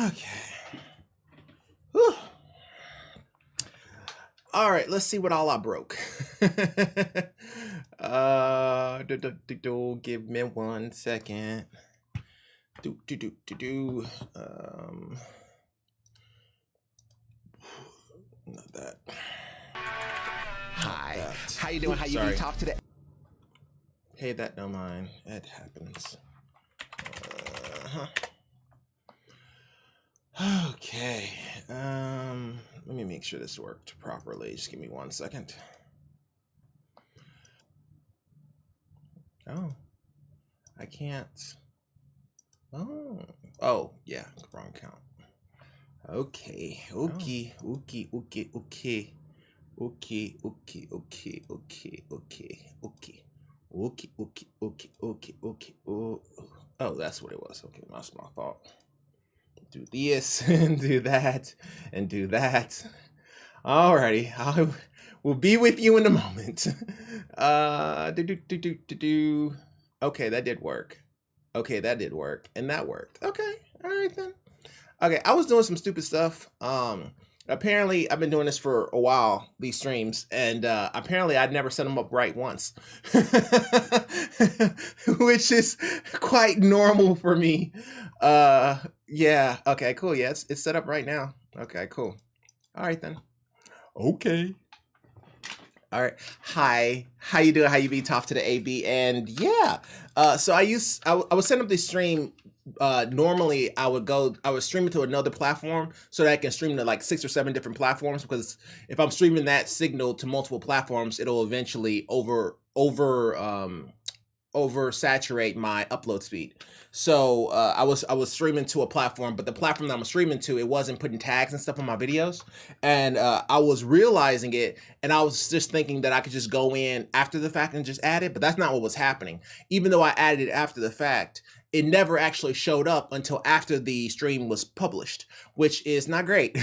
Okay. Whew. All right, let's see what all I broke. Give me 1 second. Not that. Hi. That. How you doing? How you be top today? Hey, that don't mind. It happens. Okay. Let me make sure this worked properly. Just give me 1 second. Oh, I can't. Oh, yeah, wrong count. Okay. Oh, that's what it was. Okay, that's my fault. Do this and do that and do that. Alrighty, I will be with you in a moment. Okay, that did work. Okay, that did work, and that worked. Okay, all right then. Okay, I was doing some stupid stuff. Apparently I've been doing this for a while, these streams, and apparently I'd never set them up right once, which is quite normal for me. Yeah, okay, cool. Yeah, it's set up right now. Okay, cool. All right then. Okay. All right. Hi. How you doing? How you be? Top to the AB. And yeah. So I was setting up this stream. Normally I would stream it to another platform so that I can stream to like 6 or 7 different platforms, because if I'm streaming that signal to multiple platforms, it'll eventually oversaturate my upload speed. So I was streaming to a platform, but the platform that I'm streaming to, it wasn't putting tags and stuff on my videos, and I was realizing it, and I was just thinking that I could just go in after the fact and just add it, but that's not what was happening. Even though I added it after the fact, it never actually showed up until after the stream was published, which is not great.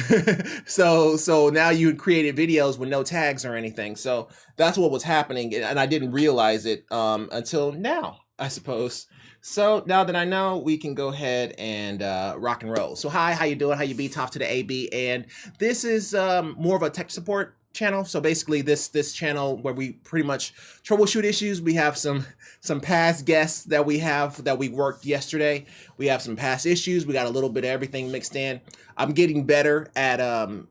So now you created videos with no tags or anything. So that's what was happening, and I didn't realize it until now, I suppose. So now that I know, we can go ahead and rock and roll. So hi, how you doing? How you be? Top to the AB, and this is more of a tech support channel. So basically this channel where we pretty much troubleshoot issues. We have some past guests that we worked yesterday. We have some past issues. We got a little bit of everything mixed in. I'm getting better at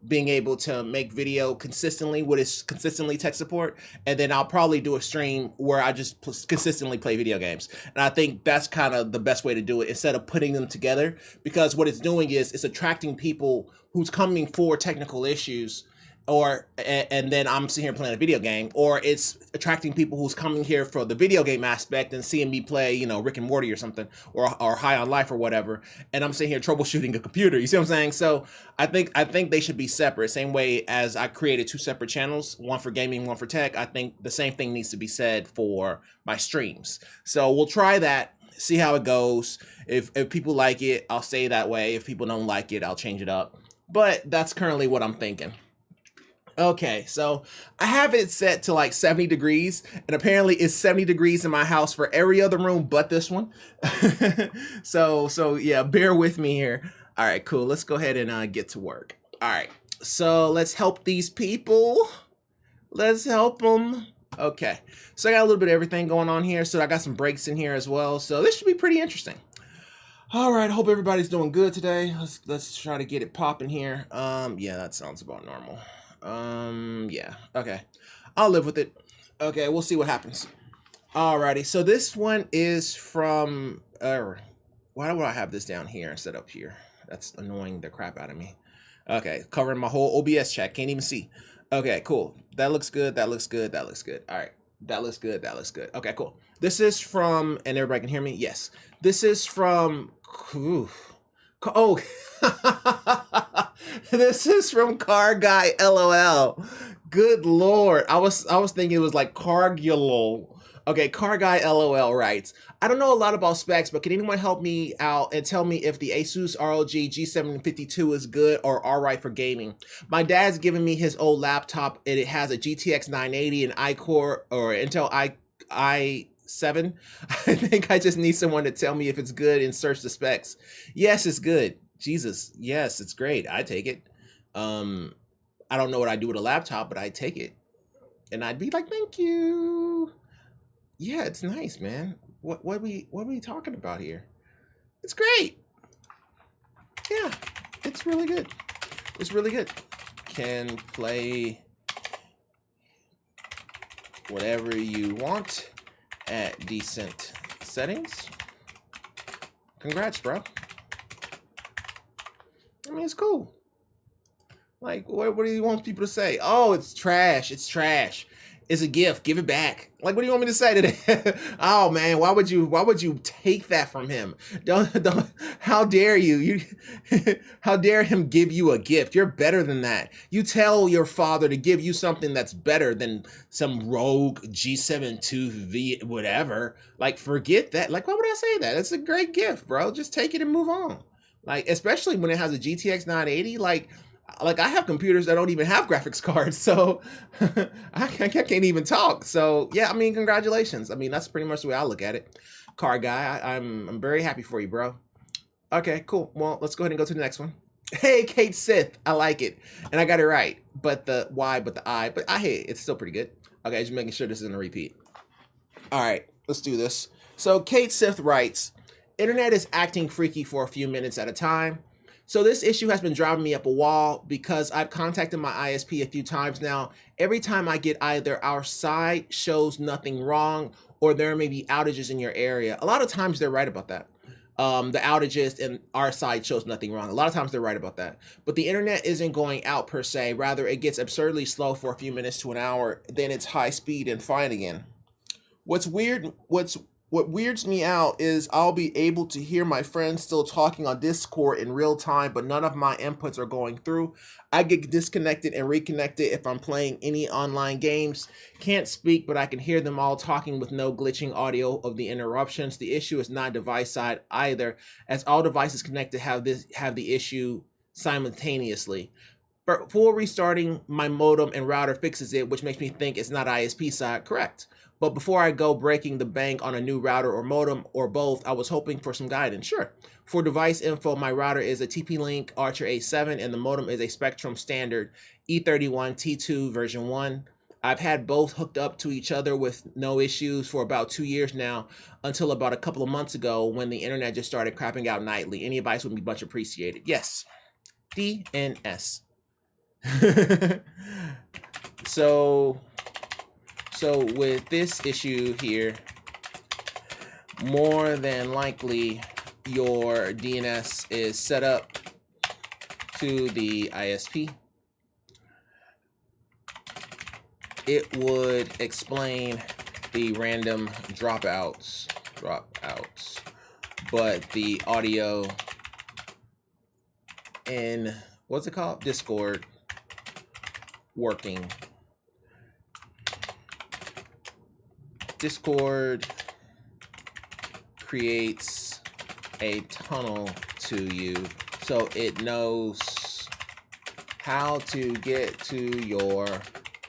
being able to make video consistently, what is consistently tech support, and then I'll probably do a stream where I just consistently play video games. And I think that's kind of the best way to do it, instead of putting them together, because what it's doing is it's attracting people who's coming for technical issues, and then I'm sitting here playing a video game, or it's attracting people who's coming here for the video game aspect and seeing me play, you know, Rick and Morty or something, or High on Life or whatever, and I'm sitting here troubleshooting a computer. You see what I'm saying? So I think they should be separate. Same way as I created 2 separate channels, one for gaming, one for tech. I think the same thing needs to be said for my streams. So we'll try that, see how it goes. If people like it, I'll stay that way. If people don't like it, I'll change it up. But that's currently what I'm thinking. Okay, so I have it set to like 70 degrees, and apparently it's 70 degrees in my house for every other room but this one. So yeah, bear with me here. All right, cool. Let's go ahead and get to work. All right, so let's help these people. Let's help them. Okay, so I got a little bit of everything going on here. So I got some breaks in here as well. So this should be pretty interesting. All right, I hope everybody's doing good today. Let's try to get it popping here. Yeah, that sounds about normal. Yeah, okay, I'll live with it. Okay, we'll see what happens. Alrighty, so this one is from why do I have this down here instead of up here? That's annoying the crap out of me. Okay, covering my whole OBS chat, can't even see. Okay, cool. That looks good. That looks good. That looks good. All right, that looks good. That looks good. Okay, cool. This is from, and everybody can hear me. Yes, this is from. Oh, this is from Car Guy LOL. Good Lord. I was thinking it was like Cargulol. Okay, Car Guy LOL writes, I don't know a lot about specs, but can anyone help me out and tell me if the Asus ROG G752 is good or all right for gaming? My dad's giving me his old laptop, and it has a GTX 980 and iCore or Intel i7. I think I just need someone to tell me if it's good and search the specs. Yes, it's good. Jesus, yes, it's great. I take it. I don't know what I'd do with a laptop, but I'd take it. And I'd be like, thank you. Yeah, it's nice, man. What are we talking about here? It's great. Yeah, it's really good. It's really good. Can play whatever you want at decent settings. Congrats, bro. I mean, it's cool. Like, what do you want people to say? Oh, it's trash. It's trash. It's a gift. Give it back. Like, what do you want me to say today? Oh man, why would you take that from him? Don't how dare you? How dare him give you a gift? You're better than that. You tell your father to give you something that's better than some rogue G72V whatever. Like, forget that. Like, why would I say that? It's a great gift, bro. Just take it and move on. Like, especially when it has a GTX 980, like I have computers that don't even have graphics cards, so I can't even talk. So yeah, I mean, congratulations. I mean, that's pretty much the way I look at it. Car guy, I'm very happy for you, bro. Okay, cool. Well, let's go ahead and go to the next one. Hey, Kate Sith, I like it, and I got it right. But the Y, but the I, but hey, it's still pretty good. Okay, just making sure this isn't a repeat. All right, let's do this. So Kate Sith writes, internet is acting freaky for a few minutes at a time. So this issue has been driving me up a wall because I've contacted my ISP a few times now. Every time I get either our side shows nothing wrong or there may be outages in your area. A lot of times they're right about that. The outages in our side shows nothing wrong. A lot of times they're right about that. But the internet isn't going out per se. Rather, it gets absurdly slow for a few minutes to an hour. Then it's high speed and fine again. What weirds me out is I'll be able to hear my friends still talking on Discord in real time, but none of my inputs are going through. I get disconnected and reconnected if I'm playing any online games. Can't speak, but I can hear them all talking with no glitching audio of the interruptions. The issue is not device side either, as all devices connected have the issue simultaneously. Before restarting, my modem and router fixes it, which makes me think it's not ISP side. Correct. But before I go breaking the bank on a new router or modem or both, I was hoping for some guidance. Sure. For device info, my router is a TP-Link Archer A7 and the modem is a Spectrum Standard E31 T2 version 1. I've had both hooked up to each other with no issues for about 2 years now, until about a couple of months ago when the internet just started crapping out nightly. Any advice would be much appreciated. Yes. DNS. So with this issue here, more than likely your DNS is set up to the ISP. It would explain the random dropouts, but the audio in, what's it called? Discord working. Discord creates a tunnel to you so it knows how to get to your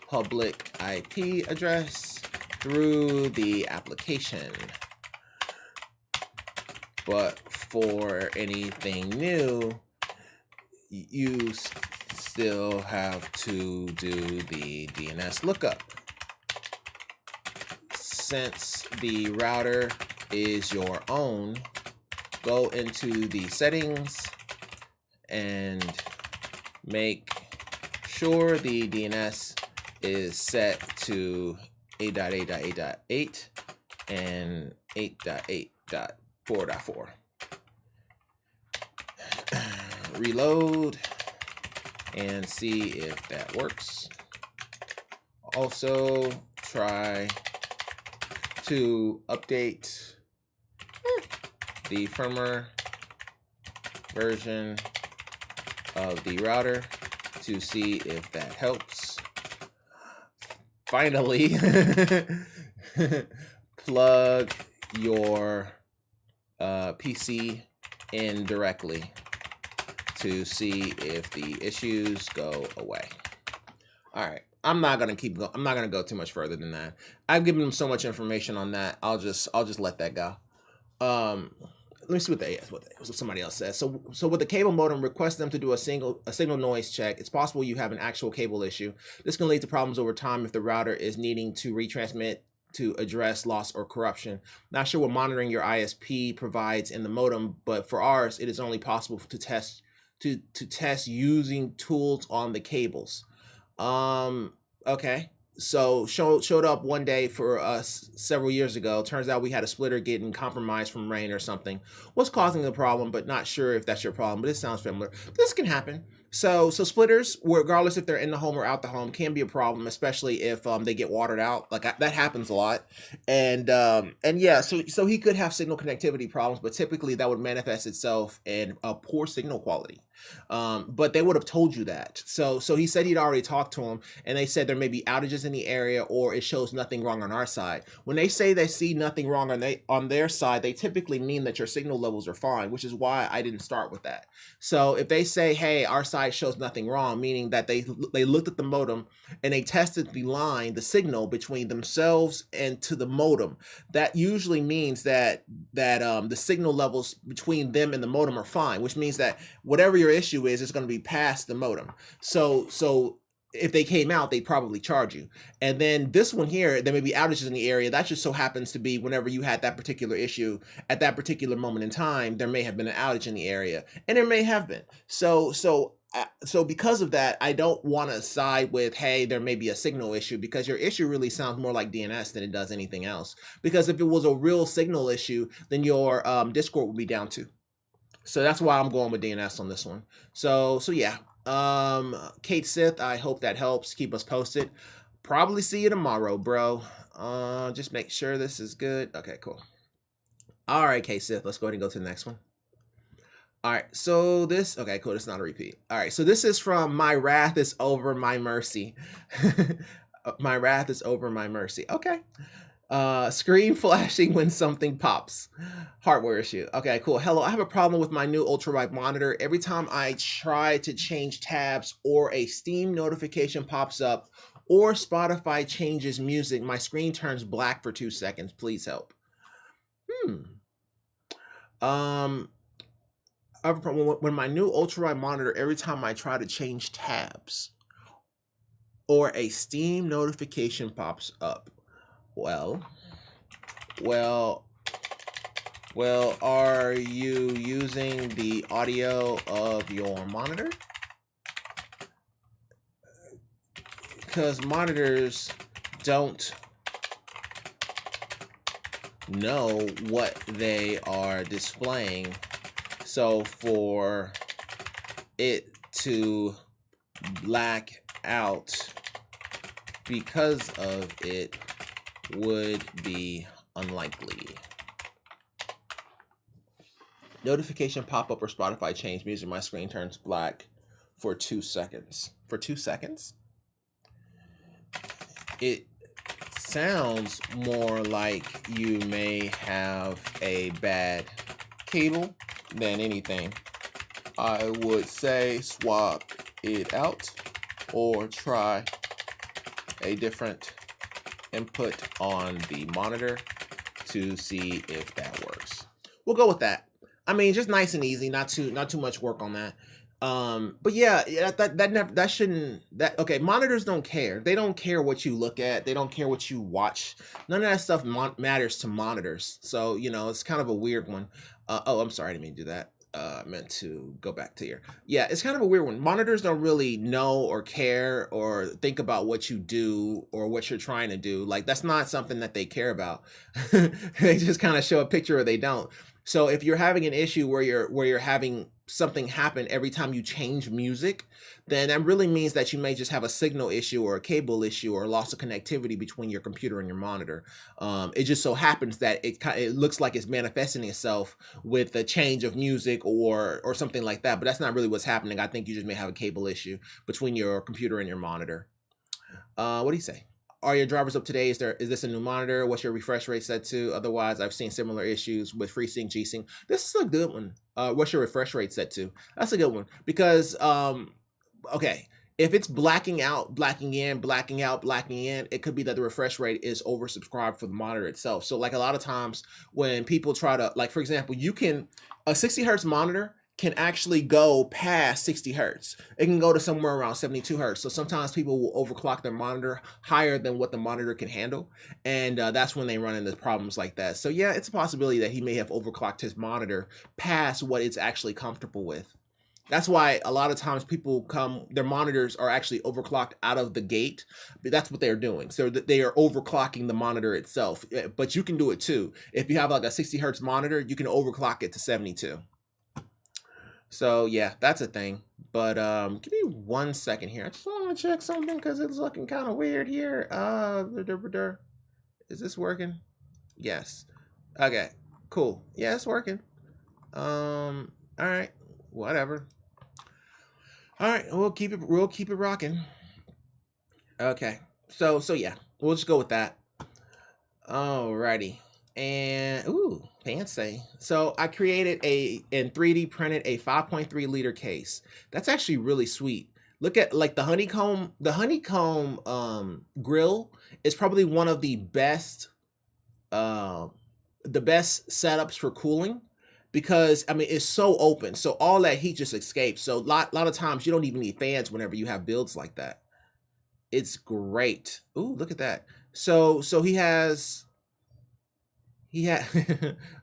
public IP address through the application. But for anything new, you still have to do the DNS lookup. Since the router is your own, go into the settings and make sure the DNS is set to 8.8.8.8 and 8.8.4.4. Reload and see if that works. Also, try to update the firmware version of the router to see if that helps. Finally, plug your PC in directly to see if the issues go away. All right. I'm not gonna go too much further than that. I've given them so much information on that. I'll just let that go. let me see what somebody else says. So with the cable modem, request them to do a signal noise check. It's possible you have an actual cable issue. This can lead to problems over time if the router is needing to retransmit to address loss or corruption. Not sure what monitoring your ISP provides in the modem, but for ours, it is only possible to test using tools on the cables. Okay. So showed up one day for us several years ago. Turns out we had a splitter getting compromised from rain or something. What's causing the problem, but not sure if that's your problem, but it sounds familiar. This can happen. So splitters, regardless if they're in the home or out the home, can be a problem, especially if they get watered out. Like that happens a lot. And yeah, so he could have signal connectivity problems, but typically that would manifest itself in a poor signal quality. But they would have told you that. So he said he'd already talked to him, and they said there may be outages in the area, or it shows nothing wrong on our side. When they say they see nothing wrong on their side, they typically mean that your signal levels are fine, which is why I didn't start with that. So if they say, hey, our side shows nothing wrong, meaning that they looked at the modem and they tested the signal between themselves and to the modem, that usually means that the signal levels between them and the modem are fine, which means that whatever your issue is, it's going to be past the modem. So if they came out, they'd probably charge you. And then this one here, there may be outages in the area. That just so happens to be whenever you had that particular issue at that particular moment in time, there may have been an outage in the area, and there may have been. So because of that, I don't want to side with, hey, there may be a signal issue, because your issue really sounds more like DNS than it does anything else. Because if it was a real signal issue, then your Discord would be down too. So that's why I'm going with DNS on this one. So yeah. Kate Sith, I hope that helps. Keep us posted. Probably see you tomorrow, bro. Just make sure this is good. Okay, cool. All right, Kate Sith, let's go ahead and go to the next one. All right, so this, okay, cool, it's not a repeat. All right, so this is from My Wrath is Over My Mercy. My wrath is over my mercy. Okay. Screen flashing when something pops. Hardware issue. Okay, cool. Hello, I have a problem with my new ultrawide monitor. Every time I try to change tabs or a Steam notification pops up or Spotify changes music, my screen turns black for 2 seconds. Please help. I have a problem when my new ultrawide monitor, every time I try to change tabs or a Steam notification pops up. Well, are you using the audio of your monitor? Because monitors don't know what they are displaying. So for it to black out because of it would be unlikely. Notification pop-up or Spotify change music, my screen turns black for 2 seconds. For 2 seconds? It sounds more like you may have a bad cable than anything. I would say swap it out or try a different input on the monitor to see if that works. We'll go with that. I mean, just nice and easy, not too much work on that. But yeah, that shouldn't, okay, monitors don't care. They don't care what you look at. They don't care what you watch. None of that stuff matters to monitors. So, you know, it's kind of a weird one. Oh, I'm sorry, I didn't mean to do that. Meant to go back to here. Yeah, it's kind of a weird one. Monitors don't really know or care or think about what you do or what you're trying to do. Like, that's not something that they care about. They just kind of show a picture or they don't. So if you're having an issue where you're having something happen every time you change music, then that really means that you may just have a signal issue or a cable issue or loss of connectivity between your computer and your monitor. It just so happens that it looks like it's manifesting itself with a change of music or something like that, but that's not really what's happening. I think you just may have a cable issue between your computer and your monitor. What do you say? Are your drivers up to date? Is this a new monitor? What's your refresh rate set to? Otherwise, I've seen similar issues with FreeSync, G-Sync. This is a good one. What's your refresh rate set to? That's a good one because, okay, If it's blacking out, blacking in, blacking out, blacking in, it could be that the refresh rate is oversubscribed for the monitor itself. So like a lot of times when people try to, like for example, a 60 hertz monitor can actually go past 60 hertz. It can go to somewhere around 72 hertz. So sometimes people will overclock their monitor higher than what the monitor can handle. And that's when they run into problems like that. So yeah, it's a possibility that he may have overclocked his monitor past what it's actually comfortable with. That's why a lot of times people their monitors are actually overclocked out of the gate. But that's what they're doing. So they are overclocking the monitor itself. But you can do it too. If you have like a 60 hertz monitor, you can overclock it to 72. So yeah, that's a thing. But give me 1 second here. I just want to check something because it's looking kind of weird here. Is this working? Yes. Okay. Cool. Yeah, it's working. All right. Whatever. All right. We'll keep it rocking. Okay. So yeah, we'll just go with that. Alrighty. And ooh, fancy. So I created and 3D printed a 5.3 liter case. That's actually really sweet. Look at like the honeycomb grill is probably one of the best setups for cooling, because I mean it's so open, so all that heat just escapes. So a lot of times you don't even need fans whenever you have builds like that. It's great. Ooh, look at that. So he had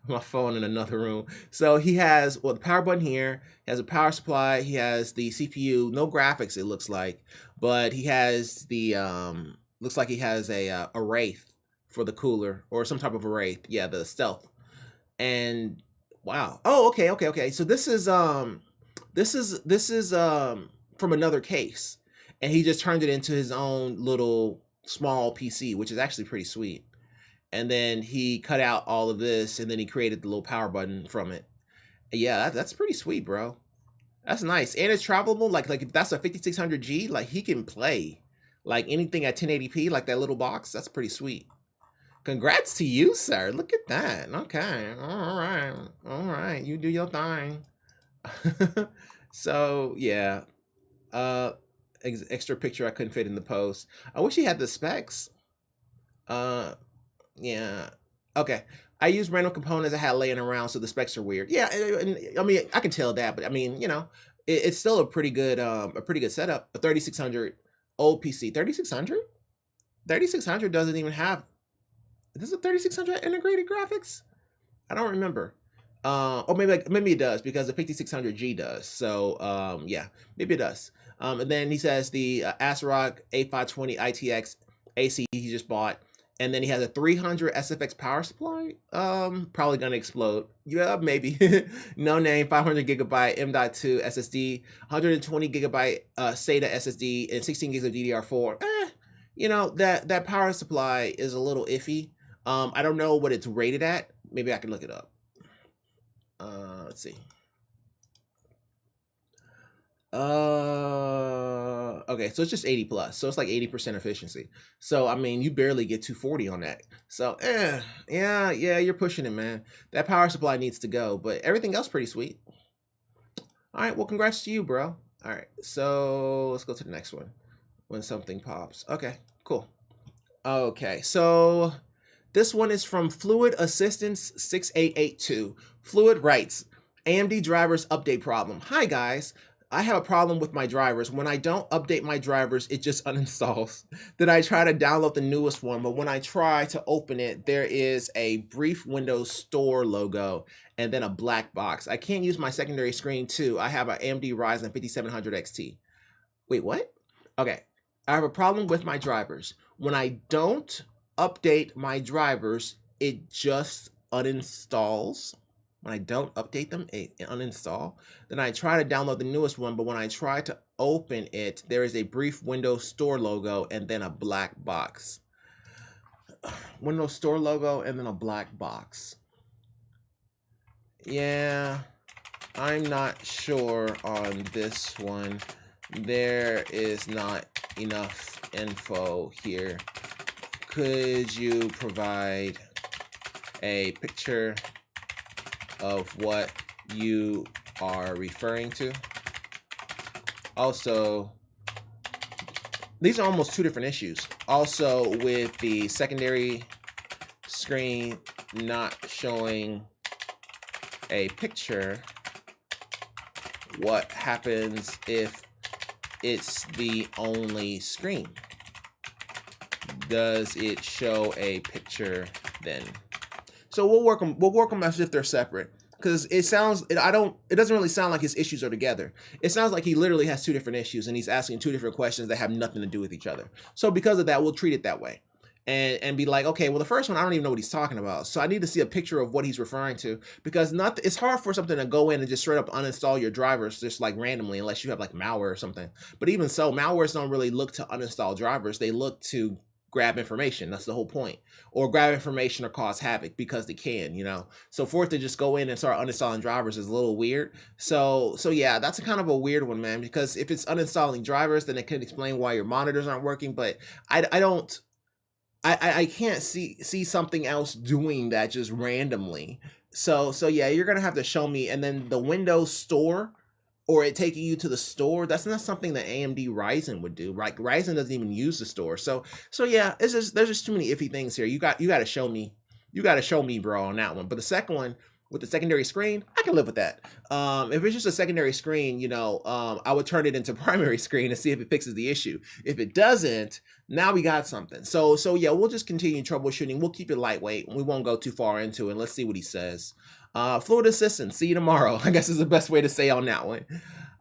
my phone in another room. So he has the power button here. He has a power supply. He has the CPU. No graphics, it looks like, but he has the looks like he has a wraith for the cooler, or some type of a wraith. Yeah, the stealth. And wow. Oh, okay. So this is from another case, and he just turned it into his own little small PC, which is actually pretty sweet. And then he cut out all of this, and then he created the little power button from it. Yeah, that's pretty sweet, bro. That's nice, and it's travelable. Like if that's a 5600G, like he can play like anything at 1080p, like that little box. That's pretty sweet. Congrats to you, sir. Look at that. Okay, all right. You do your thing. So yeah, extra picture I couldn't fit in the post. I wish he had the specs. Yeah. Okay. I used random components I had laying around, so the specs are weird. Yeah, and I mean, I can tell that, but I mean, it's still a pretty good setup. A 3600 old PC. 3600 doesn't even have. Does a 3600 integrated graphics? I don't remember. Or maybe it does, because the 5600G does. So yeah, maybe it does. And then he says the ASRock A520 ITX AC he just bought. And then he has a 300 SFX power supply. Probably gonna explode. Yeah, maybe. No name. 500 gigabyte M.2 SSD, 120 gigabyte SATA SSD, and 16 gigs of DDR4. That power supply is a little iffy. I don't know what it's rated at. Maybe I can look it up. Let's see. Okay, so it's just 80 plus, so it's like 80% efficiency. So I mean, you barely get 240 on that. So yeah, you're pushing it, man. That power supply needs to go, but everything else pretty sweet. All right, well, congrats to you, bro. All right, so let's go to the next one when something pops. Okay, cool. Okay, so this one is from Fluid Assistance 6882. Fluid writes, AMD drivers update problem. Hi guys, I have a problem with my drivers. When I don't update my drivers, it just uninstalls. Then I try to download the newest one, but when I try to open it, there is a brief Windows Store logo and then a black box. I can't use my secondary screen too. I have an AMD Ryzen 5700 XT. Wait, what? Okay, I have a problem with my drivers. When I don't update my drivers, it just uninstalls. When I don't update them, it uninstall. Then I try to download the newest one, but when I try to open it, there is a brief Windows Store logo and then a black box. Windows Store logo and then a black box. Yeah, I'm not sure on this one. There is not enough info here. Could you provide a picture of what you are referring to? Also, these are almost two different issues. Also with the secondary screen not showing a picture, what happens if it's the only screen? Does it show a picture then? So we'll work them as if they're separate, because it doesn't really sound like his issues are together. It sounds like he literally has two different issues and he's asking two different questions that have nothing to do with each other. So because of that, we'll treat it that way. And be like, okay, well, the first one, I don't even know what he's talking about. So I need to see a picture of what he's referring to, because it's hard for something to go in and just straight up uninstall your drivers just like randomly, unless you have like malware or something. But even so, malwares don't really look to uninstall drivers. They look to grab information. That's the whole point. Or grab information or cause havoc because they can, you know. So for it to just go in and start uninstalling drivers is a little weird. So yeah, that's a kind of a weird one, man, because if it's uninstalling drivers, then it can explain why your monitors aren't working. But I can't see something else doing that just randomly. So yeah, you're gonna have to show me. And then the Windows Store, or it taking you to the store, that's not something that AMD Ryzen would do, right? Ryzen doesn't even use the store. So yeah, there's just too many iffy things here. You got to show me. You got to show me, bro, on that one. But the second one with the secondary screen, I can live with that. If it's just a secondary screen, you know, I would turn it into primary screen and see if it fixes the issue. If it doesn't, now we got something. So yeah, we'll just continue troubleshooting. We'll keep it lightweight. We won't go too far into it. Let's see what he says. Fluid assistance, see you tomorrow, I guess is the best way to say on that one.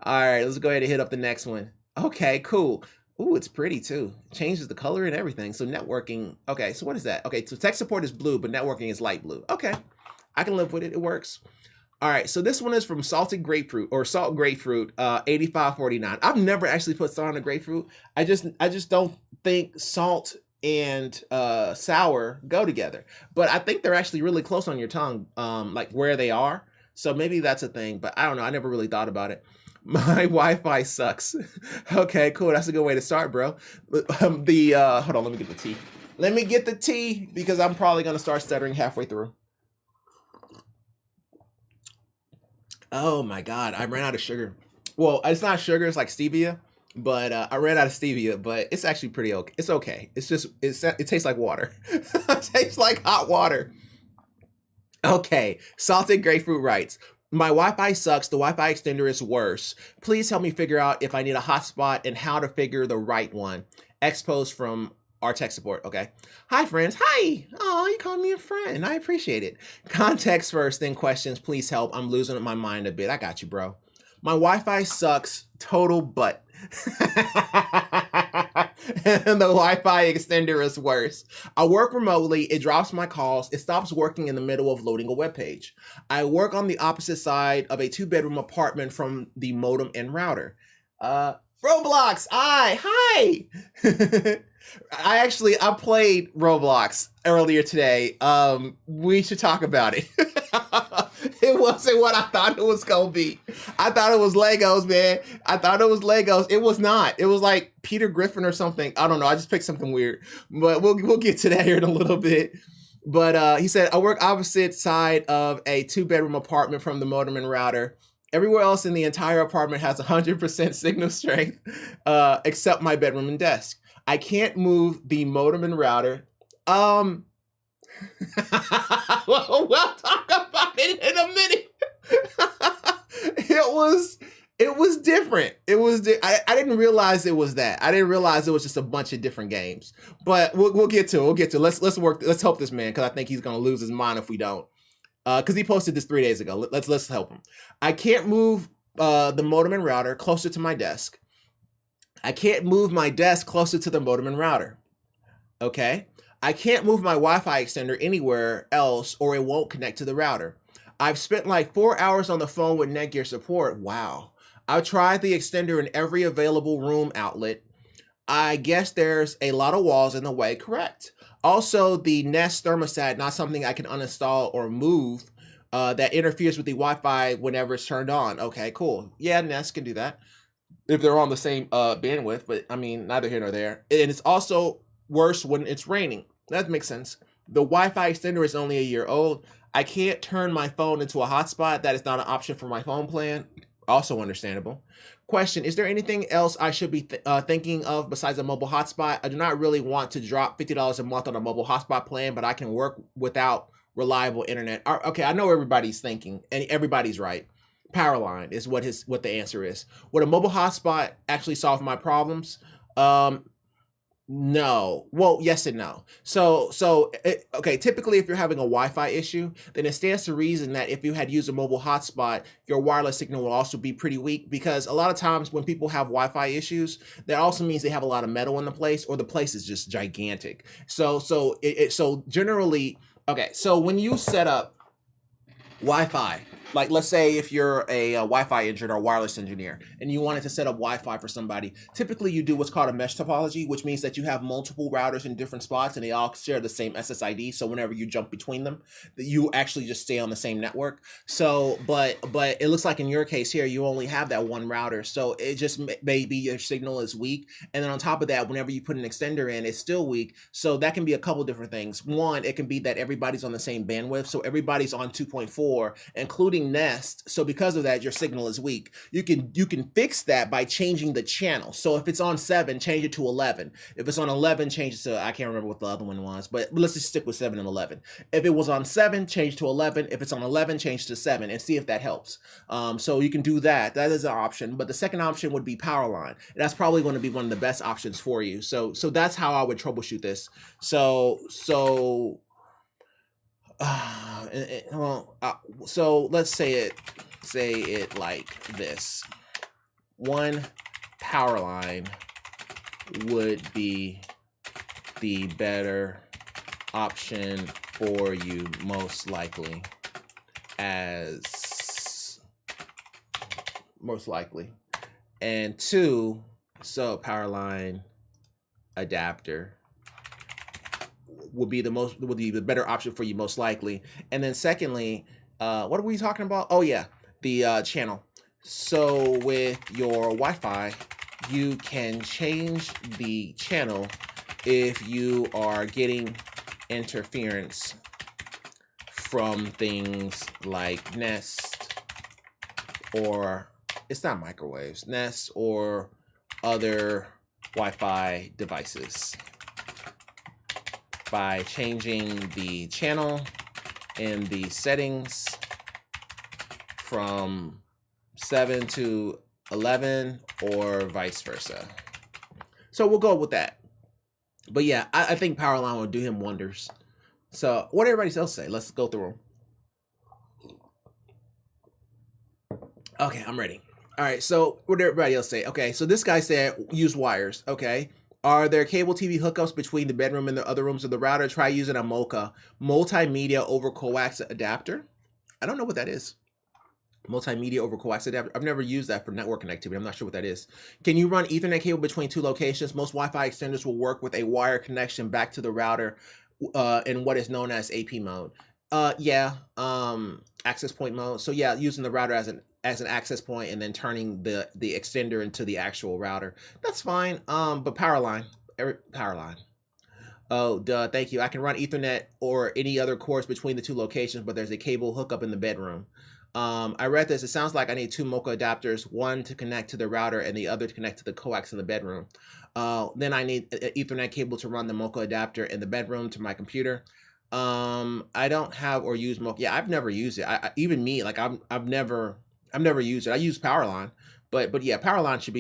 All right, let's go ahead and hit up the next one. Okay, cool. Ooh, it's pretty too. Changes the color and everything. So networking, okay, so what is that? Okay, so tech support is blue, but networking is light blue. Okay, I can live with it, it works. All right, so this one is from Salted Grapefruit, or Salt Grapefruit, 8549. I've never actually put salt on a grapefruit. I just don't think salt and sour go together, but I think they're actually really close on your tongue, like where they are. So maybe that's a thing, but I don't know. I never really thought about it. My Wi-Fi sucks. Okay, cool. That's a good way to start, bro. Hold on, let me get the tea. Let me get the tea, because I'm probably gonna start stuttering halfway through. Oh my God, I ran out of sugar. Well, it's not sugar, it's like stevia, but I ran out of stevia, but it's actually pretty okay. It's okay. It's just, it tastes like water. It tastes like hot water. Okay, Salted Grapefruit writes, my Wi-Fi sucks, the Wi-Fi extender is worse. Please help me figure out if I need a hotspot and how to figure the right one. Expos from our tech support, okay. Hi, friends. Hi. Oh, you called me a friend. I appreciate it. Context first, then questions. Please help. I'm losing my mind a bit. I got you, bro. My Wi-Fi sucks. Total butt. And the Wi-Fi extender is worse. I work remotely. It drops my calls. It stops working in the middle of loading a web page. I work on the opposite side of a 2-bedroom apartment from the modem and router. Roblox. Hi. I played Roblox earlier today. We should talk about it. It wasn't what I thought it was gonna be. I thought it was Legos, man. I thought it was Legos. It was not. It was like Peter Griffin or something. I don't know. I just picked something weird, but we'll get to that here in a little bit. But he said, I work opposite side of a 2-bedroom apartment from the modem and router. Everywhere else in the entire apartment has 100% signal strength, except my bedroom and desk. I can't move the modem and router. We'll talk about it in a minute. It was different. I didn't realize it was that. I didn't realize it was just a bunch of different games. But we'll get to it. We'll get to it. Let's help this man, because I think he's gonna lose his mind if we don't. Because he posted this 3 days ago. Let's help him. I can't move the modem and router closer to my desk. I can't move my desk closer to the modem and router. Okay. I can't move my Wi-Fi extender anywhere else or it won't connect to the router. I've spent like 4 hours on the phone with Netgear support. Wow. I've tried the extender in every available room outlet. I guess there's a lot of walls in the way. Correct. Also, the Nest thermostat, not something I can uninstall or move, that interferes with the Wi-Fi whenever it's turned on. Okay, cool. Yeah, Nest can do that if they're on the same bandwidth, but I mean, neither here nor there. And it's also worse when it's raining. That makes sense. The Wi-Fi extender is only a year old. I can't turn my phone into a hotspot. That is not an option for my phone plan. Also understandable. Question, is there anything else I should be thinking of besides a mobile hotspot? I do not really want to drop $50 a month on a mobile hotspot plan, but I can work without reliable internet. Okay, I know everybody's thinking, and everybody's right. Powerline is what the answer is. Would a mobile hotspot actually solve my problems? No. Well, yes and no. Okay, typically if you're having a Wi-Fi issue, then it stands to reason that if you had used a mobile hotspot, your wireless signal will also be pretty weak, because a lot of times when people have Wi-Fi issues, that also means they have a lot of metal in the place, or the place is just gigantic. So generally, okay, so when you set up Wi-Fi, like let's say if you're a Wi-Fi engineer or wireless engineer and you wanted to set up Wi-Fi for somebody, typically you do what's called a mesh topology, which means that you have multiple routers in different spots and they all share the same SSID. So whenever you jump between them, you actually just stay on the same network. So, but it looks like in your case here, you only have that one router. So it just maybe your signal is weak. And then on top of that, whenever you put an extender in, it's still weak. So that can be a couple different things. One, it can be that everybody's on the same bandwidth. So everybody's on 2.4, including Nest. So because of that, your signal is weak. You can fix that by changing the channel. So if it's on 7, change it to 11. If it's on 11, change it to, I can't remember what the other one was, but let's just stick with 7 and 11. If it was on 7, change to 11. If it's on 11, change to 7 and see if that helps. So you can do that. That is an option. But the second option would be Powerline. That's probably going to be one of the best options for you. So that's how I would troubleshoot this. So let's say it like this. One Powerline would be the better option for you, most likely, and 2, so Powerline adapter would be the better option for you, most likely. And then secondly, what are we talking about? Oh yeah, the channel. So with your Wi-Fi, you can change the channel if you are getting interference from things like Nest, or it's not microwaves, Nest or other Wi-Fi devices, by changing the channel in the settings from 7 to 11 or vice versa. So we'll go with that. But yeah, I think Powerline will do him wonders. So what did everybody else say? Let's go through them. Okay, I'm ready. All right, so what did everybody else say? Okay, so this guy said use wires. Okay. Are there cable TV hookups between the bedroom and the other rooms of the router? Try using a MoCA, multimedia over coax adapter. I don't know what that is. Multimedia over coax adapter. I've never used that for network connectivity. I'm not sure what that is. Can you run Ethernet cable between 2 locations? Most Wi-Fi extenders will work with a wire connection back to the router in what is known as AP mode. Yeah, access point mode. So yeah, using the router as an access point and then turning the extender into the actual router. That's fine. But Powerline. Oh, duh, thank you. I can run Ethernet or any other cords between the 2 locations, but there's a cable hookup in the bedroom. I read this. It sounds like I need 2 MoCA adapters, one to connect to the router and the other to connect to the coax in the bedroom. Then I need an Ethernet cable to run the MoCA adapter in the bedroom to my computer. I don't have or use MoCA. Yeah, I've never used it. Even me, like I've never used it. I use Powerline, but yeah, Powerline should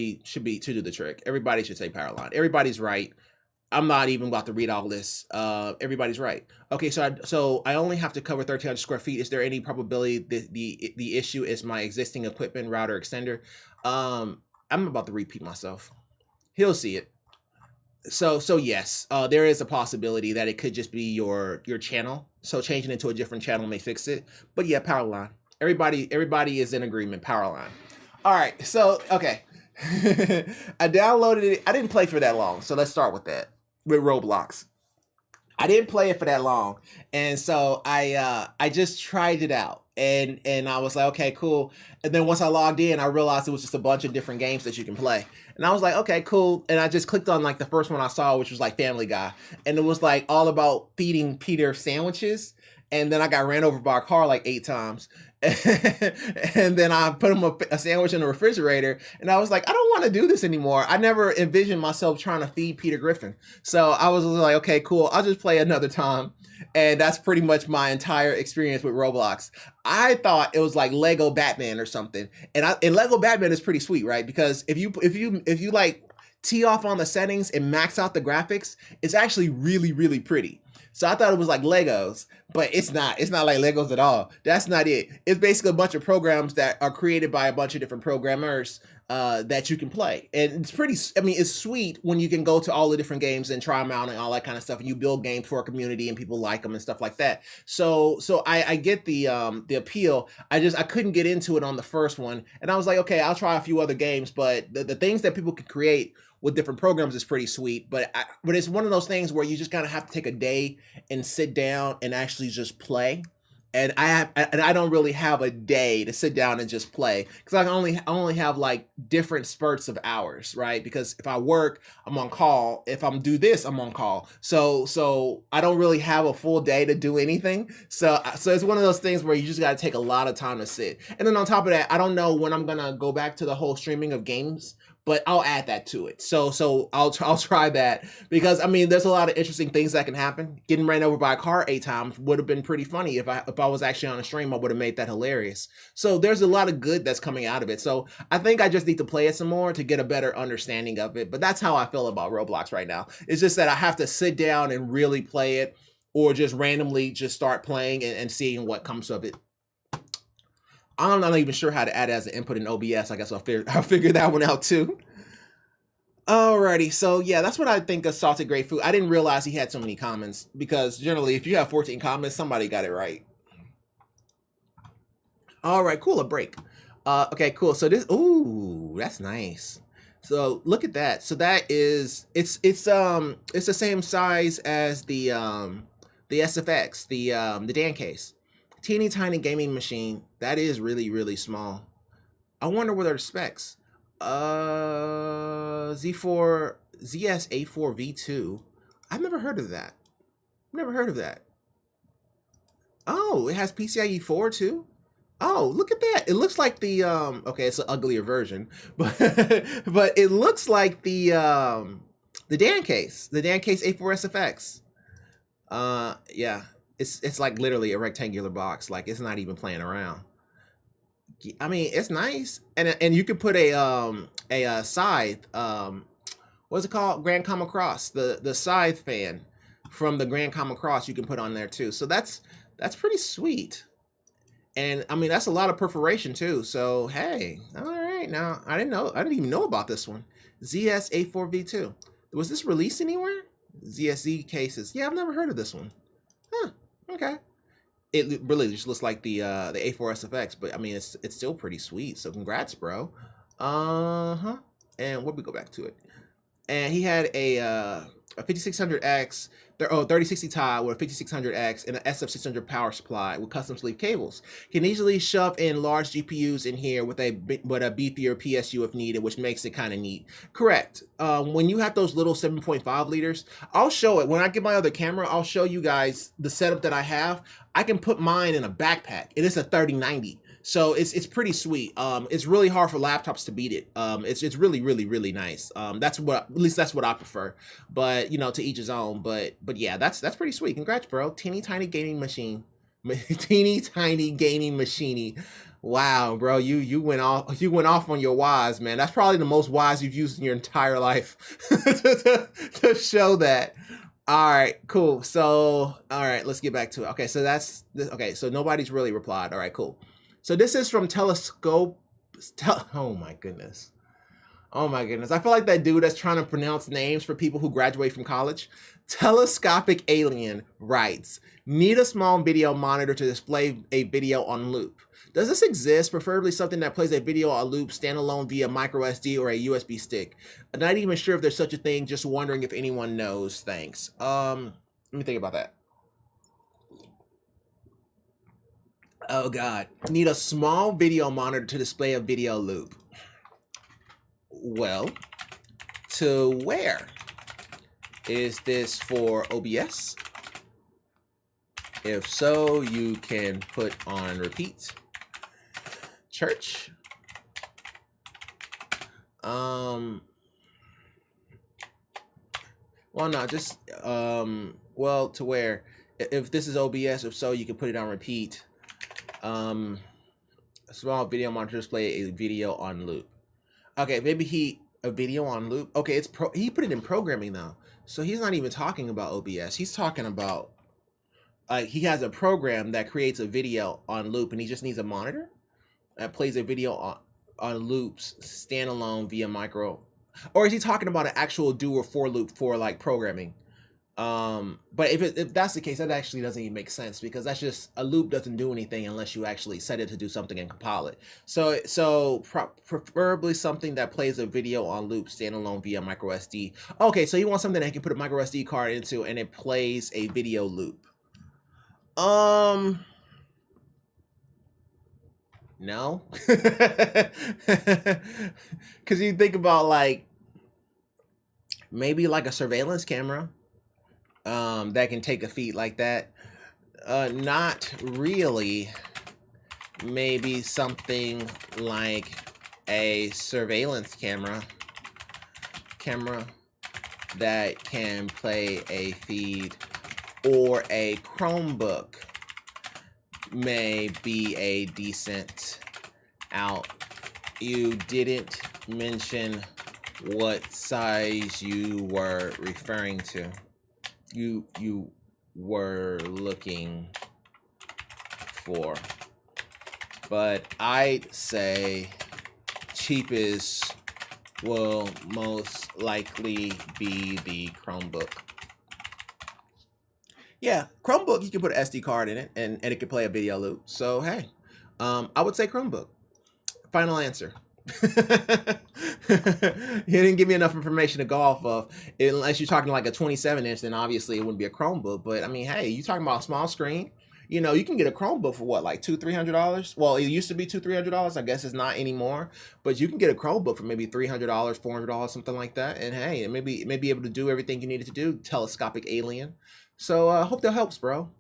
be to do the trick. Everybody should say Powerline. Everybody's right. I'm not even about to read all this. Everybody's right. Okay, so I only have to cover 1,300 square feet. Is there any probability that the issue is my existing equipment, router, extender? I'm about to repeat myself. He'll see it. So yes, there is a possibility that it could just be your channel. So changing it to a different channel may fix it. But yeah, Powerline. Everybody is in agreement. Powerline. All right. So okay, I downloaded it. I didn't play for that long. So let's start with that. With Roblox, I didn't play it for that long, and so I just tried it out, and I was like, okay, cool. And then once I logged in, I realized it was just a bunch of different games that you can play, and I was like, okay, cool. And I just clicked on like the first one I saw, which was like Family Guy, and it was like all about feeding Peter sandwiches. And then I got ran over by a car like 8 times. And then I put him a sandwich in the refrigerator, and I was like, I don't want to do this anymore. I never envisioned myself trying to feed Peter Griffin. So I was like, okay, cool. I'll just play another time. And that's pretty much my entire experience with Roblox. I thought it was like Lego Batman or something. And Lego Batman is pretty sweet, right? Because if you like tee off on the settings and max out the graphics, it's actually really, really pretty. So I thought it was like Legos, but it's not. It's not like Legos at all. That's not it. It's basically a bunch of programs that are created by a bunch of different programmers that you can play. And it's pretty, I mean, it's sweet when you can go to all the different games and try them out and all that kind of stuff. And you build games for a community and people like them and stuff like that. So I get the appeal. I couldn't get into it on the first one. And I was like, okay, I'll try a few other games, but the things that people can create with different programs is pretty sweet, but it's one of those things where you just kind of have to take a day and sit down and actually just play. And I don't really have a day to sit down and just play, because I only have like different spurts of hours, right? Because if I work, I'm on call. If I'm do this, I'm on call. So I don't really have a full day to do anything. So it's one of those things where you just got to take a lot of time to sit. And then on top of that, I don't know when I'm gonna go back to the whole streaming of games, but I'll add that to it. So I'll try that, because I mean, there's a lot of interesting things that can happen. Getting ran over by a car 8 times would have been pretty funny. If I was actually on a stream, I would have made that hilarious. So there's a lot of good that's coming out of it. So I think I just need to play it some more to get a better understanding of it. But that's how I feel about Roblox right now. It's just that I have to sit down and really play it, or just randomly just start playing and seeing what comes of it. I'm not even sure how to add it as an input in OBS. I guess I'll figure that one out too. Alrighty, so yeah, that's what I think of Salted Grapefruit. I didn't realize he had so many comments, because generally if you have 14 comments, somebody got it right. All right, cool, a break. Okay, cool. So this, ooh, that's nice. So look at that. So that is, it's the same size as the SFX, the Dan case. Teeny tiny gaming machine. That is really, really small. I wonder what are the specs. ZS84V2. I've never heard of that. Never heard of that. Oh, it has PCIe 4 too. Oh, look at that. It looks like the okay, it's an uglier version, but but it looks like the Dan case, A4SFX. Yeah. It's like literally a rectangular box. Like, it's not even playing around. I mean, it's nice, and you could put a scythe. What's it called? Grand Comma Cross. The scythe fan from the Grand Comma Cross you can put on there too. So that's pretty sweet. And I mean, that's a lot of perforation too. So hey, all right. Now I didn't even know about this one. ZS84V2. Was this released anywhere? ZSZ cases. Yeah, I've never heard of this one. Huh. Okay. It really just looks like the A4SFX, but I mean, it's still pretty sweet. So congrats, bro. And what we go back to it. And he had a 5600X, 3060 Ti with a 5600X and an SF600 power supply with custom sleeve cables. Can easily shove in large GPUs in here with a beefier PSU if needed, which makes it kind of neat. Correct. When you have those little 7.5 liters, I'll show it. When I get my other camera, I'll show you guys the setup that I have. I can put mine in a backpack. It is a 3090. So it's pretty sweet. It's really hard for laptops to beat it. It's really, really, really nice. At least that's what I prefer. But you know, to each his own. But yeah, that's pretty sweet. Congrats, bro. Teeny tiny gaming machine. Teeny tiny gaming machine. Wow, bro. You went off on your whys, man. That's probably the most whys you've used in your entire life to show that. All right, cool. So all right, let's get back to it. Okay, so that's this. Okay, so nobody's really replied. All right, cool. So this is from Telescope. Oh my goodness. Oh my goodness. I feel like that dude that's trying to pronounce names for people who graduate from college. Telescopic Alien writes, need a small video monitor to display a video on loop. Does this exist? Preferably something that plays a video on loop standalone via micro SD or a USB stick. I'm not even sure if there's such a thing. Just wondering if anyone knows. Thanks. Let me think about that. Oh God, need a small video monitor to display a video loop. Well, to where? Is this for OBS? If so, you can put on repeat church. Well, no, just well, to where if this is OBS, if so, you can put it on repeat. A small video monitor display a video on loop. Okay, maybe a video on loop. Okay, he put it in programming though, so he's not even talking about OBS. He's talking about he has a program that creates a video on loop, and he just needs a monitor that plays a video on loops standalone via micro. Or is he talking about an actual do or for loop for like programming? But if that's the case, that actually doesn't even make sense, because that's just a loop doesn't do anything unless you actually set it to do something and compile it. So preferably something that plays a video on loop standalone via micro SD. Okay, so you want something that you can put a micro SD card into and it plays a video loop. No, because you think about like maybe like a surveillance camera that can take a feed like that. Not really. Maybe something like a surveillance camera that can play a feed, or a Chromebook may be a decent out. You didn't mention what size you were referring to. You were looking for, but I'd say cheapest will most likely be the Chromebook. Yeah, Chromebook, you can put an SD card in it and it can play a video loop. So hey, I would say Chromebook. Final answer. He didn't give me enough information to go off of. Unless you're talking like a 27-inch, then obviously it wouldn't be a Chromebook. But I mean, hey, you talking about a small screen? You know, you can get a Chromebook for what, like $200-300? Well, it used to be $200-300. I guess it's not anymore. But you can get a Chromebook for maybe $300, $400, something like that. And hey, it may be able to do everything you needed to do. Telescopic alien. So I hope that helps, bro.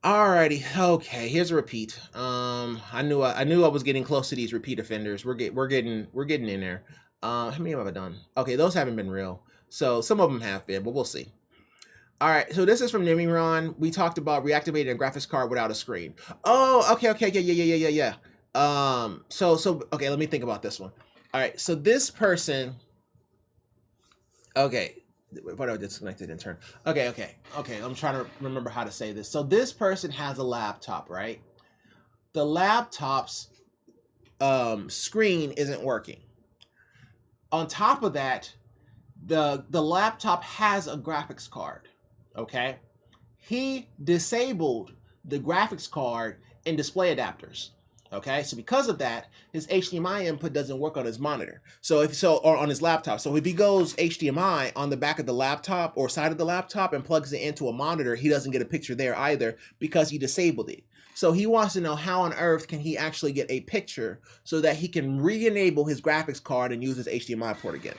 Alrighty, okay. Here's a repeat. I knew I was getting close to these repeat offenders. We're getting in there. How many have I done? Okay, those haven't been real. So some of them have been, but we'll see. All right, so this is from Nimiron. We talked about reactivating a graphics card without a screen. Oh, okay, yeah. So okay, let me think about this one. All right, so this person. Okay. What I disconnected in turn. Okay. I'm trying to remember how to say this. So this person has a laptop, right? The laptop's screen isn't working. On top of that, the laptop has a graphics card. Okay, he disabled the graphics card and display adapters. Okay, so because of that, his HDMI input doesn't work on his monitor. Or on his laptop. So if he goes HDMI on the back of the laptop or side of the laptop and plugs it into a monitor, he doesn't get a picture there either because he disabled it. So he wants to know how on earth can he actually get a picture so that he can re-enable his graphics card and use his HDMI port again.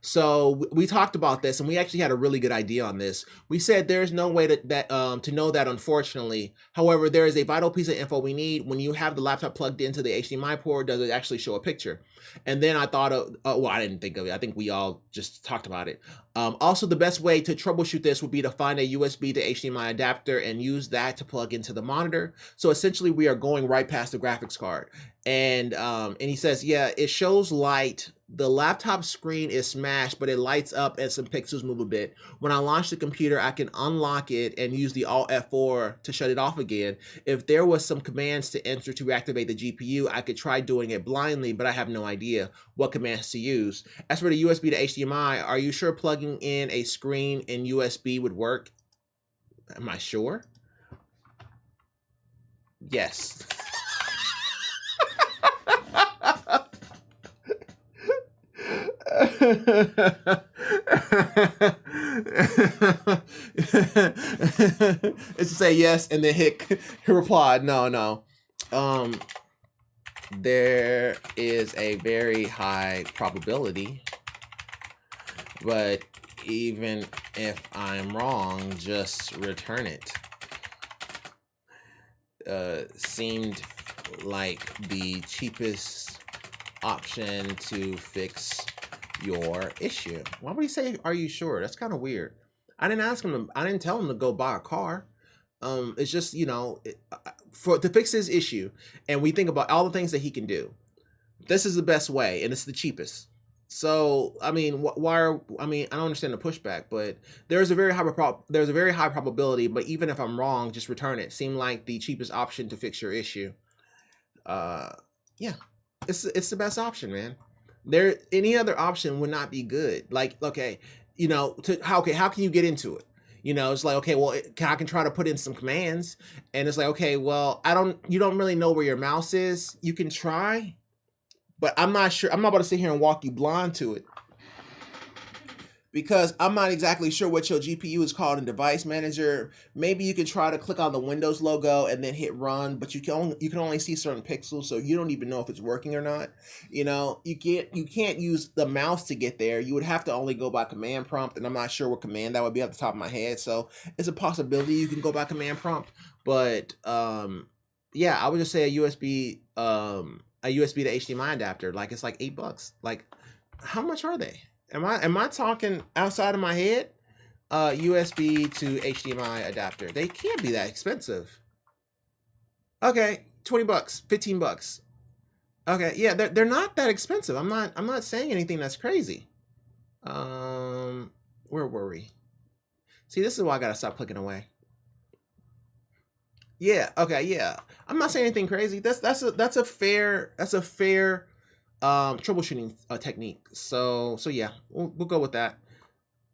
So we talked about this, and we actually had a really good idea on this. We said there's no way to know that, unfortunately. However, there is a vital piece of info we need. When you have the laptop plugged into the HDMI port, does it actually show a picture? And then I thought of, well, I didn't think of it. I think we all just talked about it. Also, the best way to troubleshoot this would be to find a USB to HDMI adapter and use that to plug into the monitor. So essentially, we are going right past the graphics card. And he says, yeah, it shows light. The laptop screen is smashed, but it lights up and some pixels move a bit. When I launch the computer, I can unlock it and use the Alt F4 to shut it off again. If there was some commands to enter to reactivate the GPU, I could try doing it blindly, but I have no idea what commands to use. As for the USB to HDMI, are you sure plugging in a screen in USB would work? Am I sure? Yes. It's to say yes and then he replied no. There is a very high probability, but even if I'm wrong, just return it. Seemed like the cheapest option to fix your issue. Why would he say, are you sure? That's kind of weird. I didn't ask him I didn't tell him to go buy a car. It's just, you know, to fix his issue, and we think about all the things that he can do. This is the best way, and it's the cheapest. So, I mean, I mean, I don't understand the pushback, but there's a very high probability, but even if I'm wrong, just return it. Seemed like the cheapest option to fix your issue. Yeah, it's the best option, man. Any other option would not be good. Like, okay, you know, how can you get into it? You know, it's like, okay, well, I can try to put in some commands, and it's like, okay, well, you don't really know where your mouse is. You can try, but I'm not sure. I'm not about to sit here and walk you blind to it, because I'm not exactly sure what your GPU is called in Device Manager. Maybe you can try to click on the Windows logo and then hit run, but you can only see certain pixels, so you don't even know if it's working or not. You know, you can't use the mouse to get there. You would have to only go by command prompt, and I'm not sure what command that would be off the top of my head. So it's a possibility you can go by command prompt, but yeah, I would just say a USB to HDMI adapter. Like, it's like $8. Like, how much are they? Am I talking outside of my head? USB to HDMI adapter. They can't be that expensive. Okay, $20, $15. Okay, yeah, they're not that expensive. I'm not saying anything that's crazy. Where were we? See, this is why I gotta stop clicking away. Yeah, okay, yeah. I'm not saying anything crazy. That's a fair troubleshooting technique. So yeah, we'll go with that.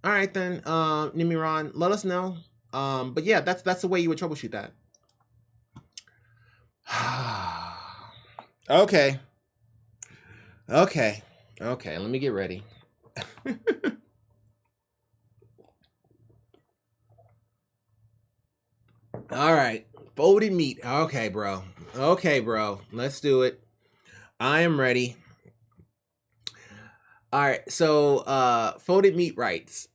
All right then, Nimiron, let us know. But yeah, that's the way you would troubleshoot that. Okay. Let me get ready. All right, folded meat. Okay, bro. Let's do it. I am ready. All right, so folded meat writes.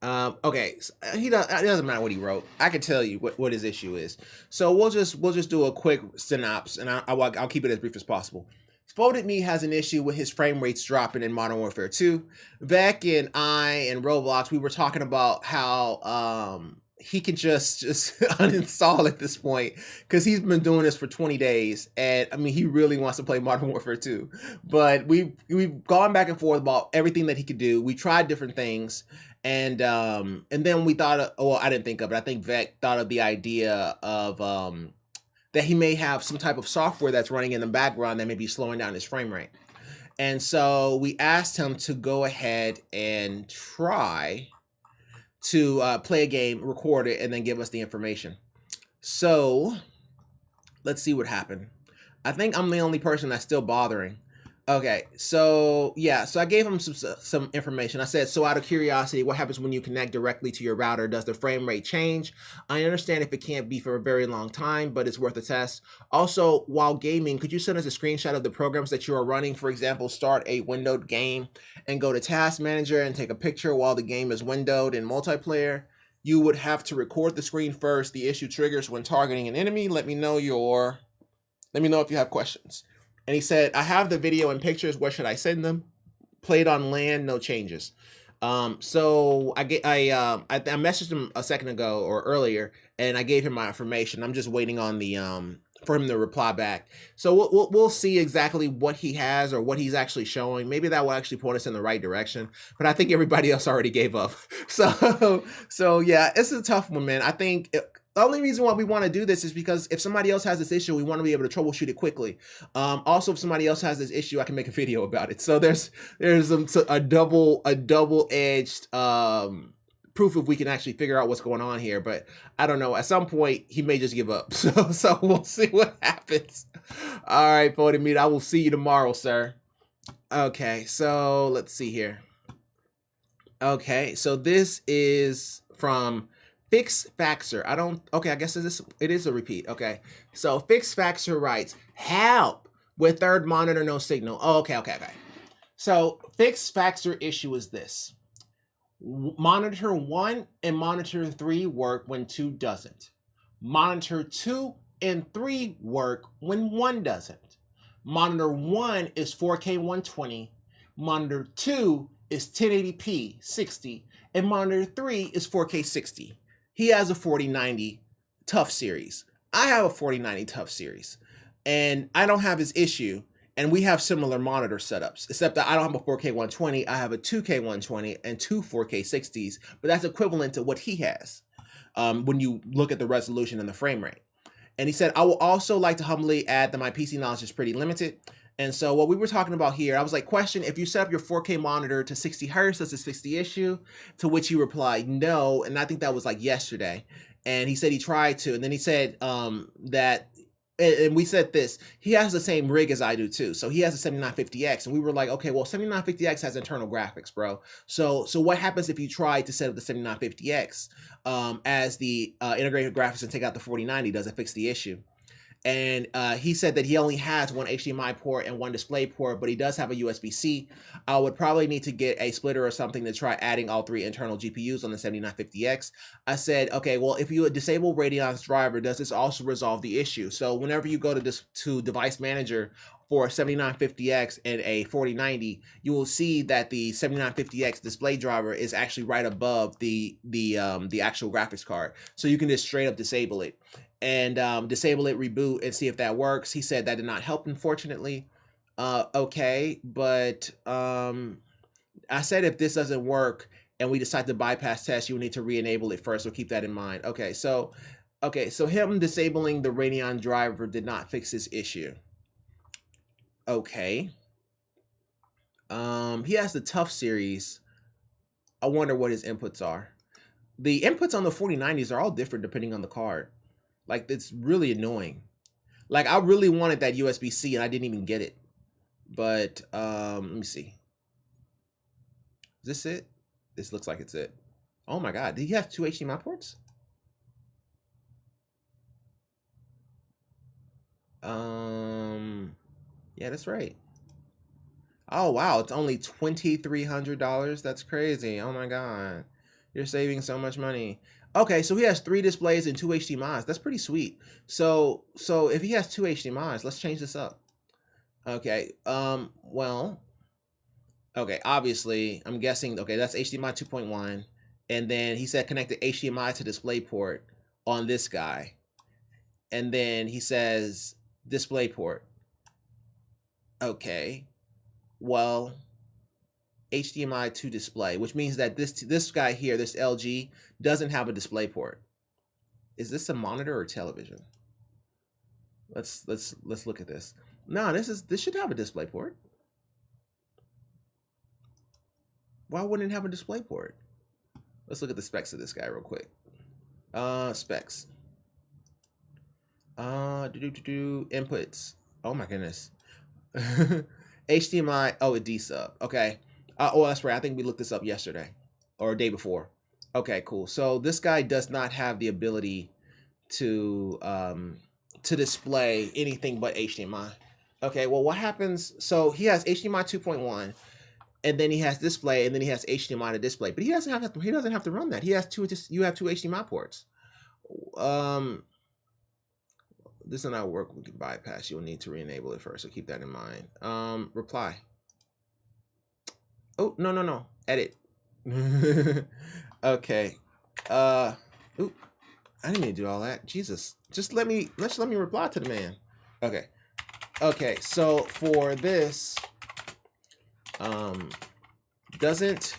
Okay, so it doesn't matter what he wrote. I can tell you what his issue is. So we'll just do a quick synopsis, and I'll keep it as brief as possible. Folded Meat has an issue with his frame rates dropping in Modern Warfare 2. Beck and I and Roblox, we were talking about how he can just uninstall at this point, because he's been doing this for 20 days, and I mean, he really wants to play Modern Warfare 2. But we've gone back and forth about everything that he could do. We tried different things, and then we thought, I didn't think of it. I think Vec thought of the idea of that he may have some type of software that's running in the background that may be slowing down his frame rate. And so we asked him to go ahead and try to play a game, record it, and then give us the information. So let's see what happened. I think I'm the only person that's still bothering. Okay, so yeah, so I gave him some information. I said, so out of curiosity, what happens when you connect directly to your router? Does the frame rate change? I understand if it can't be for a very long time, but it's worth a test. Also, while gaming, could you send us a screenshot of the programs that you are running? For example, start a windowed game and go to Task Manager and take a picture while the game is windowed in multiplayer. You would have to record the screen first. The issue triggers when targeting an enemy. Let me know if you have questions. And he said, I have the video and pictures. Where should I send them? Played on LAN, no changes. So I messaged him a second ago or earlier, and I gave him my information. I'm just waiting on the for him to reply back. So we'll see exactly what he has or what he's actually showing. Maybe that will actually point us in the right direction. But I think everybody else already gave up. So yeah, it's a tough one, man. I think the only reason why we want to do this is because if somebody else has this issue, we want to be able to troubleshoot it quickly. Also, if somebody else has this issue, I can make a video about it. So there's a double-edged proof if we can actually figure out what's going on here. But I don't know. At some point, he may just give up. So we'll see what happens. All right, Folded Meat, I will see you tomorrow, sir. Okay, so let's see here. Okay, so this is from Fix Faxer. I guess it is a repeat. Okay. So Fix Faxer writes, help with third monitor, no signal. Oh, okay. So Fix Faxer issue is this. Monitor 1 and monitor 3 work when 2 doesn't. Monitor 2 and 3 work when 1 doesn't. Monitor 1 is 4K 120, monitor 2 is 1080p 60, and monitor 3 is 4K 60. He has a 4090 Tough series. I have a 4090 Tough series, and I don't have his issue, and we have similar monitor setups, except that I don't have a 4K 120, I have a 2K 120 and 2 4K 60s, but that's equivalent to what he has when you look at the resolution and the frame rate. And he said, I will also like to humbly add that my PC knowledge is pretty limited. And so what we were talking about here, I was like, question, if you set up your 4K monitor to 60 hertz, does this fix the issue? To which he replied, no. And I think that was like yesterday. And he said he tried to. And then he said that, and we said this, he has the same rig as I do too. So he has a 7950X. And we were like, okay, well, 7950X has internal graphics, bro. So what happens if you try to set up the 7950X as the integrated graphics and take out the 4090? Does it fix the issue? And he said that he only has 1 HDMI port and 1 display port, but he does have a USB-C. I would probably need to get a splitter or something to try adding all 3 internal GPUs on the 7950X. I said, okay, well, if you disable Radeon's driver, does this also resolve the issue? So whenever you go to Device Manager for a 7950X and a 4090, you will see that the 7950X display driver is actually right above the actual graphics card. So you can just straight up disable it. And disable it, reboot, and see if that works. He said that did not help, unfortunately. Okay, but I said if this doesn't work and we decide to bypass test, you will need to re-enable it first, so keep that in mind. Okay, so him disabling the Radeon driver did not fix this issue. Okay. He has the Tough series. I wonder what his inputs are. The inputs on the 4090s are all different depending on the card. Like, it's really annoying. Like, I really wanted that USB-C and I didn't even get it. But let me see. Is this it? This looks like it's it. Oh my god, did he have 2 HDMI ports? Yeah, that's right. Oh wow, it's only $2,300. That's crazy. Oh my god. You're saving so much money. Okay, so he has 3 displays and 2 HDMIs. That's pretty sweet. So if he has 2 HDMIs, let's change this up. Okay, well, okay, obviously, I'm guessing, okay, that's HDMI 2.1. And then he said connect the HDMI to display port on this guy. And then he says display port. Okay, well, HDMI to display, which means that this guy here, this LG, doesn't have a display port. Is this a monitor or television? Let's look at this. No, this should have a display port. Why wouldn't it have a display port? Let's look at the specs of this guy real quick. Specs. Inputs. Oh my goodness. HDMI. Oh, a D sub. Okay. Oh, that's right. I think we looked this up yesterday or a day before. Okay, cool. So this guy does not have the ability to display anything but HDMI. Okay, well, what happens? So he has HDMI 2.1, and then he has display, and then he has HDMI to display. But he doesn't have to. He doesn't have to run that. He has two. You have 2 HDMI ports. This will not work. We can bypass. You'll need to re-enable it first. So keep that in mind. Reply. Oh, no. Edit. Okay. Ooh, I didn't mean to do all that. Jesus. Just let me reply to the man. Okay. Okay, so for this, doesn't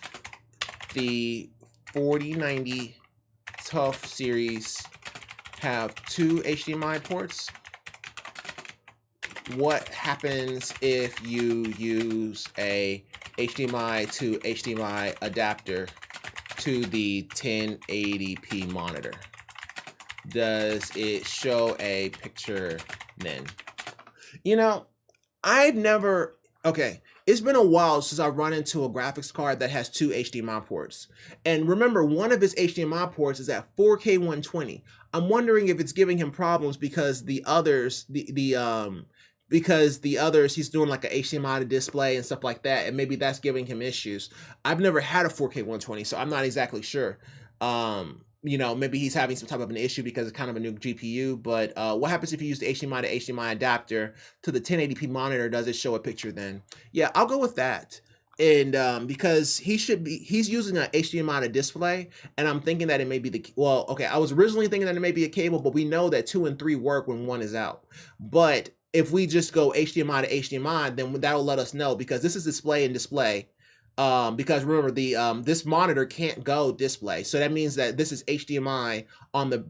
the 4090 Tough series have 2 HDMI ports? What happens if you use a HDMI to HDMI adapter to the 1080p monitor? Does it show a picture then? You know, I've never, okay, it's been a while since I've run into a graphics card that has 2 HDMI ports. And remember, one of his HDMI ports is at 4K 120. I'm wondering if it's giving him problems because the others, because the others, he's doing like a HDMI to display and stuff like that, and maybe that's giving him issues. I've never had a 4K 120, so I'm not exactly sure. you know, maybe he's having some type of an issue because it's kind of a new GPU. But what happens if you use the HDMI to HDMI adapter to the 1080p monitor? Does it show a picture then? Yeah, I'll go with that. And because he's using an HDMI to display, and I'm thinking that it may be well, okay, I was originally thinking that it may be a cable, but we know that 2 and 3 work when 1 is out. But if we just go HDMI to HDMI, then that'll let us know, because this is display and display. Because remember, the this monitor can't go display, so that means that this is HDMI on the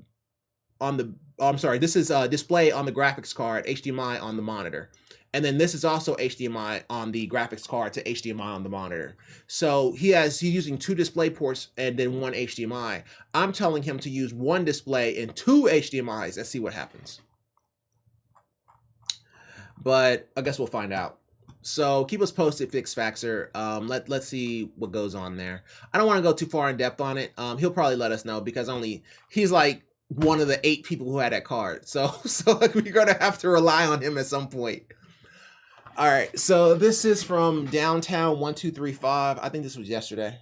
I'm sorry, this is display on the graphics card, HDMI on the monitor. And then this is also HDMI on the graphics card to HDMI on the monitor. So he's using 2 display ports and then 1 HDMI. I'm telling him to use 1 display and 2 HDMIs. Let's see what happens. But I guess we'll find out. So keep us posted, FixFaxer. Let's see what goes on there. I don't want to go too far in depth on it. He'll probably let us know, because he's like one of the 8 people who had that card. So like, we're gonna have to rely on him at some point. All right, so this is from Downtown 1235. I think this was yesterday.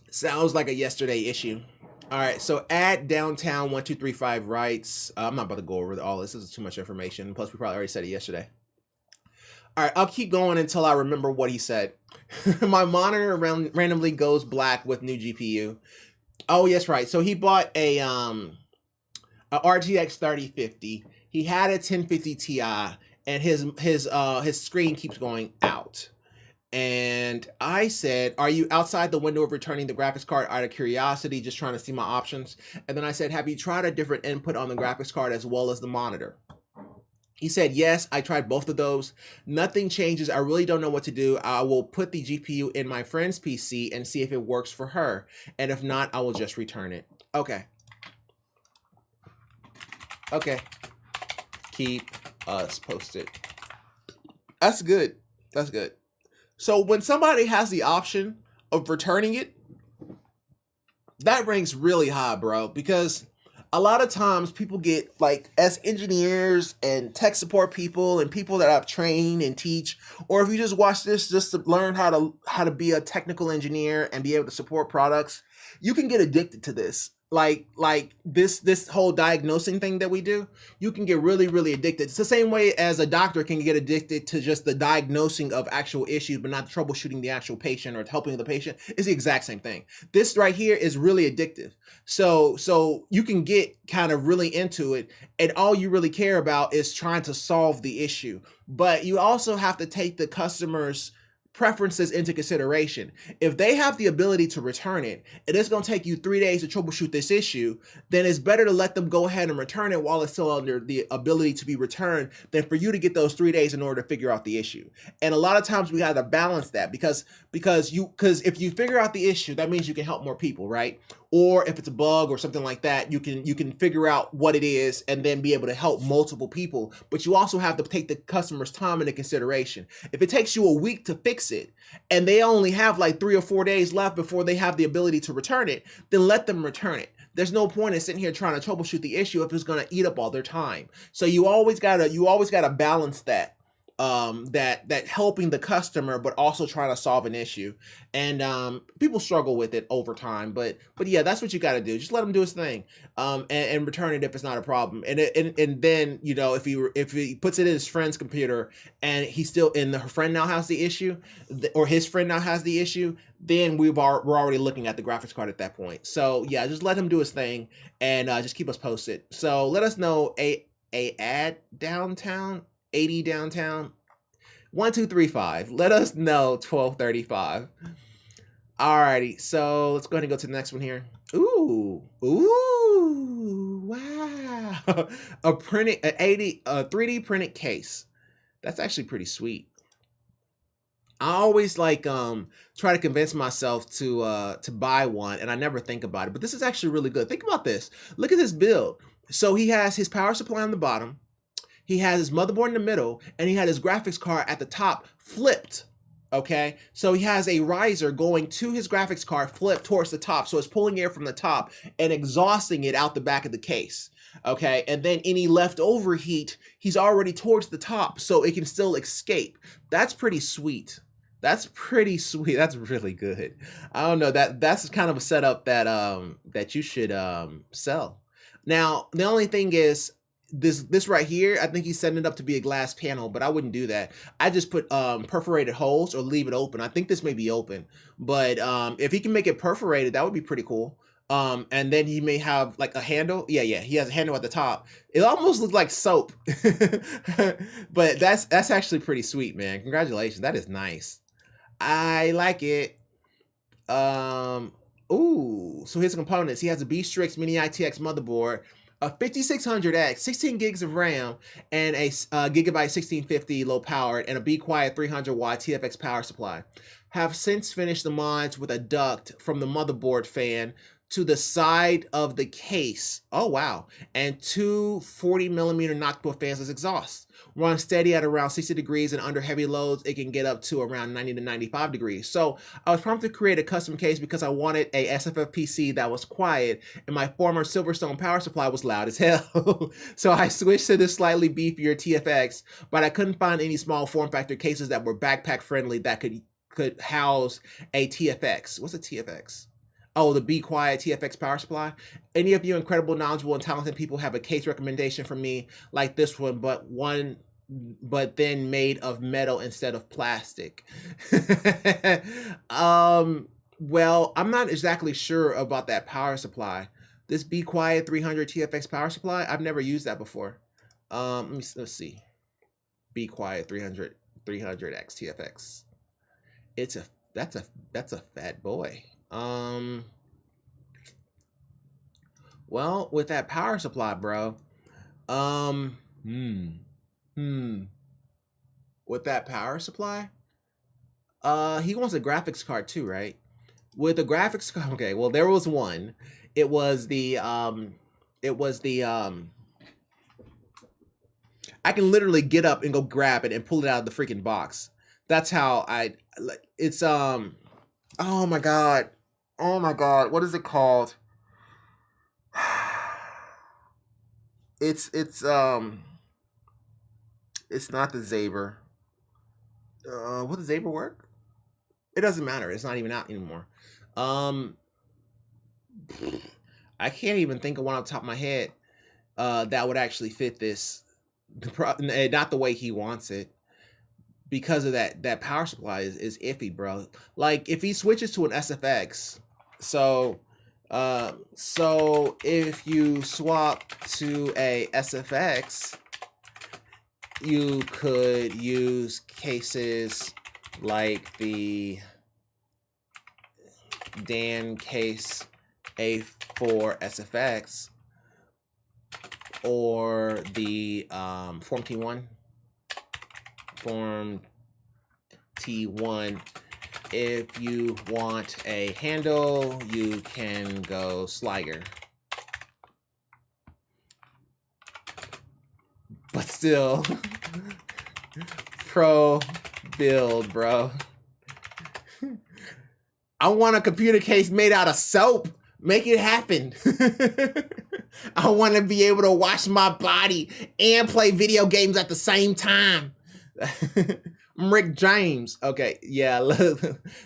Sounds like a yesterday issue. All right, so at Downtown 1235 writes, I'm not about to go over all this. This is too much information. Plus, we probably already said it yesterday. All right, I'll keep going until I remember what he said. My monitor randomly goes black with new GPU. Oh, yes, right. So he bought a RTX 3050. He had a 1050 Ti, and his screen keeps going out. And I said, are you outside the window of returning the graphics card out of curiosity, just trying to see my options? And then I said, have you tried a different input on the graphics card as well as the monitor? He said, yes, I tried both of those. Nothing changes. I really don't know what to do. I will put the GPU in my friend's PC and see if it works for her. And if not, I will just return it. Okay. Okay. Keep us posted. That's good. That's good. So when somebody has the option of returning it, that ranks really high, bro, because a lot of times people get, like, as engineers and tech support people and people that I've trained and teach, or if you just watch this just to learn how to be a technical engineer and be able to support products, you can get addicted to this. Like this whole diagnosing thing that we do, you can get really, really addicted. It's the same way as a doctor can get addicted to just the diagnosing of actual issues, but not troubleshooting the actual patient or helping the patient. It's the exact same thing. This right here is really addictive. So you can get kind of really into it, and all you really care about is trying to solve the issue. But you also have to take the customer's preferences into consideration. If they have the ability to return it, and it's going to take you 3 days to troubleshoot this issue, then it's better to let them go ahead and return it while it's still under the ability to be returned than for you to get those 3 days in order to figure out the issue. And a lot of times we got to balance that, because if you figure out the issue, that means you can help more people, right? Or if it's a bug or something like that, you can figure out what it is and then be able to help multiple people. But you also have to take the customer's time into consideration. If it takes you a week to fix it and they only have like 3 or 4 days left before they have the ability to return it, then let them return it. There's no point in sitting here trying to troubleshoot the issue if it's going to eat up all their time. So you always gotta balance that. That helping the customer, but also trying to solve an issue. And people struggle with it over time, but yeah, that's what you got to do. Just let him do his thing, and return it if it's not a problem. And then, you know, if he puts it in his friend's computer and the friend now has the issue, or his friend now has the issue, then we're already looking at the graphics card at that point. So yeah, just let him do his thing, and just keep us posted. So let us know at Downtown 80 Downtown 1235. Let us know 1235. Alrighty, so let's go ahead and go to the next one here. Ooh, wow. A 3D printed case. That's actually pretty sweet. I always try to convince myself to buy one, and I never think about it, but this is actually really good. Think about this. Look at this build. So he has his power supply on the bottom. He has his motherboard in the middle, and he had his graphics card at the top flipped, okay? So he has a riser going to his graphics card flipped towards the top, so it's pulling air from the top and exhausting it out the back of the case, okay? And then any leftover heat, he's already towards the top, so it can still escape. That's pretty sweet. That's pretty sweet. That's really good. I don't know, that's kind of a setup that that you should sell. Now, the only thing is this right here, I think he's setting it up to be a glass panel, but I wouldn't do that. I just put perforated holes or leave it open. I think this may be open, but if he can make it perforated, that would be pretty cool. And then he may have like a handle. Yeah, he has a handle at the top. It almost looks like soap. But that's actually pretty sweet, man. Congratulations. That is nice. I like it. Ooh, so here's the components. He has a B-Strix Mini ITX motherboard, a 5600X, 16 gigs of RAM, and a Gigabyte 1650 low powered, and a Be Quiet 300 watt TFX power supply. Have since finished the mods with a duct from the motherboard fan to the side of the case. Oh, wow. And two 40mm knockable fans as exhaust. Run steady at around 60 degrees, and under heavy loads, it can get up to around 90 to 95 degrees. So I was prompted to create a custom case because I wanted a SFF PC that was quiet, and my former Silverstone power supply was loud as hell. So I switched to this slightly beefier TFX, but I couldn't find any small form factor cases that were backpack friendly that could house a TFX. What's a TFX? Oh, the Be Quiet TFX power supply. Any of you incredible, knowledgeable, and talented people have a case recommendation for me like this one, but then made of metal instead of plastic? Well, I'm not exactly sure about that power supply. This Be Quiet 300 TFX power supply, I've never used that before. Let's see. Be Quiet 300 300X TFX. That's a fat boy. Well, with that power supply, bro, with that power supply, he wants a graphics card too, right? With the graphics card, okay, well, there was one. It was the, I can literally get up and go grab it and pull it out of the freaking box. That's how it's, oh my God. Oh my God, what is it called? It's not the Zaber. Would the Zaber work? It doesn't matter. It's not even out anymore. I can't even think of one off the top of my head that would actually fit this. Not the way he wants it. Because of that power supply is iffy, bro. Like if he switches to an SFX, so if you swap to a SFX, you could use cases like the Dan Case A4 SFX or the Form T1. If you want a handle, you can go Sliger. But still, pro build, bro. I want a computer case made out of soap. Make it happen. I want to be able to wash my body and play video games at the same time. I'm Rick James. Okay, yeah,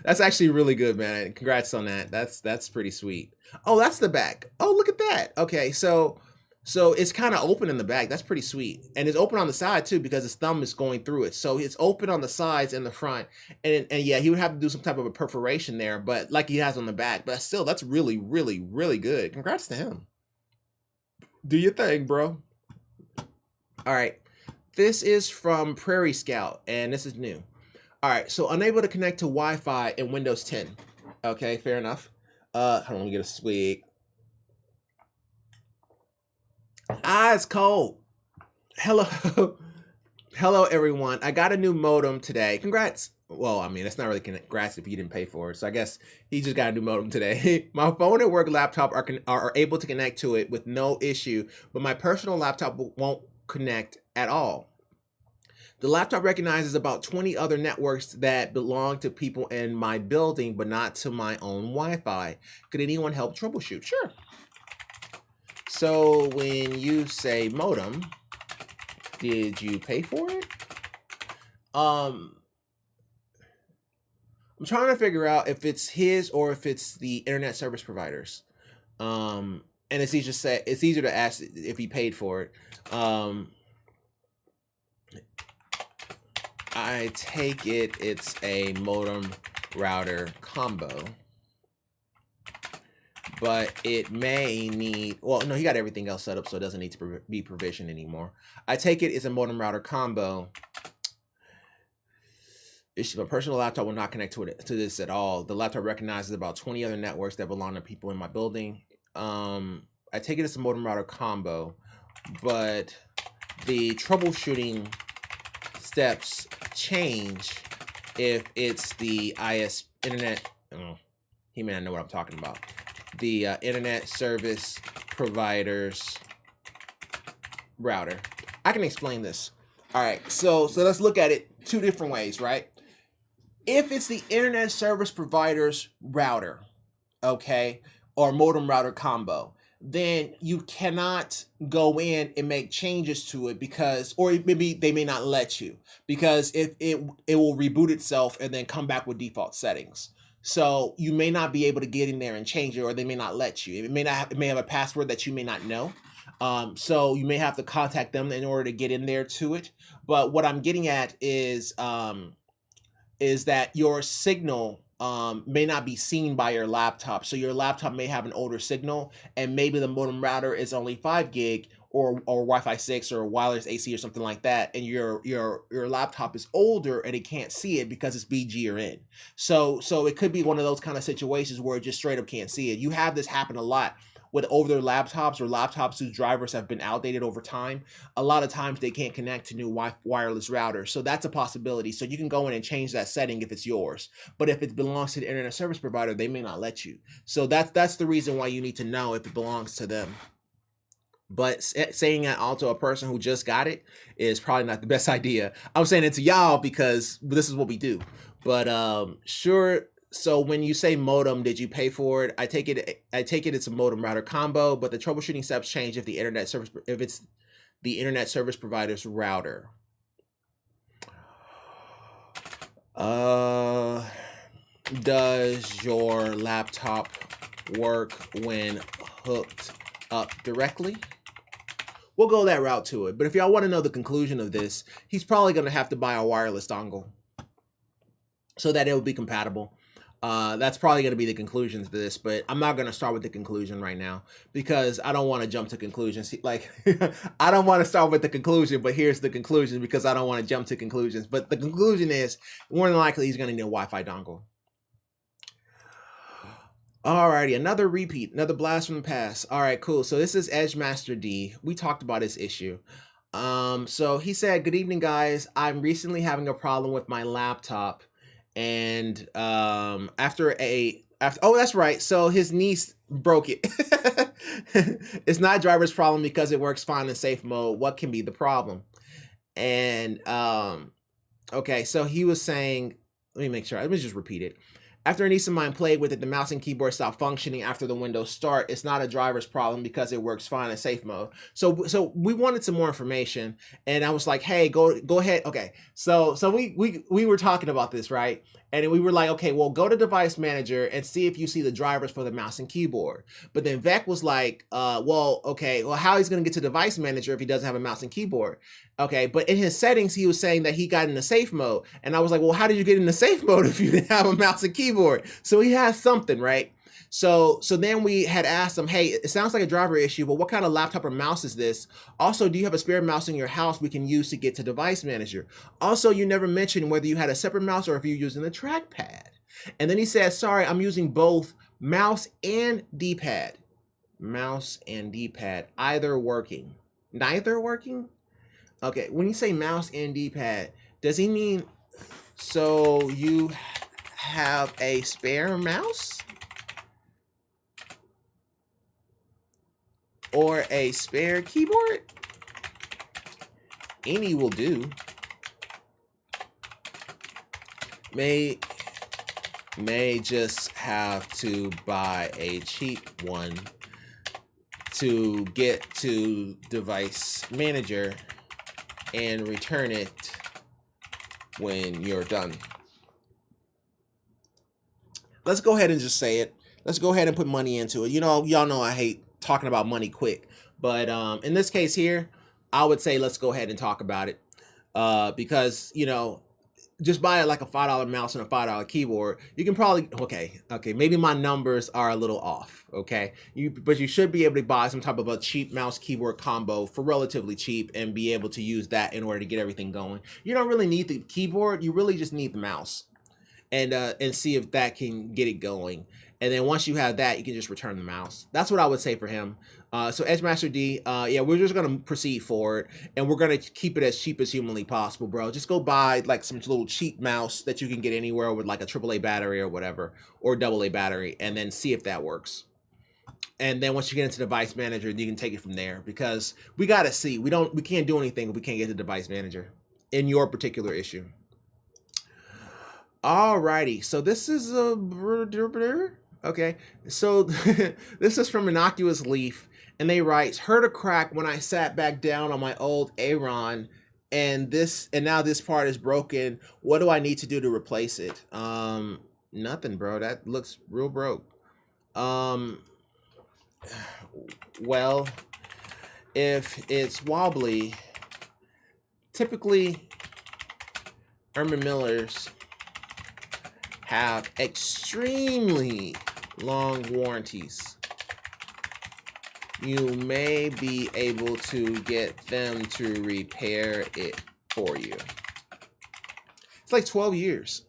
that's actually really good, man. Congrats on that. That's pretty sweet. Oh, that's the back. Oh, look at that. Okay, so it's kind of open in the back. That's pretty sweet, and it's open on the side too because his thumb is going through it. So it's open on the sides and the front, and yeah, he would have to do some type of a perforation there, but like he has on the back. But still, that's really, really, really good. Congrats to him. Do your thing, bro. All right. This is from Prairie Scout, and this is new. All right, so unable to connect to Wi-Fi in Windows 10. Okay, fair enough. Hold on, let me get a swig. It's cold. Hello. Hello, everyone. I got a new modem today. Congrats. Well, I mean, it's not really congrats if you didn't pay for it. So I guess he just got a new modem today. My phone and work laptop are able to connect to it with no issue, but my personal laptop won't connect at all. The laptop recognizes about 20 other networks that belong to people in my building, but not to my own Wi-Fi. Could anyone help troubleshoot? Sure. So when you say modem, did you pay for it? I'm trying to figure out if it's his or if it's the internet service providers. And it's easier to ask if he paid for it. I take it's a modem router combo, but it may need, well, no, he got everything else set up, so it doesn't need to be provisioned anymore. I take it's a modem router combo. My personal laptop will not connect to this at all. The laptop recognizes about 20 other networks that belong to people in my building. I take it's a modem router combo, but the troubleshooting steps change if it's the internet. Oh, he may not know what I'm talking about. The internet service provider's router. I can explain this. All right, so let's look at it two different ways, right? If it's the internet service provider's router, okay, or modem router combo, then you cannot go in and make changes to it because, or maybe they may not let you, because if it will reboot itself and then come back with default settings. So you may not be able to get in there and change it, or they may not let you. It may have a password that you may not know. So you may have to contact them in order to get in there to it. But what I'm getting at is that your signal may not be seen by your laptop. So your laptop may have an older signal, and maybe the modem router is only 5 gig or Wi-Fi 6 or wireless AC or something like that, and your laptop is older and it can't see it because it's BG or N. So it could be one of those kind of situations where it just straight up can't see it. You have this happen a lot with older laptops or laptops whose drivers have been outdated over time. A lot of times they can't connect to new wireless routers. So that's a possibility. So you can go in and change that setting if it's yours. But if it belongs to the internet service provider, they may not let you. So that's the reason why you need to know if it belongs to them. But saying that also a person who just got it is probably not the best idea. I'm saying it to y'all because this is what we do. But sure. So when you say modem, did you pay for it? I take it it's a modem router combo, but the troubleshooting steps change if it's the internet service provider's router. Does your laptop work when hooked up directly? We'll go that route to it. But if y'all want to know the conclusion of this, he's probably going to have to buy a wireless dongle so that it will be compatible. That's probably going to be the conclusion to this, but I'm not going to start with the conclusion right now because I don't want to jump to conclusions. Like, I don't want to start with the conclusion, but here's the conclusion because I don't want to jump to conclusions. But the conclusion is more than likely he's going to need a Wi-Fi dongle. Alrighty, another repeat, another blast from the past. All right, cool. So this is Edgemaster D. We talked about this issue. So he said, "Good evening, guys. I'm recently having a problem with my laptop, and oh, that's right. So his niece broke it. It's not driver's problem because it works fine in safe mode. What can be the problem?" And okay, so he was saying, let me make sure. Let me just repeat it. After a niece of mine played with it, the mouse and keyboard stopped functioning after the Windows start. It's not a driver's problem because it works fine in safe mode. So we wanted some more information, and I was like, hey, go ahead. Okay, so we were talking about this, right? And we were like, okay, well, go to Device Manager and see if you see the drivers for the mouse and keyboard. But then Vec was like, well, okay, well, how he's going to get to Device Manager if he doesn't have a mouse and keyboard? Okay, but in his settings, he was saying that he got into safe mode. And I was like, well, how did you get into safe mode if you didn't have a mouse and keyboard? So he has something, right? So then we had asked him, hey, it sounds like a driver issue, but what kind of laptop or mouse is this? Also, do you have a spare mouse in your house we can use to get to Device Manager? Also, you never mentioned whether you had a separate mouse or if you're using the trackpad. And then he said, sorry, I'm using both mouse and D-pad. Mouse and D-pad, either working. Neither working? Okay, when you say mouse and D-pad, does he mean so you have a spare mouse? Or a spare keyboard? Any will do. May just have to buy a cheap one to get to Device Manager and return it when you're done. let's go ahead and just say it. Let's go ahead and put money into it. You know, y'all know I hate talking about money quick, but in this case here, I would say let's go ahead and talk about it, because you know, just buy like a $5 mouse and a $5 keyboard. You can probably okay, maybe my numbers are a little off, okay, but you should be able to buy some type of a cheap mouse keyboard combo for relatively cheap and be able to use that in order to get everything going. You don't really need the keyboard, you really just need the mouse, and see if that can get it going. And then once you have that, you can just return the mouse. That's what I would say for him. So Edgemaster D, yeah, we're just gonna proceed forward, and we're gonna keep it as cheap as humanly possible, bro. Just go buy like some little cheap mouse that you can get anywhere with like a AAA battery or whatever, or AA battery, and then see if that works. And then once you get into device manager, you can take it from there, because we gotta see. We can't do anything if we can't get the device manager in your particular issue. Alrighty, so this is a okay. So this is from Innocuous Leaf, and they write, heard a crack when I sat back down on my old Aeron, and now this part is broken. What do I need to do to replace it? Nothing, bro. That looks real broke. Well, if it's wobbly, typically Herman Miller's have extremely long warranties. You may be able to get them to repair it for you. It's like 12 years.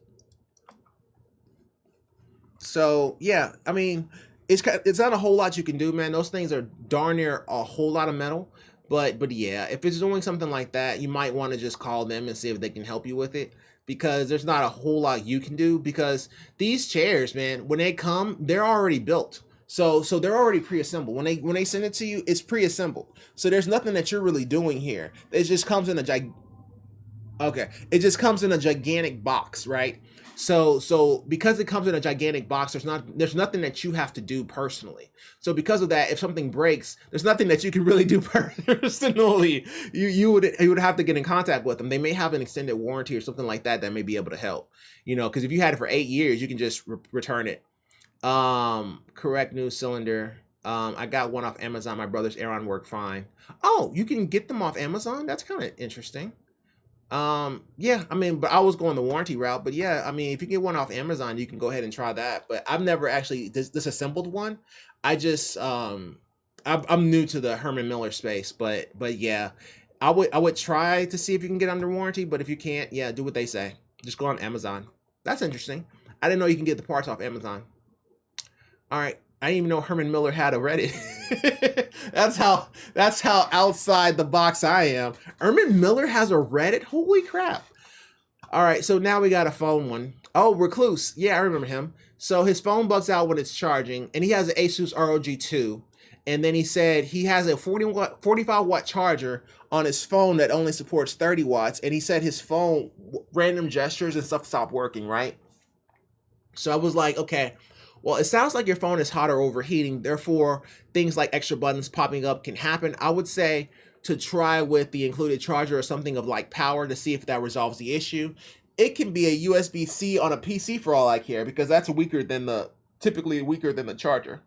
So yeah, I mean, it's not a whole lot you can do, man. Those things are darn near a whole lot of metal. But yeah, if it's doing something like that, you might want to just call them and see if they can help you with it, because there's not a whole lot you can do, because these chairs, man, when they come, they're already built. So they're already pre-assembled. When they send it to you, it's pre-assembled. So there's nothing that you're really doing here. It just comes in it just comes in a gigantic box, right? So because it comes in a gigantic box, there's nothing that you have to do personally. So because of that, if something breaks, there's nothing that you can really do personally. You would have to get in contact with them. They may have an extended warranty or something like that may be able to help. You know, because if you had it for 8 years, you can just return it. Correct new cylinder. I got one off Amazon. My brother's Aeron worked fine. Oh, you can get them off Amazon? That's kind of interesting. Yeah, I mean, but I was going the warranty route, but yeah, I mean, if you get one off Amazon, you can go ahead and try that. But I've never actually disassembled one. I just I'm new to the Herman Miller space, but yeah, I would try to see if you can get under warranty, but if you can't, yeah, do what they say. Just go on Amazon. That's interesting. I didn't know you can get the parts off Amazon. All right. I didn't even know Herman Miller had a Reddit. That's how outside the box I am. Herman Miller has a Reddit? Holy crap. All right, so now we got a phone one. Oh, Recluse. Yeah, I remember him. So his phone bugs out when it's charging, and he has an Asus ROG 2. And then he said he has a 45 watt charger on his phone that only supports 30 watts. And he said his phone, random gestures and stuff stopped working, right? So I was like, okay, well, it sounds like your phone is hot or overheating. Therefore, things like extra buttons popping up can happen. I would say to try with the included charger or something of like power to see if that resolves the issue. It can be a USB-C on a PC for all I care, because that's typically weaker than the charger.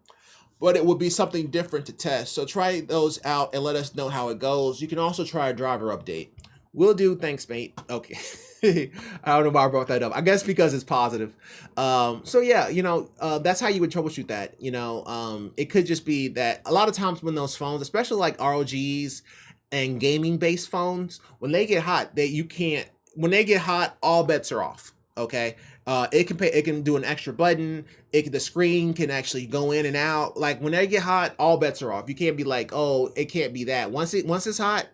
But it would be something different to test. So try those out and let us know how it goes. You can also try a driver update. Will do. Thanks, mate. Okay. I don't know why I brought that up. I guess because it's positive. So yeah, you know, that's how you would troubleshoot that. You know, it could just be that a lot of times when those phones, especially like ROGs and gaming based phones, when they get hot, when they get hot, all bets are off. Okay. It can do an extra button. The screen can actually go in and out. Like when they get hot, all bets are off. You can't be like, oh, it can't be that. Once it's hot,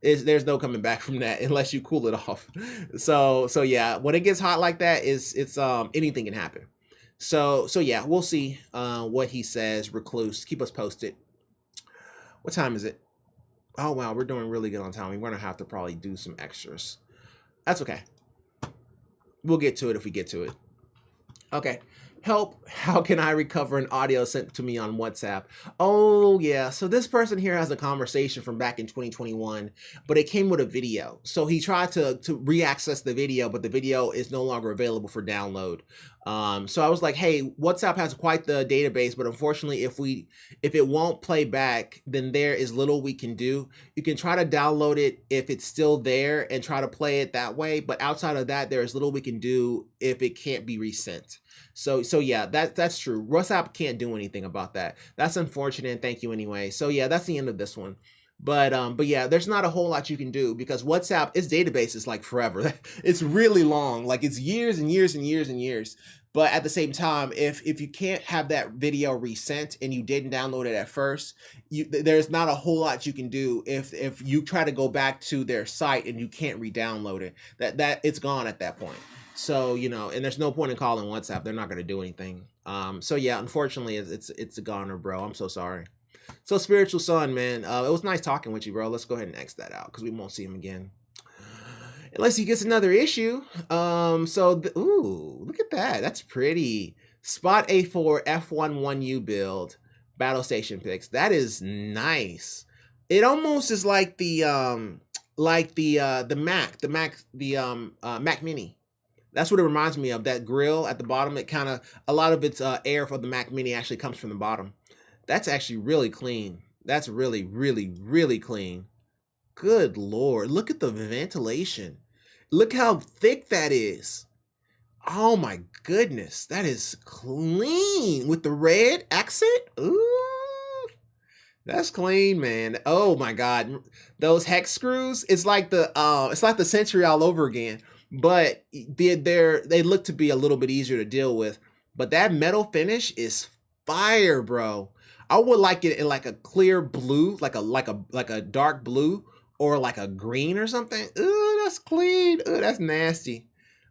there's no coming back from that unless you cool it off. So yeah, when it gets hot like that, it's anything can happen. So yeah, we'll see what he says. Recluse, keep us posted. What time is it? Oh wow, we're doing really good on time. We're gonna have to probably do some extras. That's okay. We'll get to it if we get to it. Okay. Help, how can I recover an audio sent to me on WhatsApp? Oh yeah, so this person here has a conversation from back in 2021, but it came with a video. So he tried to re-access the video, but the video is no longer available for download. So I was like, hey, WhatsApp has quite the database, but unfortunately, if it won't play back, then there is little we can do. You can try to download it if it's still there and try to play it that way, but outside of that, there is little we can do if it can't be resent. So yeah, that's true. WhatsApp can't do anything about that. That's unfortunate. And thank you anyway. So yeah, that's the end of this one. But yeah, there's not a whole lot you can do because WhatsApp, its database is like forever. It's really long, like it's years and years and years and years. But at the same time, if you can't have that video resent and you didn't download it at first, there's not a whole lot you can do if you try to go back to their site and you can't re-download it. That it's gone at that point. So, you know, and there's no point in calling WhatsApp. They're not going to do anything. So yeah, unfortunately, it's a goner, bro. I'm so sorry. So Spiritual Son, man, it was nice talking with you, bro. Let's go ahead and X that out because we won't see him again. Unless he gets another issue. Ooh, look at that. That's pretty. Spot A4 F11U build. Battle Station picks. That is nice. It almost is like the Mac Mini. That's what it reminds me of. That grill at the bottom, it kind of, a lot of its air for the Mac Mini actually comes from the bottom. That's actually really clean. That's really, really, really clean. Good Lord. Look at the ventilation. Look how thick that is. Oh my goodness. That is clean with the red accent. Ooh. That's clean, man. Oh my God. Those hex screws, it's like the Century all over again. But they look to be a little bit easier to deal with. But that metal finish is fire, bro. I would like it in like a clear blue, like a dark blue, or like a green or something. Ooh, that's clean. Ooh, that's nasty.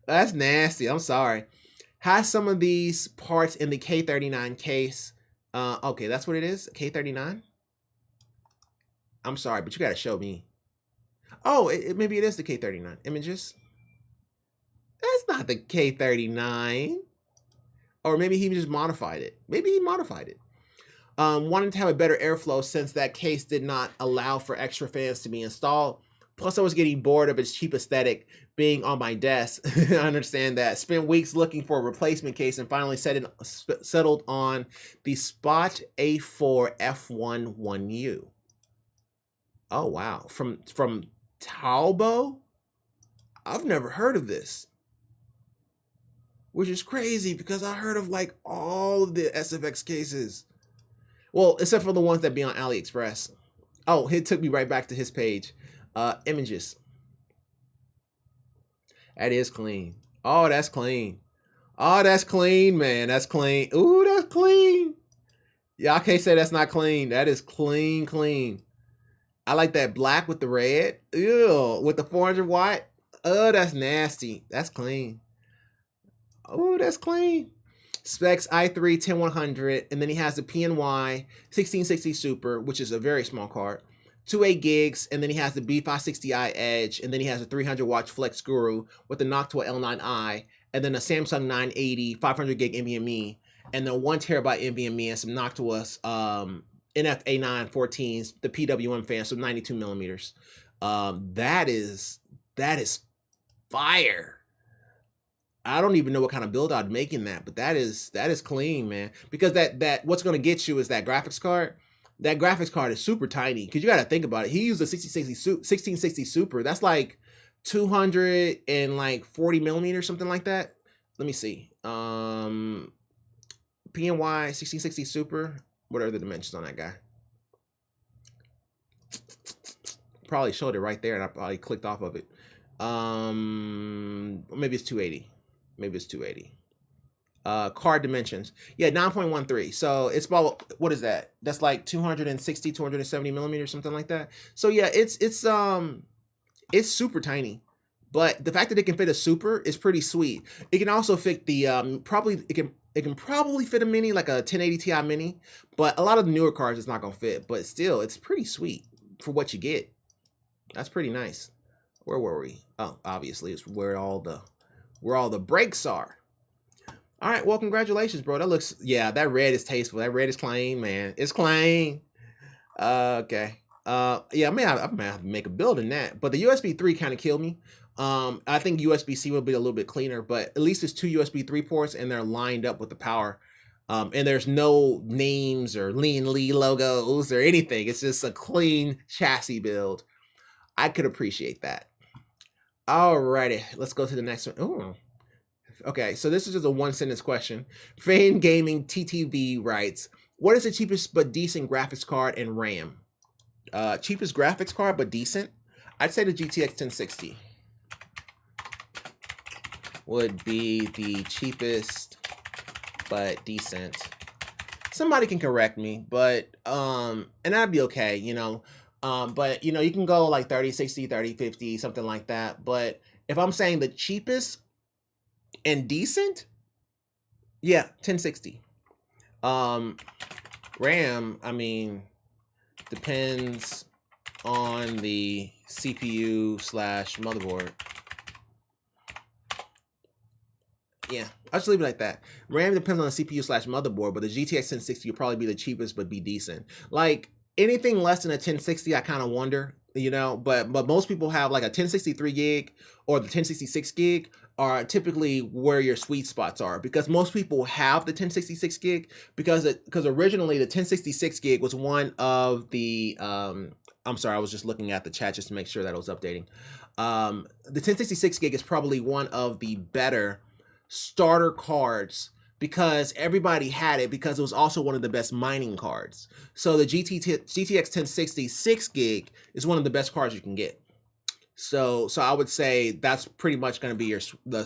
That's nasty. I'm sorry. Has some of these parts in the K39 case. Okay, that's what it is. K39. I'm sorry, but you gotta show me. Oh, maybe it is the K39 images. That's not the K39. Or maybe he just modified it. Maybe he modified it. Wanted to have a better airflow since that case did not allow for extra fans to be installed. Plus, I was getting bored of its cheap aesthetic being on my desk. I understand that. Spent weeks looking for a replacement case and finally settled on the Spot A4 F11U. Oh, wow. From Talbo? I've never heard of this. Which is crazy because I heard of like all of the SFX cases. Well, except for the ones that be on AliExpress. Oh, it took me right back to his page. Images. That is clean. Oh, that's clean. Oh, that's clean, man. That's clean. Ooh, that's clean. Y'all can't say that's not clean. That is clean, clean. I like that black with the red. Ew, with the 400 watt. Oh, that's nasty. That's clean. Oh, that's clean. Specs i3 10100, and then he has the PNY 1660 Super, which is a very small card, 2.8 gigs, and then he has the B560i Edge, and then he has a 300 watt Flex Guru with the Noctua L9i, and then a Samsung 980 500 gig NVMe, and then 1 terabyte NVMe and some Noctua's NFA9 14s, the PWM fan, so 92 millimeters. That is fire. I don't even know what kind of build I'd make in that, but that is clean, man. Because that what's going to get you is that graphics card. That graphics card is super tiny because you got to think about it. He used a 1660 Super. That's like 240 millimeters, something like that. Let me see. PNY 1660 Super. What are the dimensions on that guy? Probably showed it right there, and I probably clicked off of it. Maybe it's 280. Maybe it's 280. Card dimensions. Yeah, 9.13. So it's about, what is that? That's like 260, 270 millimeters, something like that. So yeah, it's super tiny. But the fact that it can fit a Super is pretty sweet. It can also fit the it can probably fit a mini, like a 1080 Ti mini, but a lot of the newer cards it's not gonna fit. But still, it's pretty sweet for what you get. That's pretty nice. Where were we? Oh, obviously it's where all the brakes are. All right, well, congratulations, bro. That looks, yeah, that red is tasteful. That red is clean, man. It's clean. Okay. Yeah, I may have to make a build in that. But the USB 3 kind of killed me. I think USB-C will be a little bit cleaner, but at least it's two USB 3 ports and they're lined up with the power. And there's no names or Lean Lee logos or anything. It's just a clean chassis build. I could appreciate that. Alrighty, let's go to the next one. Ooh. Okay, so this is just a one sentence question. Fane Gaming TTV writes, what is the cheapest but decent graphics card and RAM? Cheapest graphics card but decent? I'd say the GTX 1060 would be the cheapest but decent. Somebody can correct me, but and that'd be okay, you know. But you know, you can go like 3060, 3050, something like that. But if I'm saying the cheapest and decent, yeah, 1060. RAM, I mean, depends on the CPU slash motherboard. Yeah, I'll just leave it like that. RAM depends on the CPU slash motherboard, but the GTX 1060 will probably be the cheapest, but be decent. Like anything less than a 1060, I kind of wonder, you know, but most people have like a 1063 gig or the 1066 gig are typically where your sweet spots are, because most people have the 1066 gig because originally the 1066 gig was one of the I'm sorry, I was just looking at the chat just to make sure that it was updating. The 1066 gig is probably one of the better starter cards because everybody had it, because it was also one of the best mining cards. So the GTX 1060 6 gig is one of the best cards you can get. So I would say that's pretty much going to be your the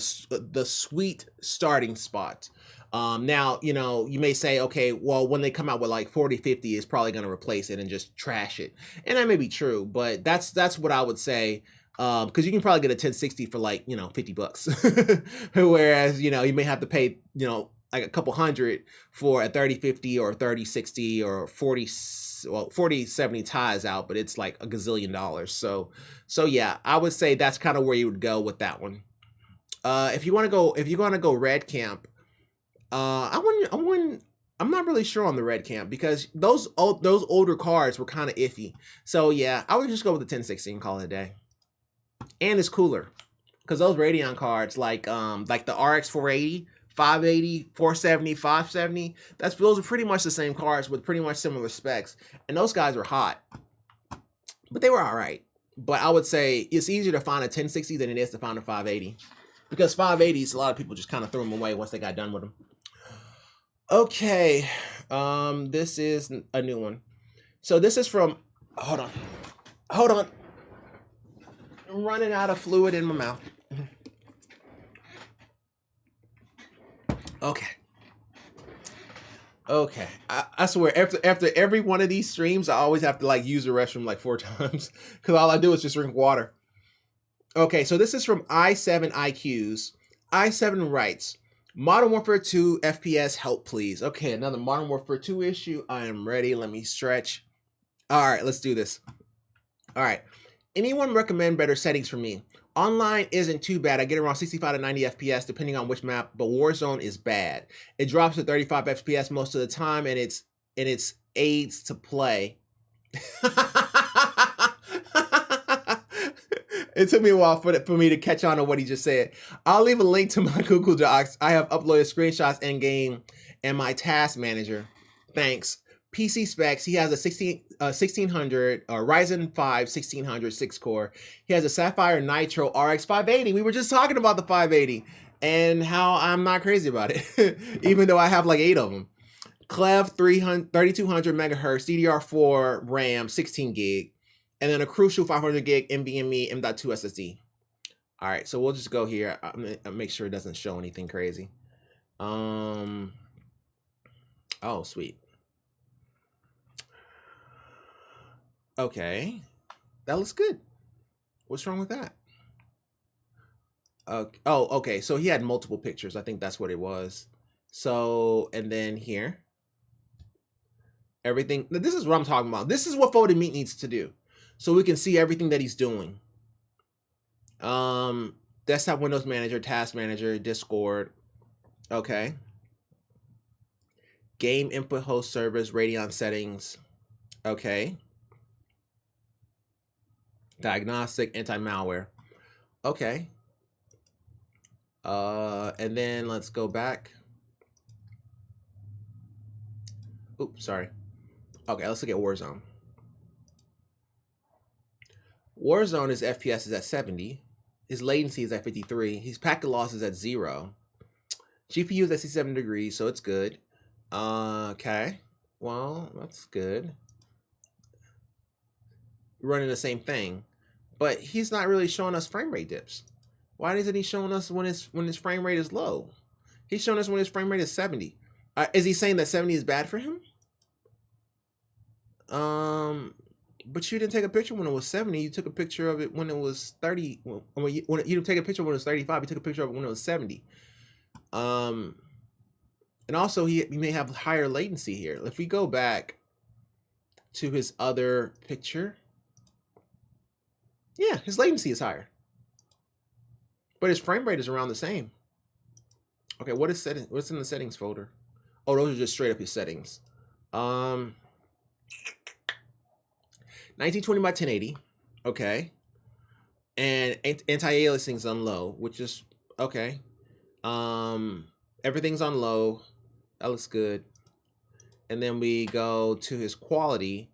sweet starting spot. Now, you know, you may say, okay, well, when they come out with like 4050, it's probably going to replace it and just trash it. And that may be true, but that's what I would say. Because you can probably get a 1060 for like, you know, 50 bucks. Whereas, you know, you may have to pay, you know, like a couple hundred for a 3050 or 3060 or 4070 ties out, but it's like a gazillion dollars. So yeah, I would say that's kind of where you would go with that one. If you want to go red camp, I'm not really sure on the red camp because those older cards were kind of iffy. So yeah, I would just go with the 1060 and call it a day. And it's cooler because those Radeon cards like the RX 480, 580, 470, 570, those are pretty much the same cards with pretty much similar specs, and those guys were hot, but they were all right. But I would say it's easier to find a 1060 than it is to find a 580, because 580s, a lot of people just kind of threw them away once they got done with them. Okay, this is a new one. So this is from, hold on. I'm running out of fluid in my mouth. Okay. I swear, after every one of these streams, I always have to like use the restroom like 4 times because all I do is just drink water. Okay, so this is from i7 IQs. i7 writes, Modern Warfare 2 FPS help please. Okay, another Modern Warfare 2 issue. I am ready. Let me stretch. All right, let's do this. All right. Anyone recommend better settings for me? Online isn't too bad. I get around 65 to 90 FPS depending on which map, but Warzone is bad. It drops to 35 FPS most of the time, and it's aids to play. It took me a while for me to catch on to what he just said. I'll leave a link to my Google Docs. I have uploaded screenshots in game and my task manager. Thanks. PC specs, he has a 1600 Ryzen 5 1600 6 core. He has a Sapphire Nitro RX 580. We were just talking about the 580 and how I'm not crazy about it, even though I have like 8 of them. Clev 3200 megahertz DDR4 RAM 16 gig, and then a crucial 500 gig NVMe M.2 SSD. All right, so we'll just go here. I'll make sure it doesn't show anything crazy. Oh, sweet. Okay, that looks good. What's wrong with that? Oh, okay. So he had multiple pictures. I think that's what it was. So, and then here, everything. This is what I'm talking about. This is what Folded Meat needs to do, so we can see everything that he's doing. Desktop Windows Manager, Task Manager, Discord. Okay. Game input host servers, Radeon settings. Okay. Diagnostic, anti-malware. Okay. And then let's go back. Oops, sorry. Okay, let's look at Warzone. Warzone, his FPS is at 70. His latency is at 53. His packet loss is at 0. GPU is at 67 degrees, so it's good. Okay. Well, that's good. Running the same thing. But he's not really showing us frame rate dips. Why isn't he showing us when his frame rate is low? He's showing us when his frame rate is 70. Is he saying that 70 is bad for him? But you didn't take a picture when it was 70. You took a picture of it when it was 30. When you didn't take a picture when it was 35. You took a picture of it when it was 70. And also he may have higher latency here. If we go back to his other picture, yeah, his latency is higher, but his frame rate is around the same. Okay, what is setting? What's in the settings folder? Oh, those are just straight up his settings. 1920 by 1080. Okay. And anti-aliasing's on low, which is okay. Everything's on low. That looks good. And then we go to his quality,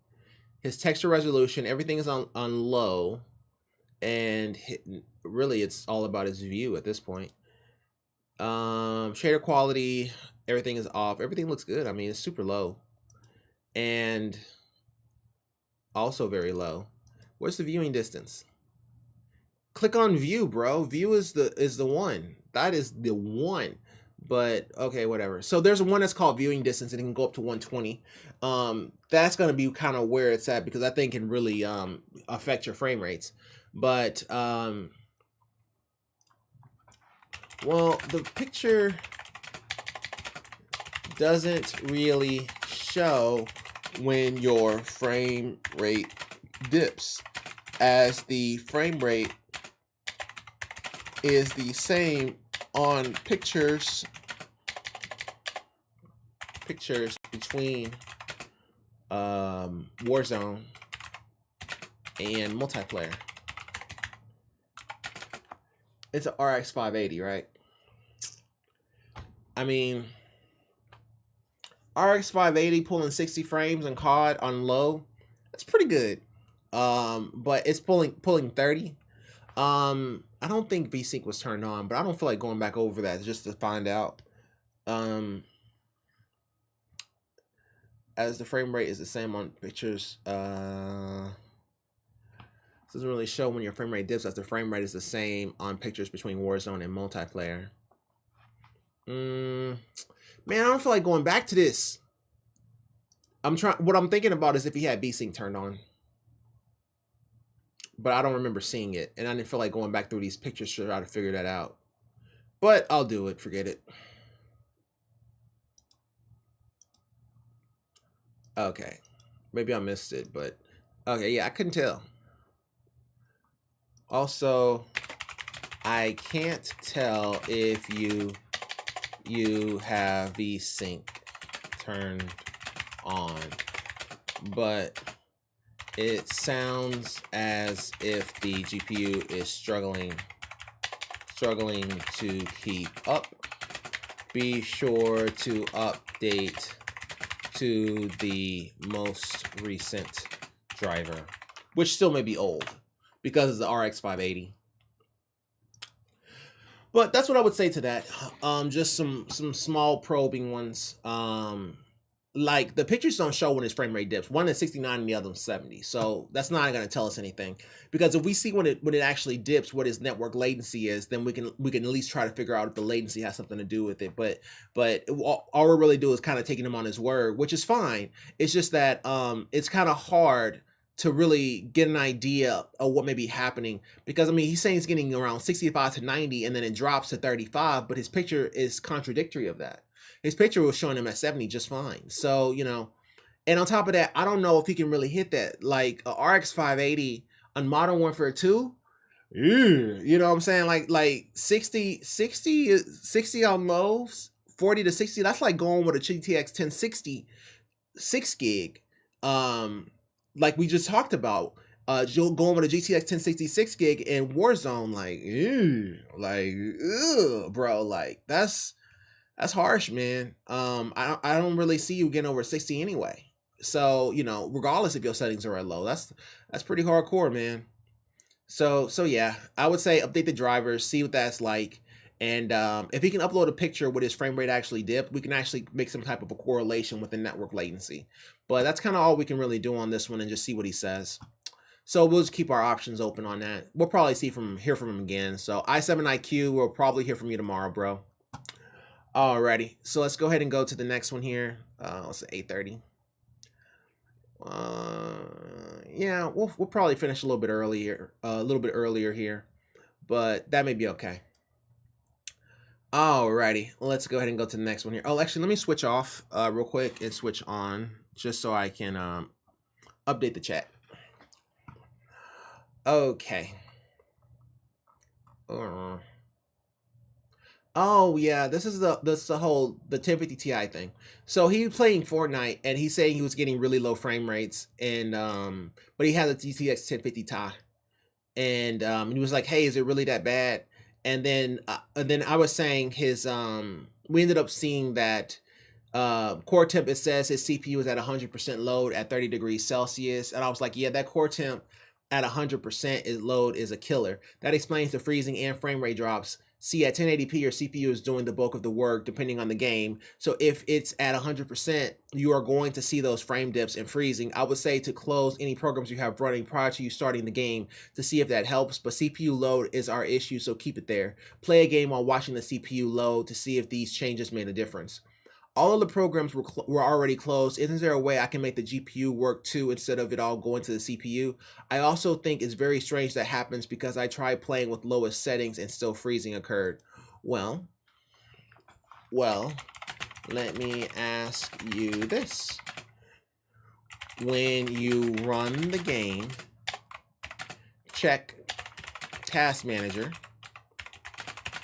his texture resolution, everything is on low. And really it's all about his view at this point. Shader quality, everything is off. Everything looks good. I mean, it's super low. And also very low. Where's the viewing distance? Click on view, bro. View is the one. That is the one. But okay, whatever. So there's one that's called viewing distance, and it can go up to 120. That's gonna be kind of where it's at, because I think it can really affect your frame rates. But well, the picture doesn't really show when your frame rate dips, as the frame rate is the same on pictures between Warzone and multiplayer. It's an RX 580, right? I mean, RX 580 pulling 60 frames in COD on low, that's pretty good. But it's pulling 30. I don't think VSync was turned on, but I don't feel like going back over that just to find out. As the frame rate is the same on pictures, doesn't really show when your frame rate dips, as the frame rate is the same on pictures between Warzone and multiplayer. Man, I don't feel like going back to this. What I'm thinking about is if he had VSync turned on. But I don't remember seeing it, and I didn't feel like going back through these pictures to try to figure that out. But I'll do it, forget it. Okay, maybe I missed it, but okay, yeah, I couldn't tell. Also, I can't tell if you have VSync turned on, but it sounds as if the GPU is struggling to keep up. Be sure to update to the most recent driver, which still may be old because it's the RX 580. But that's what I would say to that. Just some small probing ones. Like the pictures don't show when his frame rate dips. One is 69 and the other is 70. So that's not going to tell us anything, because if we see when it actually dips what his network latency is, then we can at least try to figure out if the latency has something to do with it. But all we really do is kind of taking him on his word, which is fine. It's just that it's kind of hard to really get an idea of what may be happening, because I mean, he's saying he's getting around 65 to 90 and then it drops to 35, but his picture is contradictory of that. His picture was showing him at 70 just fine. So, you know, and on top of that, I don't know if he can really hit that. Like a RX 580 on Modern Warfare 2, you know what I'm saying? Like 60 on lows, 40 to 60, that's like going with a GTX 1060 6 gig. Like we just talked about. Going with a GTX 1060 6 gig in Warzone, like, ew, like, ugh, bro, like that's harsh, man. I don't really see you getting over 60 anyway. So, you know, regardless if your settings are at low, that's pretty hardcore, man. So yeah, I would say update the drivers, see what that's like. And if he can upload a picture with his frame rate actually dipped, we can actually make some type of a correlation with the network latency. But that's kind of all we can really do on this one, and just see what he says. So we'll just keep our options open on that. We'll probably hear from him again. So i7IQ, we'll probably hear from you tomorrow, bro. Alrighty, so let's go ahead and go to the next one here. Let's say 8:30. Yeah, we'll probably finish a little bit earlier here, but that may be okay. Alrighty, let's go ahead and go to the next one here. Oh, actually, let me switch off real quick and switch on, just so I can update the chat. Okay. Oh yeah, this is the whole 1050 Ti thing. So he was playing Fortnite and he's saying he was getting really low frame rates, and but he had a GTX 1050 Ti, and he was like, "Hey, is it really that bad?" And then I was saying his we ended up seeing that core temp, it says his CPU is at 100% load at 30 degrees Celsius, and I was like, yeah, that core temp at 100% load is a killer. That explains the freezing and frame rate drops. See, at 1080p, your CPU is doing the bulk of the work depending on the game. So if it's at 100%, you are going to see those frame dips and freezing. I would say to close any programs you have running prior to you starting the game to see if that helps. But CPU load is our issue, so keep it there. Play a game while watching the CPU load to see if these changes made a difference. All of the programs were already closed. Isn't there a way I can make the GPU work too instead of it all going to the CPU? I also think it's very strange that happens because I tried playing with lowest settings and still freezing occurred. Well, let me ask you this. When you run the game, check Task Manager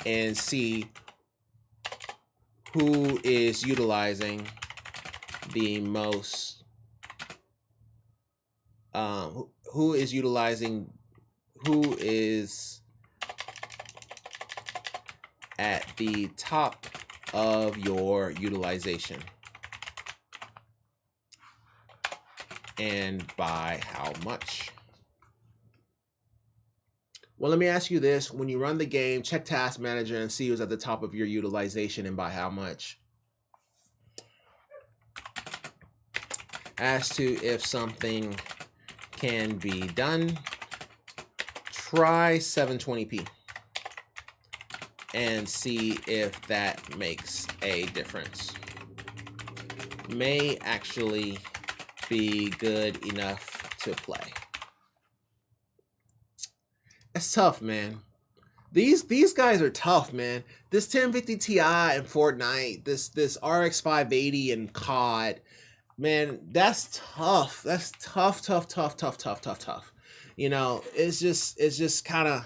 and see who is utilizing the most, who is at the top of your utilization, and by how much. Well, let me ask you this. When you run the game, check Task Manager and see who's at the top of your utilization and by how much. As to if something can be done, try 720p and see if that makes a difference. May actually be good enough to play. It's tough, man. These guys are tough, man. This 1050 Ti and Fortnite, this RX 580 and COD, man, that's tough. That's tough. You know, it's just kind of,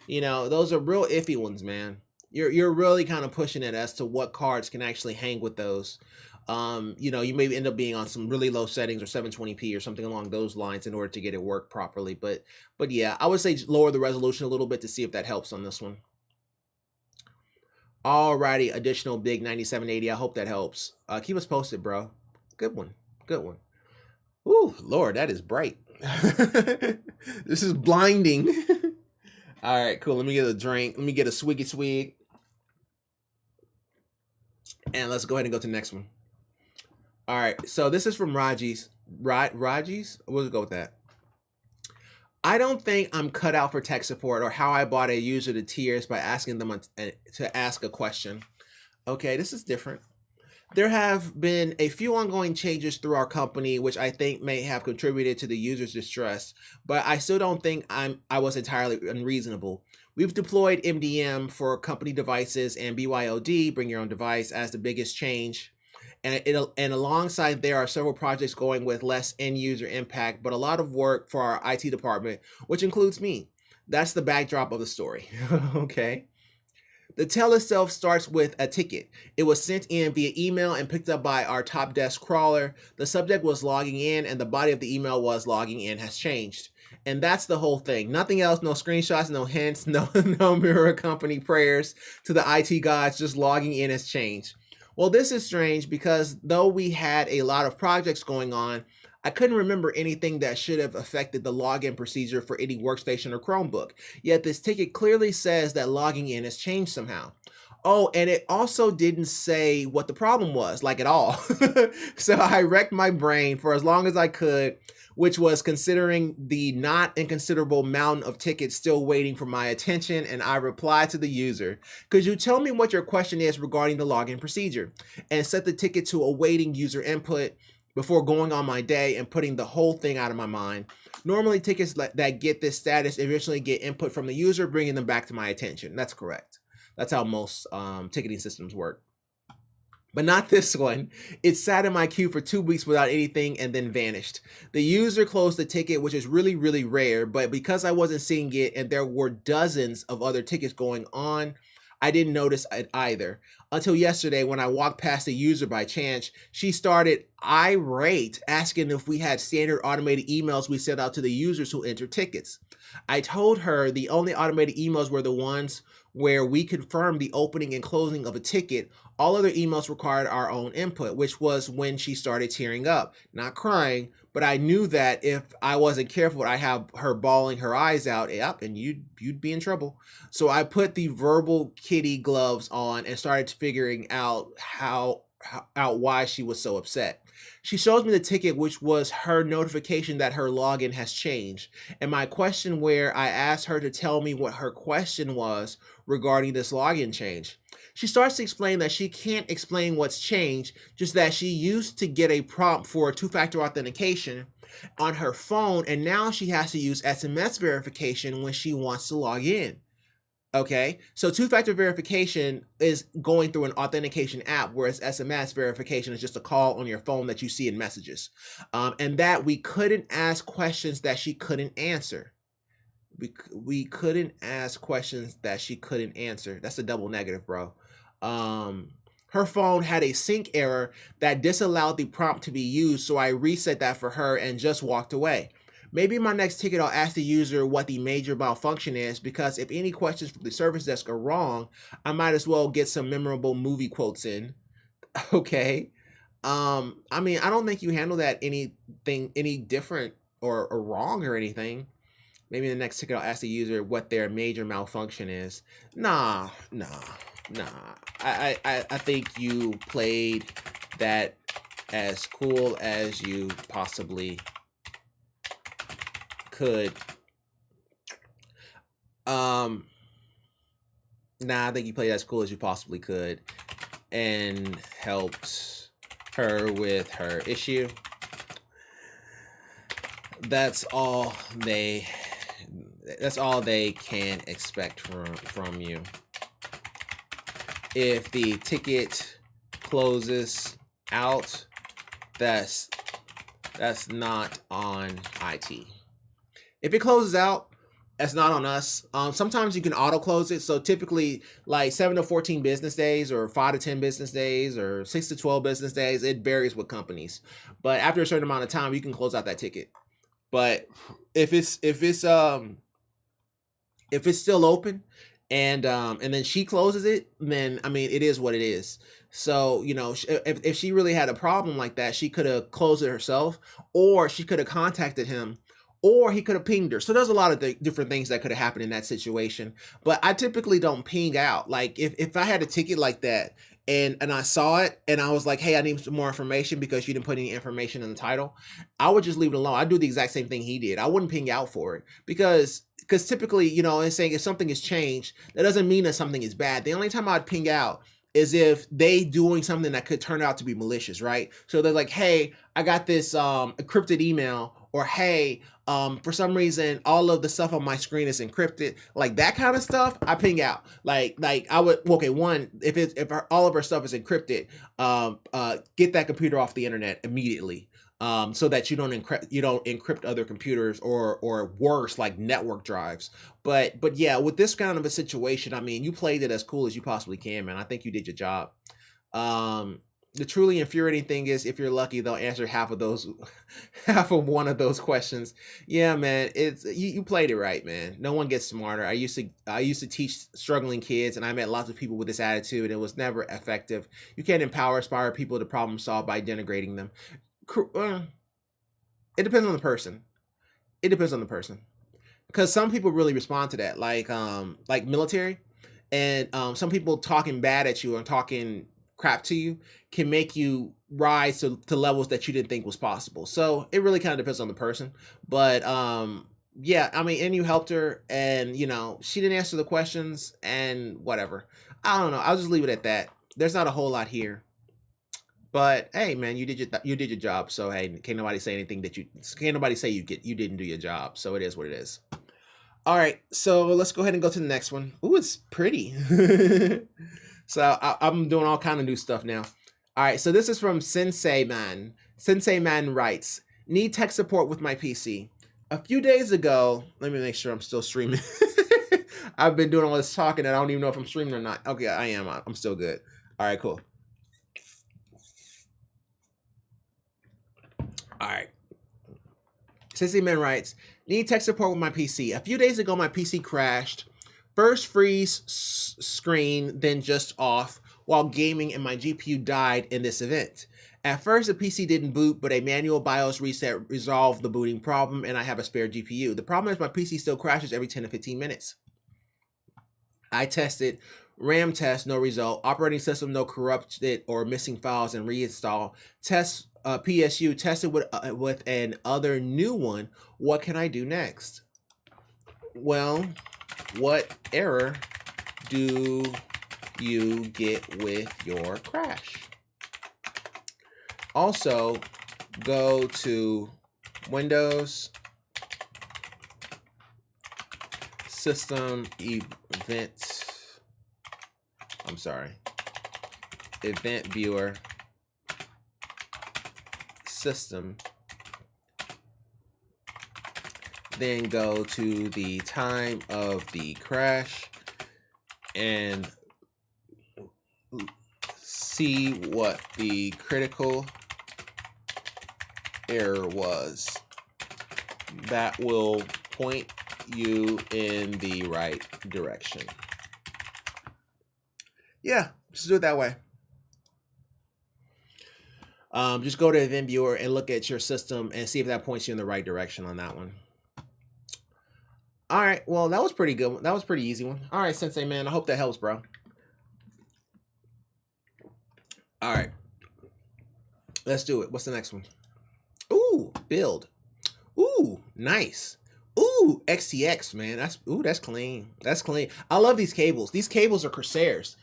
you know, those are real iffy ones, man. You're really kind of pushing it as to what cards can actually hang with those. You know, you may end up being on some really low settings or 720p or something along those lines in order to get it work properly. But yeah, I would say lower the resolution a little bit to see if that helps on this one. Alrighty, additional big 9780. I hope that helps. Keep us posted, bro. Good one. Ooh, Lord, that is bright. This is blinding. All right, cool. Let me get a drink. Let me get a swiggy swig. And let's go ahead and go to the next one. All right, so this is from Raji's. Raji's? We'll go with that. I don't think I'm cut out for tech support or how I bought a user to tears by asking them to ask a question. Okay, this is different. There have been a few ongoing changes through our company, which I think may have contributed to the user's distress, but I still don't think I was entirely unreasonable. We've deployed MDM for company devices and BYOD, bring your own device, as the biggest change. And alongside there are several projects going with less end user impact, but a lot of work for our IT department, which includes me. That's the backdrop of the story. Okay. The tale itself starts with a ticket. It was sent in via email and picked up by our top desk crawler. The subject was logging in, and the body of the email was logging in has changed. And that's the whole thing. Nothing else, no screenshots, no hints, no mirror company prayers to the IT gods, just logging in has changed. Well, this is strange because though we had a lot of projects going on, I couldn't remember anything that should have affected the login procedure for any workstation or Chromebook. Yet this ticket clearly says that logging in has changed somehow. Oh, and it also didn't say what the problem was, like at all. So I wrecked my brain for as long as I could, which was considering the not inconsiderable mountain of tickets still waiting for my attention, and I replied to the user, could you tell me what your question is regarding the login procedure? And set the ticket to awaiting user input before going on my day and putting the whole thing out of my mind. Normally tickets that get this status eventually get input from the user, bringing them back to my attention. That's correct. That's how most ticketing systems work. But not this one. It sat in my queue for 2 weeks without anything and then vanished. The user closed the ticket, which is really, really rare, but because I wasn't seeing it and there were dozens of other tickets going on, I didn't notice it either. Until yesterday when I walked past the user by chance, she started irate, asking if we had standard automated emails we sent out to the users who enter tickets. I told her the only automated emails were the ones where we confirmed the opening and closing of a ticket. All other emails required our own input, which was when she started tearing up, not crying, but I knew that if I wasn't careful, I'd have her bawling her eyes out, and you'd be in trouble. So I put the verbal kitty gloves on and started figuring out why she was so upset. She shows me the ticket, which was her notification that her login has changed. And my question, where I asked her to tell me what her question was regarding this login change. She starts to explain that she can't explain what's changed, just that she used to get a prompt for two-factor authentication on her phone, and now she has to use SMS verification when she wants to log in. Okay, so two-factor verification is going through an authentication app, whereas SMS verification is just a call on your phone that you see in messages. And that we couldn't ask questions that she couldn't answer. We couldn't ask questions that she couldn't answer. That's a double negative, bro. Her phone had a sync error that disallowed the prompt to be used, so I reset that for her and just walked away. Maybe in my next ticket, I'll ask the user what the major malfunction is, because if any questions from the service desk are wrong, I might as well get some memorable movie quotes in. Okay. I mean, I don't think you handle that any different or wrong or anything. Maybe in the next ticket, I'll ask the user what their major malfunction is. Nah. I think you played that as cool as you possibly could. Nah, I think you played as cool as you possibly could and helped her with her issue. That's all they can expect from you. If the ticket closes out, that's not on IT. If it closes out, that's not on us. Sometimes you can auto close it. So typically like 7 to 14 business days, or 5 to 10 business days, or 6 to 12 business days. It varies with companies. But after a certain amount of time, you can close out that ticket. But if it's still open and then she closes it, then I mean, it is what it is. So, you know, if she really had a problem like that, she could have closed it herself, or she could have contacted him, or he could have pinged her. So there's a lot of different things that could have happened in that situation. But I typically don't ping out. Like if I had a ticket like that and I saw it and I was like, hey, I need some more information because you didn't put any information in the title, I would just leave it alone. I'd do the exact same thing he did. I wouldn't ping out for it because typically, you know, it's saying if something has changed, that doesn't mean that something is bad. The only time I'd ping out is if they doing something that could turn out to be malicious, right? So they're like, hey, I got this encrypted email, or hey, for some reason, all of the stuff on my screen is encrypted, like that kind of stuff. I ping out. Like I would. Okay, one, if all of our stuff is encrypted, get that computer off the internet immediately. so that you don't encrypt other computers or worse, like network drives. But yeah, with this kind of a situation, I mean, you played it as cool as you possibly can, man. I think you did your job. The truly infuriating thing is, if you're lucky, they'll answer half of those, half of one of those questions. Yeah, man, it's you played it right, man. No one gets smarter. I used to teach struggling kids, and I met lots of people with this attitude. It was never effective. You can't inspire people to problem solve by denigrating them. It depends on the person. It depends on the person, because some people really respond to that, like military, and some people talking bad at you or talking crap to you can make you rise to levels that you didn't think was possible. So it really kind of depends on the person. But yeah, I mean, and you helped her, and you know, she didn't answer the questions and whatever. I don't know. I'll just leave it at that. There's not a whole lot here. But hey, man, you did your job. So hey, can't nobody say anything that can't nobody say you didn't do your job. So it is what it is. All right, so let's go ahead and go to the next one. Ooh, it's pretty. So I'm doing all kind of new stuff now. All right, so this is from Sensei Man. Sensei Man writes, need tech support with my PC. A few days ago, let me make sure I'm still streaming. I've been doing all this talking and I don't even know if I'm streaming or not. Okay, I am. I'm still good. All right, cool. All right. Sensei Man writes, need tech support with my PC. A few days ago, my PC crashed. First freeze screen, then just off while gaming, and my GPU died in this event. At first, the PC didn't boot, but a manual BIOS reset resolved the booting problem, and I have a spare GPU. The problem is my PC still crashes every 10 to 15 minutes. I tested RAM test, no result. Operating system, no corrupted or missing files, and reinstall. Test PSU, tested with an other new one. What can I do next? Well, what error do you get with your crash? Also, go to Windows, System, Event Viewer, System, then go to the time of the crash and see what the critical error was. That will point you in the right direction. Yeah, just do it that way. Just go to Event Viewer and look at your system and see if that points you in the right direction on that one. All right, well, that was pretty good. That was pretty easy one. All right, Sensei Man, I hope that helps, bro. All right, let's do it. What's the next one? Ooh, build. Ooh, nice. Ooh, XTX, man. That's clean. That's clean. I love these cables. These cables are Corsairs.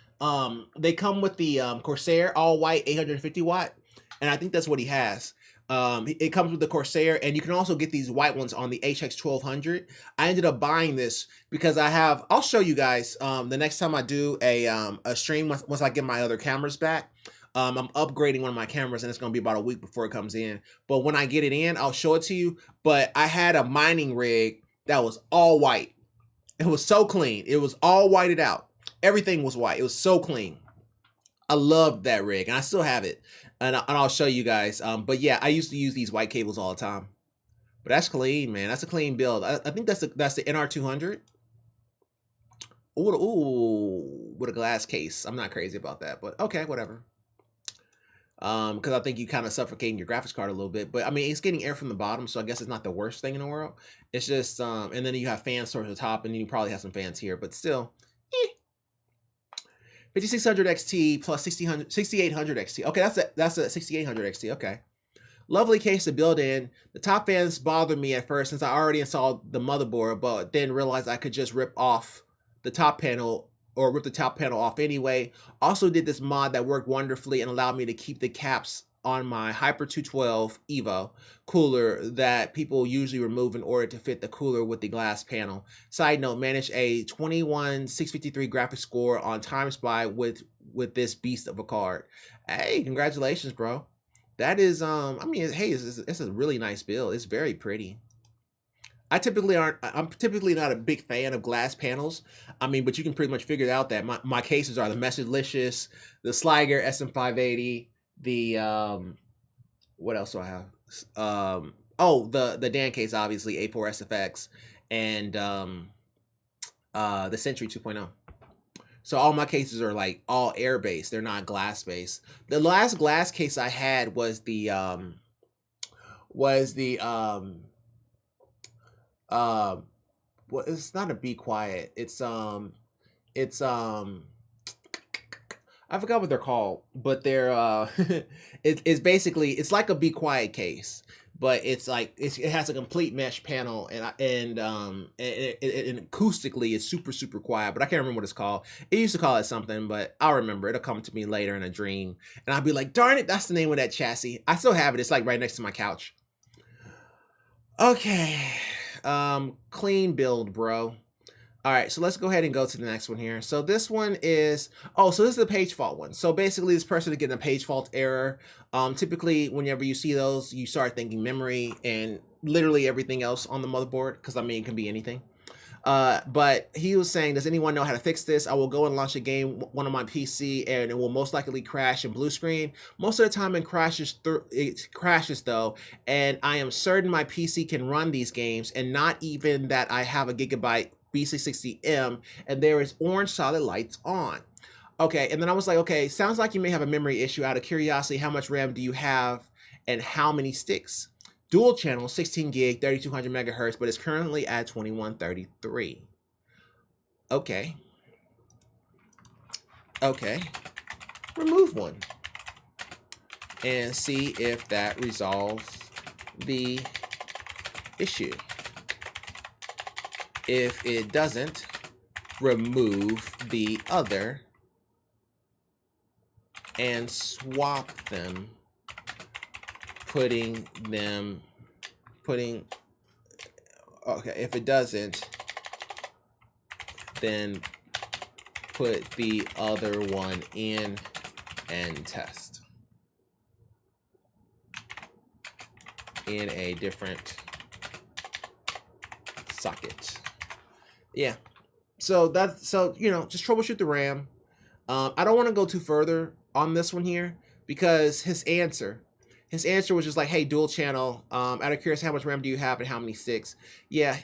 They come with the Corsair all white 850 watt, and I think that's what he has. It comes with the Corsair, and you can also get these white ones on the HX 1200. I ended up buying this because I'll show you guys the next time I do a stream once I get my other cameras back. I'm upgrading one of my cameras, and it's going to be about a week before it comes in. But when I get it in, I'll show it to you. But I had a mining rig that was all white. It was so clean. It was all whited out. Everything was white. It was so clean. I loved that rig, and I still have it. And I'll show you guys. But yeah, I used to use these white cables all the time. But that's clean, man. That's a clean build. I think that's the NR200. Ooh, with a glass case. I'm not crazy about that, but okay, whatever. Because I think you kind of suffocating your graphics card a little bit, but I mean, it's getting air from the bottom, so I guess it's not the worst thing in the world. It's just, and then you have fans towards the top, and then you probably have some fans here, but still, 5600 XT plus 6800 XT. Okay, that's a 6800 XT. Okay, lovely case to build in. The top fans bothered me at first since I already installed the motherboard, but then realized I could just rip off the top panel or rip the top panel off anyway. Also did this mod that worked wonderfully and allowed me to keep the caps on my Hyper 212 Evo cooler that people usually remove in order to fit the cooler with the glass panel. Side note, managed a 21653 graphics score on TimeSpy with this beast of a card. Hey, congratulations, bro. that is, I mean, hey, it's a really nice build. It's very pretty. I'm typically not a big fan of glass panels. I mean, but you can pretty much figure out that my cases are the Messagelicious, the Sliger SM580, the what else do I have? Oh, the Dan case, obviously, A4SFX, and the Century 2.0. So all my cases are like all air based. They're not glass based. The last glass case I had was the well, it's not a Be Quiet. It's I forgot what they're called, but they're it's basically, it's like a Be Quiet case, but it's like it has a complete mesh panel, and acoustically it's super quiet, but I can't remember what it's called. It used to call it something, but I'll remember. It'll come to me later in a dream, and I'll be like, darn it, that's the name of that chassis. I still have it. It's like right next to my couch. Okay, clean build, bro. All right, so let's go ahead and go to the next one here. So this one is, oh, so this is the page fault one. So basically this person is getting a page fault error. Typically, whenever you see those, you start thinking memory and literally everything else on the motherboard, because I mean, it can be anything. But he was saying, does anyone know how to fix this? I will go and launch a game, one on my PC, and it will most likely crash in blue screen. Most of the time it crashes though, and I am certain my PC can run these games, and not even that I have a gigabyte B660M and there is orange solid lights on. Okay, and then I was like, okay, sounds like you may have a memory issue. Out of curiosity, how much RAM do you have and how many sticks? Dual channel, 16 gig, 3200 megahertz, but it's currently at 2133. Okay. Okay. Remove one and see if that resolves the issue. If it doesn't, remove the other and swap them, okay, if it doesn't, then put the other one in and test in a different socket. Yeah, so you know, just troubleshoot the RAM. I don't want to go too further on this one here, because his answer was just like, hey, dual channel, out of curiosity, how much RAM do you have and how many sticks? Yeah,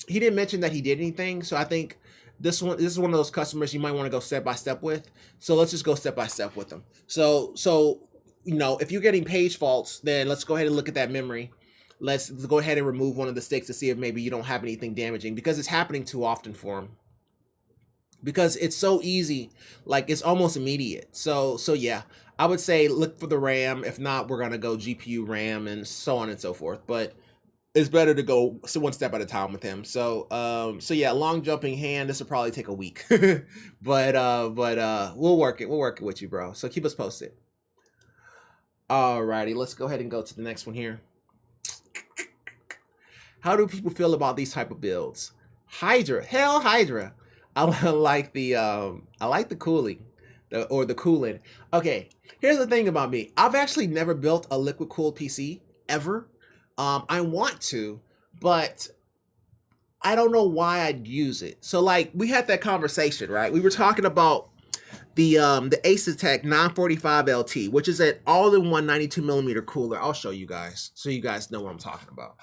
he didn't mention that he did anything, so I think this is one of those customers you might want to go step by step with. So let's just go step by step with them. So you know, if you're getting page faults, then let's go ahead and look at that memory. Let's go ahead and remove one of the sticks to see if maybe you don't have anything damaging, because it's happening too often for him. Because it's so easy, like it's almost immediate. So yeah, I would say look for the RAM. If not, we're gonna go GPU, RAM, and so on and so forth. But it's better to go one step at a time with him. So yeah, long jumping hand. This will probably take a week, but we'll work it. We'll work it with you, bro. So keep us posted. Alrighty, let's go ahead and go to the next one here. How do people feel about these type of builds? Hydra, hell Hydra. I like the cooling, the coolant. Okay, here's the thing about me. I've actually never built a liquid cooled PC ever. I want to, but I don't know why I'd use it. So like we had that conversation, right? We were talking about the Asetek 945 LT, which is an all-in-one 92mm cooler. I'll show you guys so you guys know what I'm talking about.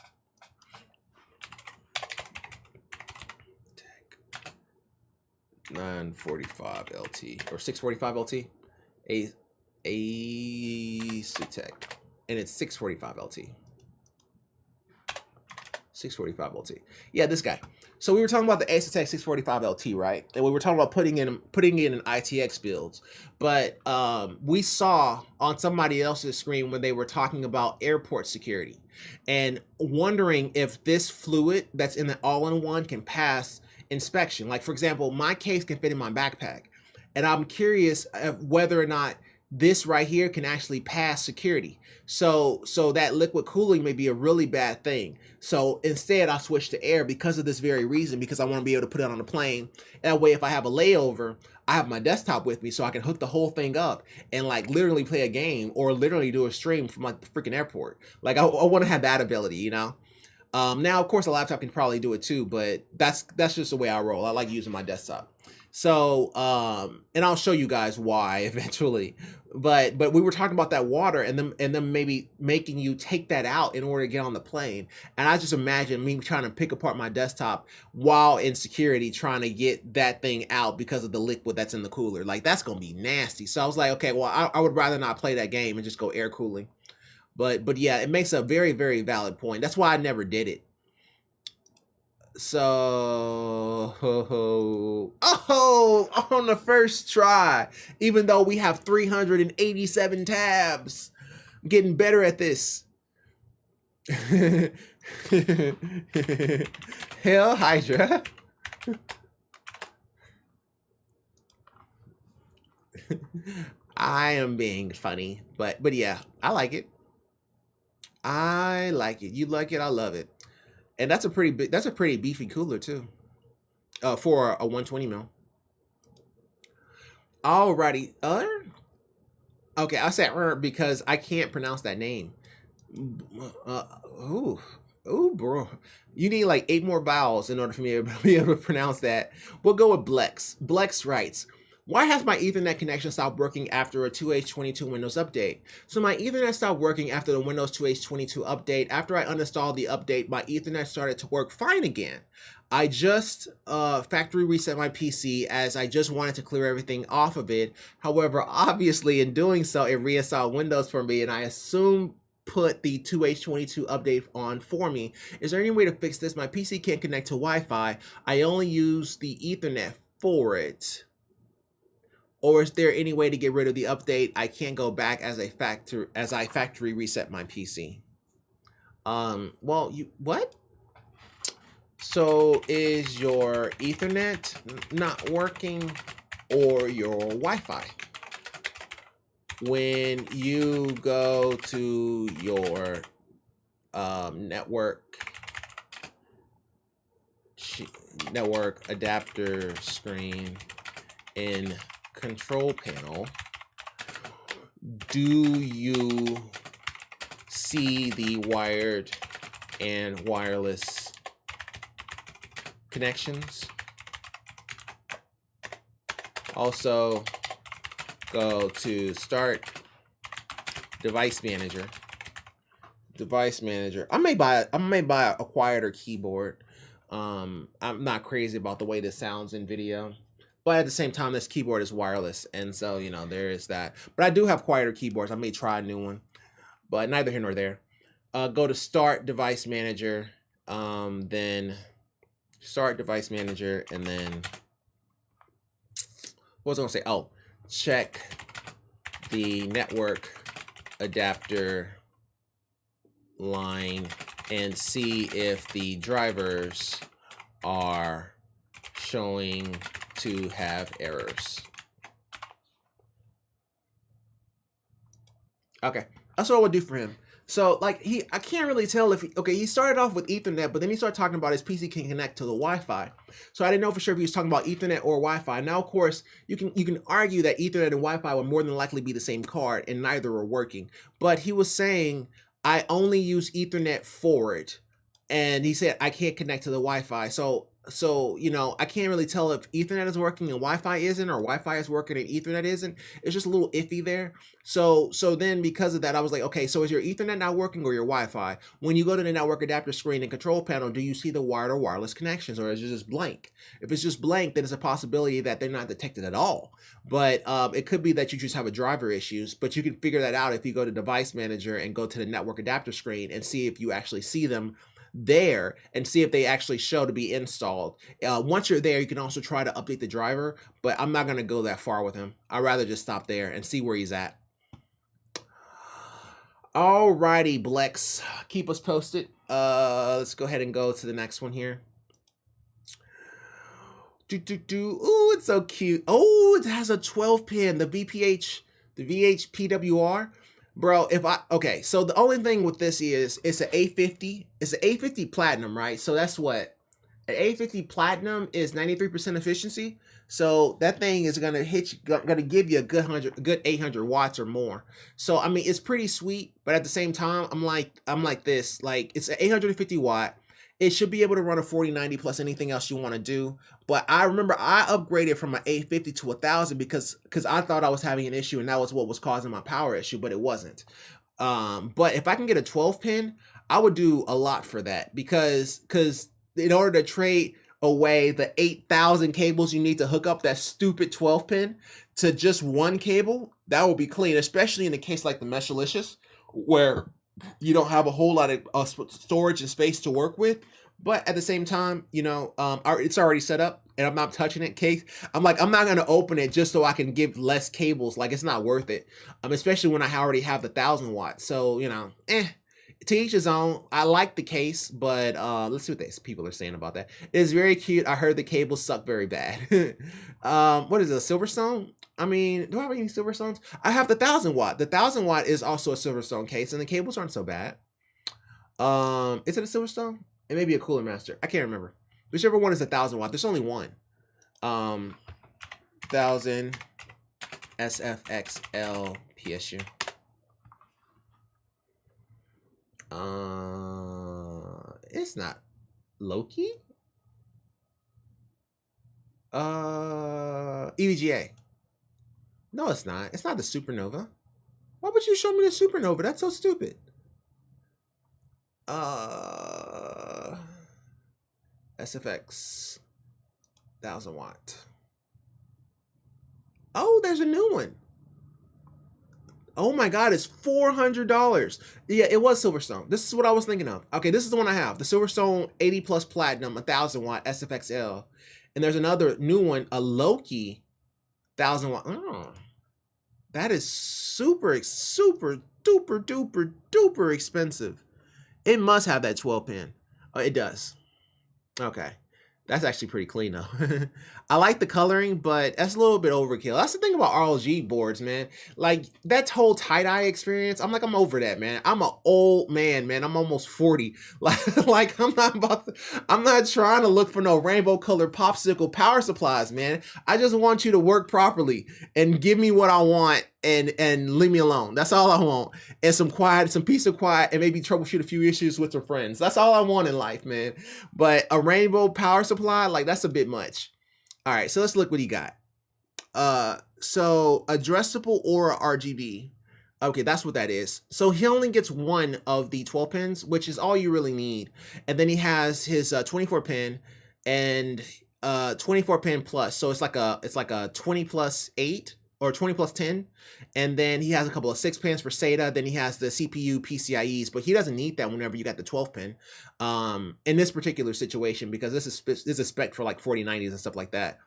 945 LT or 645 LT, Asetek, and it's 645 LT. 645 LT. Yeah, this guy. So we were talking about the Asetek 645 LT, right? And we were talking about putting in ITX builds. But we saw on somebody else's screen when they were talking about airport security and wondering if this fluid that's in the all-in-one can pass inspection. Like, for example, my case can fit in my backpack, and I'm curious of whether or not this right here can actually pass security. So that liquid cooling may be a really bad thing. So instead I switched to air because of this very reason, because I want to be able to put it on a plane. That way, if I have a layover, I have my desktop with me so I can hook the whole thing up and like literally play a game or literally do a stream from like the freaking airport. Like I want to have that ability, you know? Now, of course, a laptop can probably do it too, but that's just the way I roll. I like using my desktop. So, and I'll show you guys why eventually. But we were talking about that water and then maybe making you take that out in order to get on the plane. And I just imagine me trying to pick apart my desktop while in security, trying to get that thing out because of the liquid that's in the cooler. Like that's gonna be nasty. So I was like, okay, well, I would rather not play that game and just go air cooling. But yeah, it makes a very, very valid point. That's why I never did it. So, on the first try, even though we have 387 tabs, I'm getting better at this. Hell Hydra. I am being funny, but yeah, I like it. I like it. You like it. I love it. And that's a pretty beefy cooler too. For a 120 mil. Alrighty. Okay, I said because I can't pronounce that name. Ooh, bro. You need like 8 more vowels in order for me to be able to pronounce that. We'll go with Blex. Blex writes, why has my Ethernet connection stopped working after a 2H22 Windows update? So my Ethernet stopped working after the Windows 2H22 update. After I uninstalled the update, my Ethernet started to work fine again. I just factory reset my PC as I just wanted to clear everything off of it. However, obviously in doing so, it reinstalled Windows for me and I assume put the 2H22 update on for me. Is there any way to fix this? My PC can't connect to Wi-Fi. I only use the Ethernet for it. Or is there any way to get rid of the update? I can't go back as I factory reset my PC. Well, what? So is your Ethernet not working or your Wi-Fi? When you go to your network adapter screen in control panel, do you see the wired and wireless connections? Also, go to Start Device Manager. I may buy a quieter keyboard. I'm not crazy about the way this sounds in video. But at the same time, this keyboard is wireless, and so, you know, there is that. But I do have quieter keyboards. I may try a new one, but neither here nor there. Go to Start Device Manager, then Start Device Manager, and then, what was I going to say? Oh, check the network adapter line and see if the drivers are showing to have errors. Okay, that's what I would do for him. So like I can't really tell if he started off with Ethernet, but then he started talking about his PC can connect to the Wi-Fi. So I didn't know for sure if he was talking about Ethernet or Wi-Fi. Now, of course, you can argue that Ethernet and Wi-Fi would more than likely be the same card, and neither are working. But he was saying I only use Ethernet for it, and he said I can't connect to the Wi-Fi. So, you know, I can't really tell if Ethernet is working and Wi-Fi isn't, or Wi-Fi is working and Ethernet isn't. It's just a little iffy there. So then because of that, I was like, okay, so is your Ethernet not working or your Wi-Fi? When you go to the network adapter screen and control panel, do you see the wired or wireless connections, or is it just blank? If it's just blank, then it's a possibility that they're not detected at all. But it could be that you just have a driver issues, but you can figure that out if you go to Device Manager and go to the network adapter screen and see if you actually see them there and see if they actually show to be installed. Once you're there, you can also try to update the driver, but I'm not going to go that far with him. I'd rather just stop there and see where he's at. Alrighty, Blex, keep us posted. Let's go ahead and go to the next one here. Ooh, it's so cute. Oh, it has a 12 pin, the VHPWR. Bro, okay, so the only thing with this is it's an A50. It's an A50 Platinum, right? So that's what, An 850 platinum is 93% efficiency. So that thing is gonna gonna give you a good 800 watts or more. So I mean, it's pretty sweet, but at the same time, I'm like this. Like it's an 850 watt. It should be able to run a 4090 plus anything else you want to do. But I remember I upgraded from an 850 to 1000 because I thought I was having an issue and that was what was causing my power issue, but it wasn't. But if I can get a 12 pin, I would do a lot for that because in order to trade away the 8,000 cables you need to hook up that stupid 12 pin to just one cable, that would be clean, especially in a case like the Meshalicious where you don't have a whole lot of storage and space to work with. But at the same time, you know, it's already set up and I'm not touching it. Case I'm not going to open it just so I can give less cables. Like, it's not worth it. Especially when I already have the 1000 watts. So, you know, to each his own. I like the case, but let's see what these people are saying about that. It's very cute. I heard the cables suck very bad. What is it, a Silverstone? I mean, do I have any Silverstones? I have the 1000 watt. The 1000 watt is also a Silverstone case, and the cables aren't so bad. Is it a Silverstone? It may be a Cooler Master. I can't remember. Whichever one is a 1000 watt. There's only one. 1000 SFXL PSU. It's not Loki. EVGA. No, it's not. It's not the Supernova. Why would you show me the Supernova? That's so stupid. SFX 1000 watt. Oh, there's a new one. Oh my God, it's $400. Yeah, it was Silverstone. This is what I was thinking of. Okay, this is the one I have. The Silverstone 80 plus platinum, 1000 watt SFXL. And there's another new one, a Loki 1000 watt. Oh, that is super duper expensive. It must have that 12 pin. Oh, it does. Okay. That's actually pretty clean though. I like the coloring, but that's a little bit overkill. That's the thing about RLG boards, man. Like that whole tie-dye experience, I'm over that, man. I'm an old man. I'm almost 40. Like I'm not trying to look for no rainbow colored popsicle power supplies, man. I just want you to work properly and give me what I want and leave me alone. That's all I want. And some peace of quiet, and maybe troubleshoot a few issues with some friends. That's all I want in life, man. But a rainbow power supply, like that's a bit much. All right, so let's look what he got. So addressable Aura RGB. Okay, that's what that is. So he only gets one of the 12 pins, which is all you really need. And then he has his 24 pin and 24 pin plus. So it's like a 20 plus 8 or 20 plus 10. And then he has a couple of 6 pins for SATA. Then he has the CPU PCIEs, but he doesn't need that whenever you got the 12 pin in this particular situation, because this is a spec for like 4090s and stuff like that.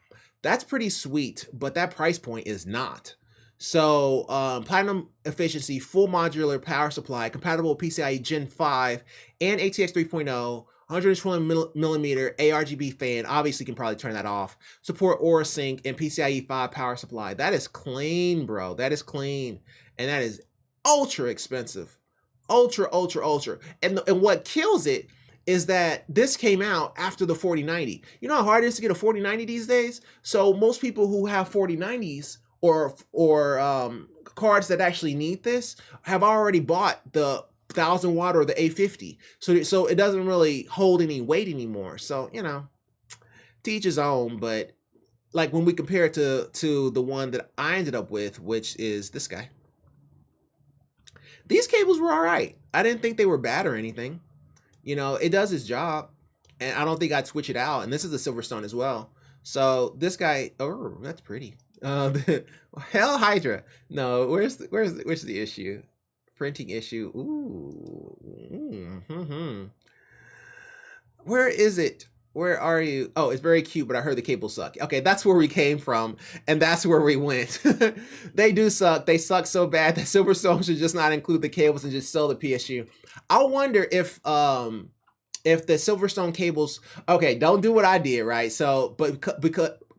That's pretty sweet, but that price point is not. So platinum efficiency, full modular power supply, compatible with PCIe Gen 5 and ATX 3.0, 120 millimeter ARGB fan. Obviously, you can probably turn that off. Support Aura Sync and PCIe 5 power supply. That is clean, bro. That is clean. And that is ultra expensive. Ultra. And what kills it is that this came out after the 4090. You know how hard it is to get a 4090 these days? So most people who have 4090s or cards that actually need this have already bought the 1000 watt or the 850. So it doesn't really hold any weight anymore. So, you know, to each his own. But like when we compare it to the one that I ended up with, which is this guy, these cables were all right. I didn't think they were bad or anything. You know, it does its job, and I don't think I'd switch it out. And this is a Silverstone as well. So this guy, oh, that's pretty. Hell Hydra. No, where's the issue? Printing issue. Ooh. Where is it? Where are you? Oh, it's very cute, but I heard the cables suck. Okay, that's where we came from, and that's where we went. They do suck. They suck so bad that Silverstone should just not include the cables and just sell the PSU. I wonder if the Silverstone cables. Okay, don't do what I did, right? So, but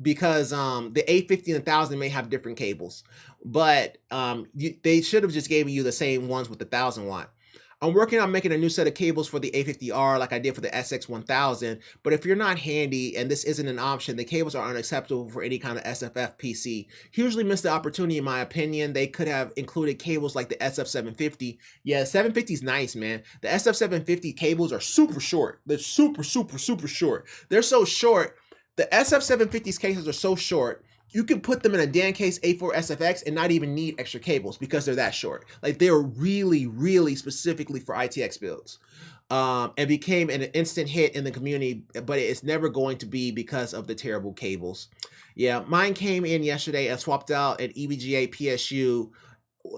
because the 850 and 1000 may have different cables, but they should have just given you the same ones with the 1000 watt. I'm working on making a new set of cables for the A50R like I did for the SX1000, but if you're not handy and this isn't an option, the cables are unacceptable for any kind of SFF PC. Hugely missed the opportunity in my opinion. They could have included cables like the SF750. Yeah, 750 is nice, man. The SF750 cables are super short. They're super short. They're so short. The SF750's cases are so short, you can put them in a Dan Case A4 SFX and not even need extra cables because they're that short. Like they're really specifically for ITX builds. And became an instant hit in the community, but it's never going to be because of the terrible cables. Yeah, mine came in yesterday and swapped out an EVGA PSU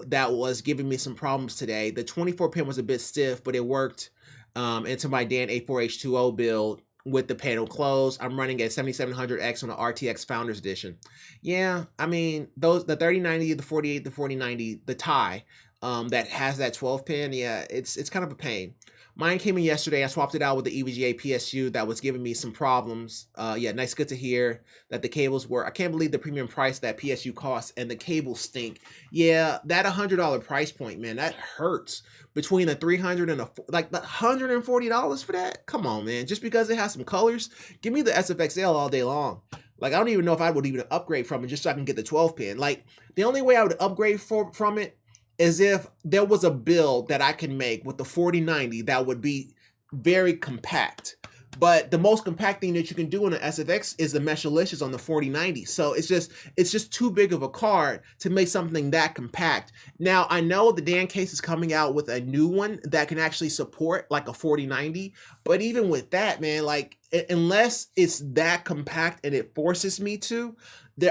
that was giving me some problems today. The 24 pin was a bit stiff, but it worked into my Dan A4H2O build with the panel closed. I'm running a 7700X on the RTX Founders Edition. Yeah, I mean, those the 3090, the 48, the 4090, the tie that has that 12 pin, yeah, it's kind of a pain. Mine came in yesterday. I swapped it out with the EVGA PSU that was giving me some problems. Yeah, nice, good to hear that the cables were. I can't believe the premium price that PSU costs and the cables stink. Yeah, that $100 price point, man, that hurts. Between the $300 and like the $140 for that. Come on, man. Just because it has some colors, give me the SFXL all day long. Like I don't even know if I would even upgrade from it just so I can get the 12 pin. Like the only way I would upgrade from it as if there was a build that I can make with the 4090 that would be very compact. But the most compact thing that you can do on an SFX is the meshlicious on the 4090. So it's just too big of a card to make something that compact. Now I know the Dan Case is coming out with a new one that can actually support like a 4090, but even with that, man, like unless it's that compact and it forces me to,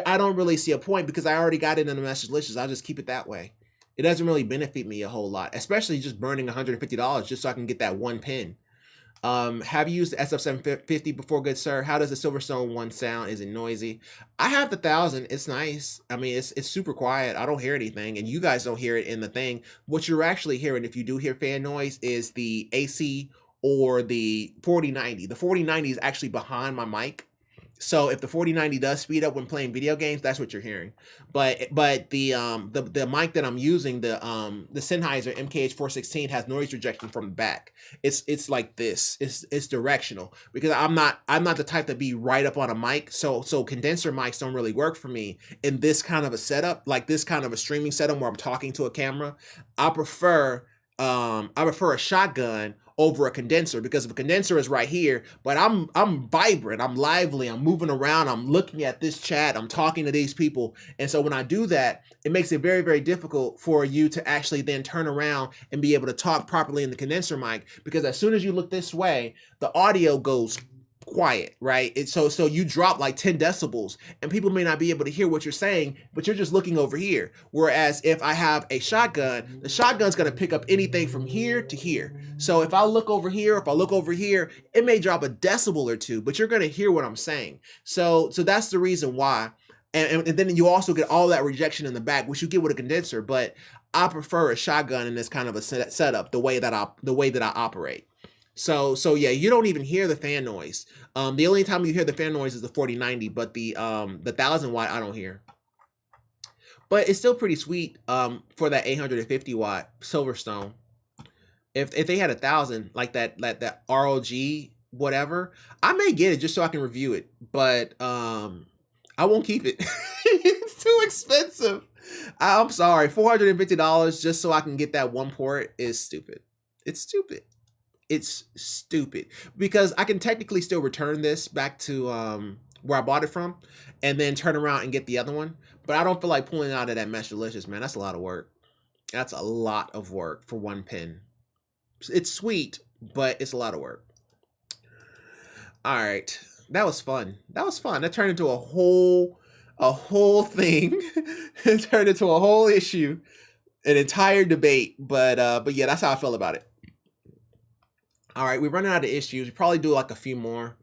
I don't really see a point because I already got it in the meshlicious. I'll just keep it that way. It doesn't really benefit me a whole lot, especially just burning $150 just so I can get that one pin. Have you used the SF750 before, good sir? How does the Silverstone one sound? Is it noisy? I have the 1000. It's nice. I mean, it's super quiet. I don't hear anything, and you guys don't hear it in the thing. What you're actually hearing, if you do hear fan noise, is the AC or the 4090. The 4090 is actually behind my mic. So if the 4090 does speed up when playing video games, that's what you're hearing. But the mic that I'm using, the Sennheiser MKH416 has noise rejection from the back. It's like this. It's directional because I'm not the type to be right up on a mic. So condenser mics don't really work for me in this kind of a setup, like this kind of a streaming setup where I'm talking to a camera. I prefer a shotgun over a condenser because if a condenser is right here, but I'm vibrant, I'm lively, I'm moving around, I'm looking at this chat, I'm talking to these people. And so when I do that, it makes it very difficult for you to actually then turn around and be able to talk properly in the condenser mic, because as soon as you look this way, the audio goes quiet, right? So you drop like 10 decibels and people may not be able to hear what you're saying, but you're just looking over here. Whereas if I have a shotgun, the shotgun's going to pick up anything from here to here. So if I look over here, it may drop a decibel or two, but you're going to hear what I'm saying. So that's the reason why. And then you also get all that rejection in the back, which you get with a condenser, but I prefer a shotgun in this kind of a setup, the way that I operate. So yeah, you don't even hear the fan noise. The only time you hear the fan noise is the 4090, but the 1000 watt I don't hear. But it's still pretty sweet for that 850 watt Silverstone. If they had 1000 like that ROG whatever, I may get it just so I can review it, but I won't keep it. It's too expensive. I'm sorry, $450 just so I can get that one port is stupid. It's stupid. It's stupid because I can technically still return this back to where I bought it from and then turn around and get the other one. But I don't feel like pulling out of that meshlicious, man. That's a lot of work. That's a lot of work for one pin. It's sweet, but it's a lot of work. All right. That was fun. That turned into a whole thing. It turned into a whole issue, an entire debate. But yeah, that's how I feel about it. All right, we're running out of issues. We probably do like a few more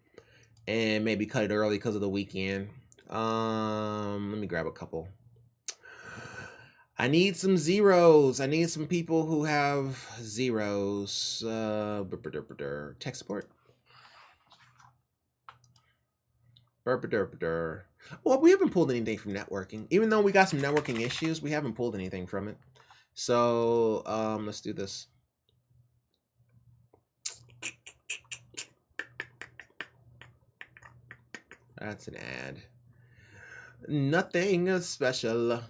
and maybe cut it early because of the weekend. Let me grab a couple. I need some zeros. I need some people who have zeros. Tech support. Well, we haven't pulled anything from networking. Even though we got some networking issues, we haven't pulled anything from it. So let's do this. That's an ad. Nothing special.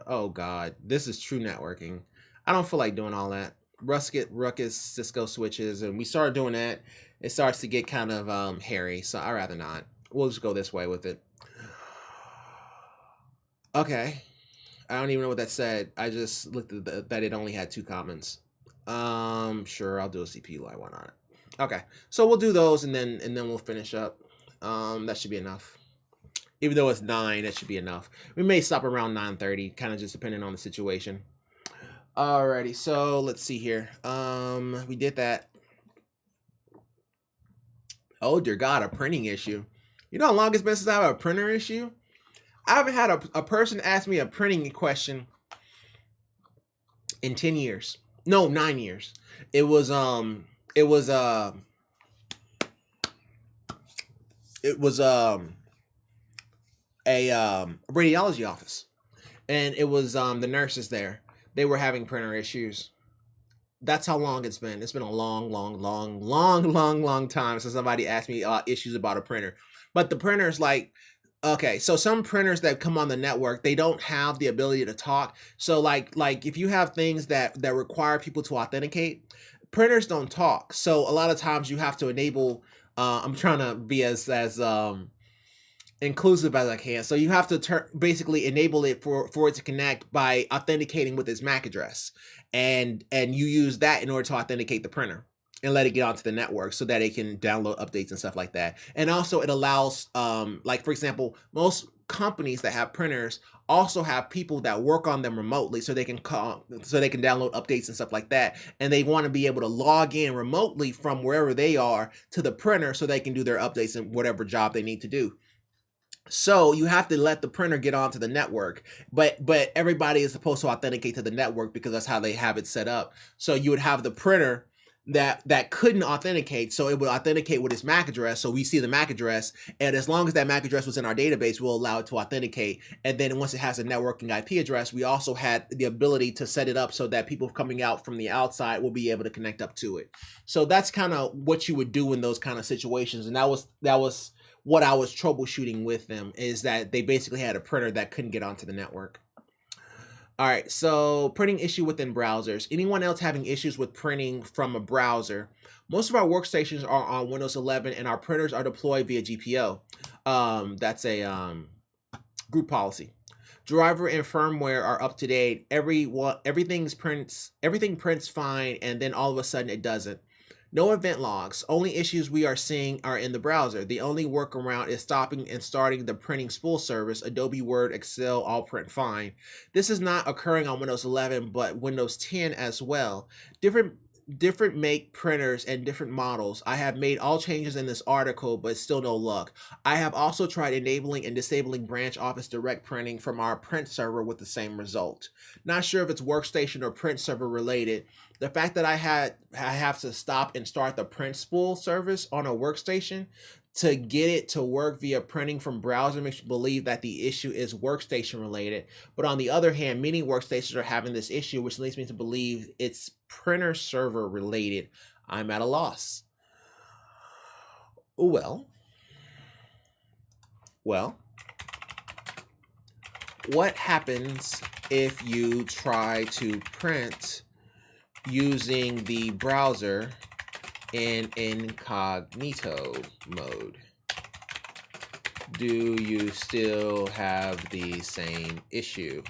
Oh God, this is true networking. I don't feel like doing all that. Ruckus, Cisco switches, and we started doing that. It starts to get kind of hairy, so I'd rather not. We'll just go this way with it. Okay. I don't even know what that said. I just looked at that it only had 2 comments. Sure, I'll do a CPU live. Why not? Okay, so we'll do those and then we'll finish up. That should be enough. Even though it's 9, that should be enough. We may stop around 9:30, kind of just depending on the situation. Alrighty, so let's see here. We did that. Oh dear God, a printing issue. You know how long it's been since I have a printer issue? I haven't had a person ask me a printing question in 10 years. No, 9 years. It was a radiology office, and it was the nurses there. They were having printer issues. That's how long it's been. It's been a long time since somebody asked me issues about a printer. But the printers, like, okay, so some printers that come on the network, they don't have the ability to talk. So like if you have things that require people to authenticate, printers don't talk. So a lot of times you have to enable. I'm trying to be as inclusive as I can. So you have to basically enable it for it to connect by authenticating with its MAC address, and you use that in order to authenticate the printer and let it get onto the network so that it can download updates and stuff like that. And also it allows, like for example, most companies that have printers also have people that work on them remotely, so they can download updates and stuff like that. And they want to be able to log in remotely from wherever they are to the printer so they can do their updates and whatever job they need to do. So you have to let the printer get onto the network, but everybody is supposed to authenticate to the network because that's how they have it set up. So you would have the printer that couldn't authenticate, so it would authenticate with its MAC address. So we see the MAC address, and as long as that MAC address was in our database, we'll allow it to authenticate. And then once it has a networking IP address, we also had the ability to set it up so that people coming out from the outside will be able to connect up to it. So that's kind of what you would do in those kind of situations, and that was what I was troubleshooting with them, is that they basically had a printer that couldn't get onto the network. All right, so printing issue within browsers. Anyone else having issues with printing from a browser? Most of our workstations are on Windows 11 and our printers are deployed via GPO. That's a group policy. Driver and firmware are up to date. Everything prints fine, and then all of a sudden it doesn't. No event logs. Only issues we are seeing are in the browser. The only workaround is stopping and starting the printing spool service. Adobe, Word, Excel, all print fine. This is not occurring on Windows 11, but Windows 10 as well. Different make printers and different models. I have made all changes in this article, but still no luck. I have also tried enabling and disabling branch office direct printing from our print server with the same result. Not sure if it's workstation or print server related. The fact that I have to stop and start the print spool service on a workstation to get it to work via printing from browser makes me believe that the issue is workstation related. But on the other hand, many workstations are having this issue, which leads me to believe it's printer server related. I'm at a loss. Well, what happens if you try to print using the browser in incognito mode? Do you still have the same issue?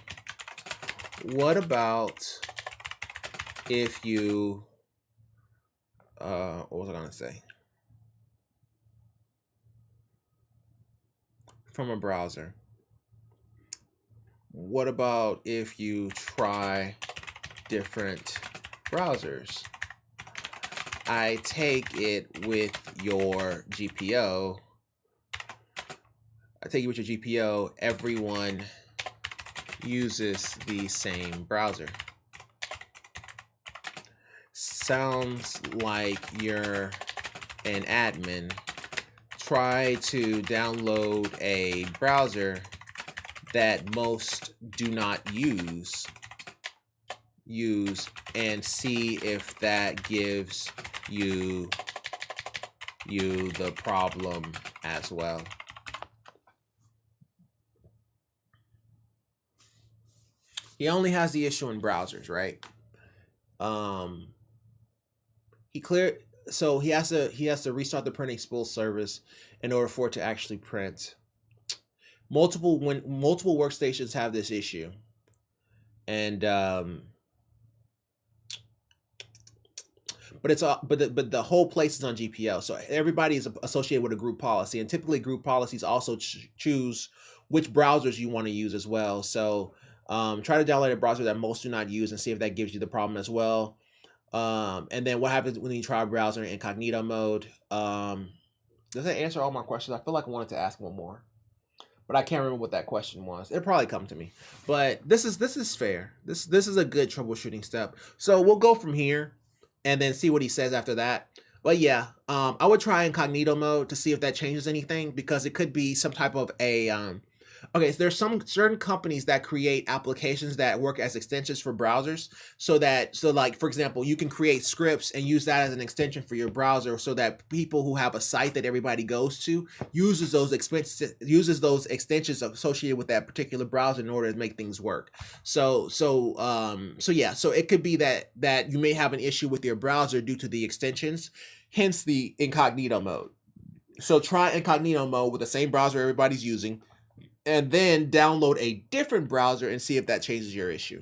What about if you, what was I gonna say? From a browser. What about if you try different browsers? I take it with your GPO. Everyone uses the same browser. Sounds like you're an admin. Try to download a browser that most do not use and see if that gives you you the problem as well. He only has the issue in browsers, right? He cleared, so he has to restart the printing spool service in order for it to actually print. Multiple workstations have this issue, and but it's but the whole place is on GPL, so everybody is associated with a group policy, and typically group policies also choose which browsers you want to use as well. So try to download a browser that most do not use and see if that gives you the problem as well. And then what happens when you try a browser in incognito mode? Does that answer all my questions? I feel like I wanted to ask one more, but I can't remember what that question was. It'll probably come to me. But this is fair. This is a good troubleshooting step. So we'll go from here and then see what he says after that. But yeah, I would try incognito mode to see if that changes anything, because it could be some type of a okay, so there's some certain companies that create applications that work as extensions for browsers, so like, for example, you can create scripts and use that as an extension for your browser, so that people who have a site that everybody goes to uses those extensions associated with that particular browser in order to make things work. So yeah, so it could be that you may have an issue with your browser due to the extensions, hence the incognito mode. So try incognito mode with the same browser everybody's using, and then download a different browser and see if that changes your issue.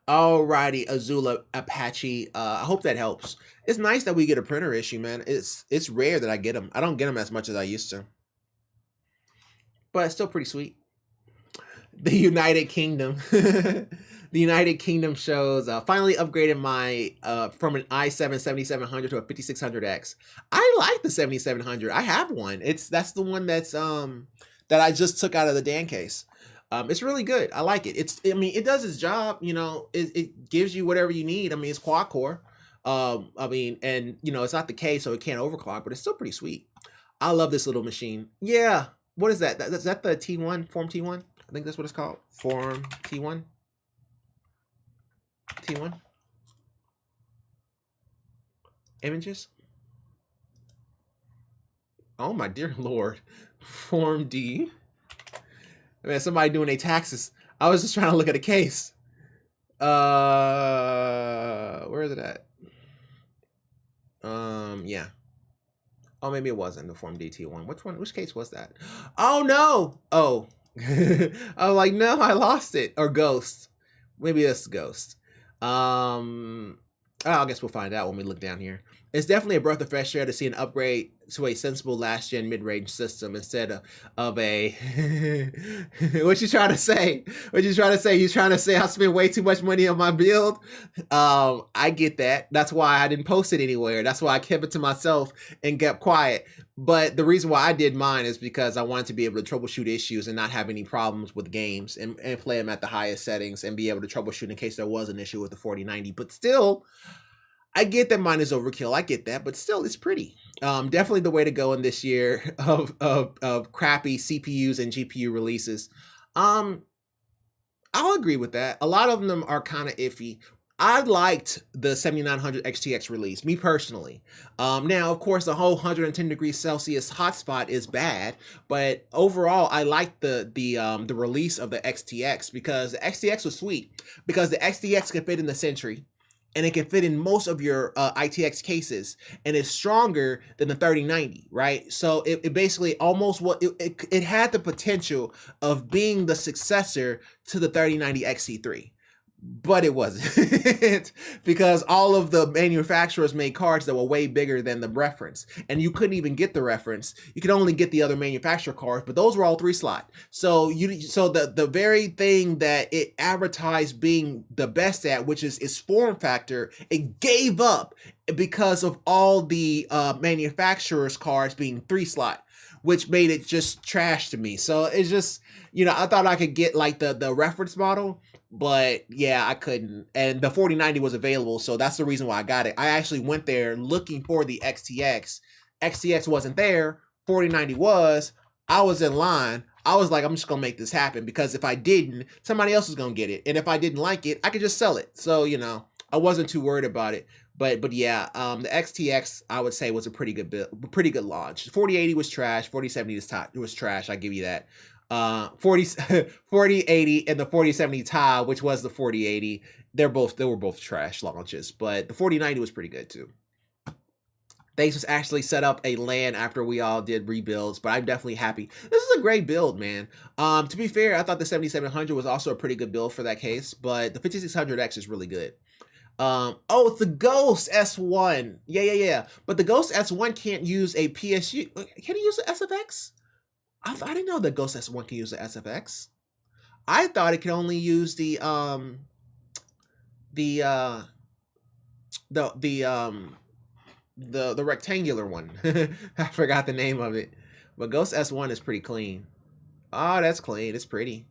Alrighty, Azula Apache. I hope that helps. It's nice that we get a printer issue, man. It's rare that I get them. I don't get them as much as I used to, but it's still pretty sweet. The United Kingdom. The United Kingdom shows finally upgraded my from an i7 7700 to a 5600X. I like the 7700. I have one. That's the one that's that I just took out of the Dan case. It's really good. I like it. I mean, it does its job. You know, it gives you whatever you need. I mean, it's quad core. I mean, and you know, it's not the K, so it can't overclock, but it's still pretty sweet. I love this little machine. Yeah. What is that? Is that the T1 Form T1? I think that's what it's called. Form T1. T1 images. Oh my dear Lord. Form D. I mean, somebody doing their taxes. I was just trying to look at a case. Where is it at? Yeah. Oh, maybe it wasn't the Form DT1. Which case was that? Oh no. Oh. I was like, no, I lost it. Or Ghost. Maybe it's Ghost. I guess we'll find out when we look down here. It's definitely a breath of fresh air to see an upgrade to a sensible last-gen mid-range system instead of a... What you trying to say? What you trying to say? You trying to say I spent way too much money on my build? I get that. That's why I didn't post it anywhere. That's why I kept it to myself and kept quiet. But the reason why I did mine is because I wanted to be able to troubleshoot issues and not have any problems with games, and play them at the highest settings and be able to troubleshoot in case there was an issue with the 4090. But still, I get that mine is overkill. I get that, but still, it's pretty. Definitely the way to go in this year of crappy CPUs and GPU releases. I'll agree with that. A lot of them are kind of iffy. I liked the 7900 XTX release, me personally. Now, of course, the whole 110 degrees Celsius hotspot is bad, but overall, I liked the release of the XTX, because the XTX was sweet, because the XTX can fit in the Sentry, and it can fit in most of your ITX cases, and it's stronger than the 3090, right? So it basically almost it had the potential of being the successor to the 3090 XC3. But it wasn't, because all of the manufacturers made cards that were way bigger than the reference, and you couldn't even get the reference. You could only get the other manufacturer cards, but those were all 3-slot. So the very thing that it advertised being the best at, which is its form factor, it gave up because of all the manufacturers cards being 3-slot, which made it just trash to me. So it's just, you know, I thought I could get like the reference model, but yeah, I couldn't. And the 4090 was available, so that's the reason why I got it. I actually went there looking for the XTX. XTX wasn't there, 4090 was. I was in line. I was like, I'm just gonna make this happen, because if I didn't, somebody else was gonna get it. And if I didn't like it, I could just sell it. So, you know, I wasn't too worried about it. But yeah, the XTX I would say was a pretty good build, pretty good launch. 4080 was trash. 4070 was trash. I give you that. 4080 and the 4070 Ti, which was the 4080, they were both trash launches. But the 4090 was pretty good too. Thanks was actually set up a LAN after we all did rebuilds, but I'm definitely happy. This is a great build, man. To be fair, I thought the 7700 was also a pretty good build for that case, but the 5600X is really good. Oh, it's the Ghost S1. Yeah. But the Ghost S1 can't use a PSU. Can it use the SFX? I didn't know the Ghost S1 can use the SFX. I thought it could only use the rectangular one. I forgot the name of it. But Ghost S1 is pretty clean. Oh, that's clean. It's pretty.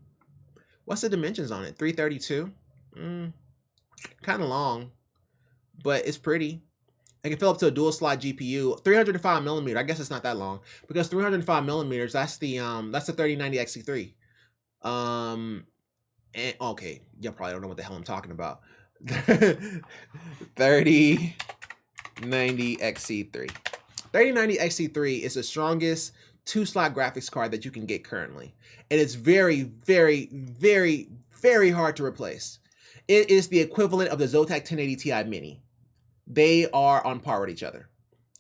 What's the dimensions on it? 332? Kind of long, but it's pretty. I can fill up to a dual slot GPU. 305 millimeter. I guess it's not that long because 305 millimeters. That's the 3090 XC3. And okay, you probably don't know what the hell I'm talking about. 3090 XC3. 3090 XC3 is the strongest 2-slot graphics card that you can get currently, and it's very, very, very, very hard to replace. It is the equivalent of the Zotac 1080 Ti Mini. They are on par with each other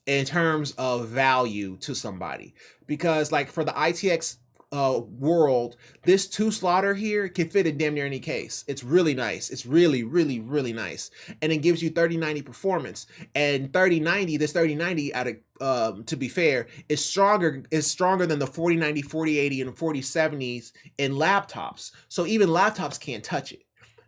in terms of value to somebody. Because like for the ITX world, this 2-slotter here can fit in damn near any case. It's really nice. It's really, really, really nice. And it gives you 3090 performance. And this 3090 out of to be fair, is stronger than the 4090, 4080, and 4070s in laptops. So even laptops can't touch it.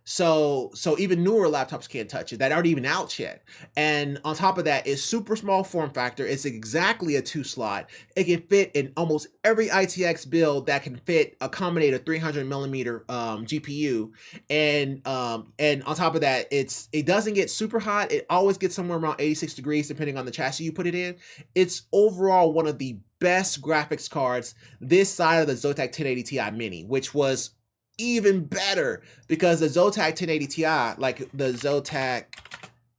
So even newer laptops can't touch it that aren't even out yet. And on top of that, it's super small form factor. It's exactly a 2-slot. It can fit in almost every ITX build that can accommodate a 300 millimeter GPU. And on top of that, it doesn't get super hot. It always gets somewhere around 86 degrees depending on the chassis you put it in. It's overall one of the best graphics cards this side of the Zotac 1080 Ti Mini, which was even better because the Zotac 1080 Ti, like the Zotac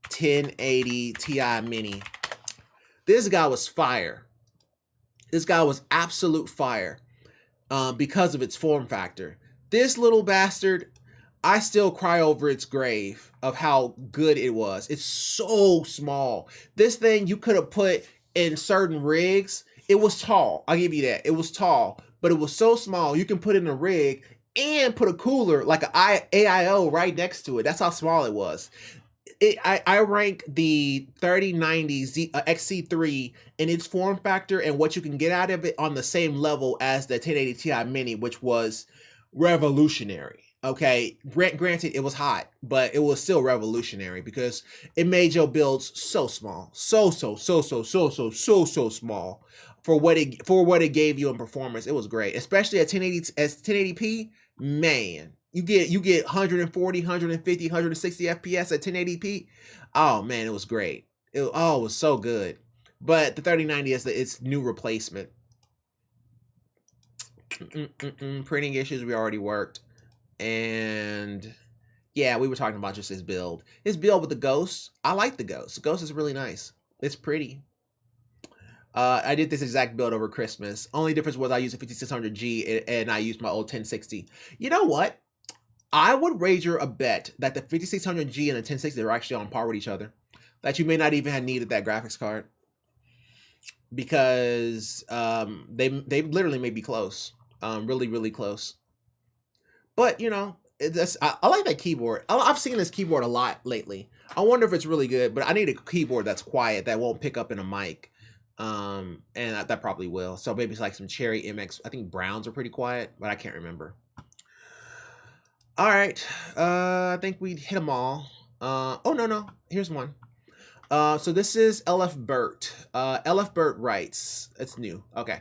1080 Ti Mini, this guy was fire. This guy was absolute fire because of its form factor. This little bastard, I still cry over its grave of how good it was. It's so small. This thing you could have put in certain rigs. It was tall. I'll give you that. It was tall, but it was so small you can put in a rig and put a cooler like an AIO right next to it. That's how small it was. I rank the 3090 XC3 in its form factor and what you can get out of it on the same level as the 1080 Ti Mini, which was revolutionary. Okay, granted it was hot, but it was still revolutionary because it made your builds so small, so small for what it gave you in performance. It was great, especially at 1080p. Man, you get 140, 150, 160 FPS at 1080p. Oh man, it was great. It was so good. But the 3090 is its new replacement. Printing issues we already worked. And yeah, we were talking about just his build. His build with the Ghost. I like the Ghost. The Ghost is really nice. It's pretty. I did this exact build over Christmas. Only difference was I used a 5600G and I used my old 1060. You know what? I would wager a bet that the 5600G and the 1060 are actually on par with each other. That you may not even have needed that graphics card. Because they literally may be close. Really, really close. But, you know, I like that keyboard. I've seen this keyboard a lot lately. I wonder if it's really good, but I need a keyboard that's quiet, that won't pick up in a mic. And that probably will. So maybe it's like some Cherry MX. I think Browns are pretty quiet, but I can't remember. All right. I think we hit them all. Oh, no. Here's one. So this is LF Burt. LF Burt writes, it's new. Okay.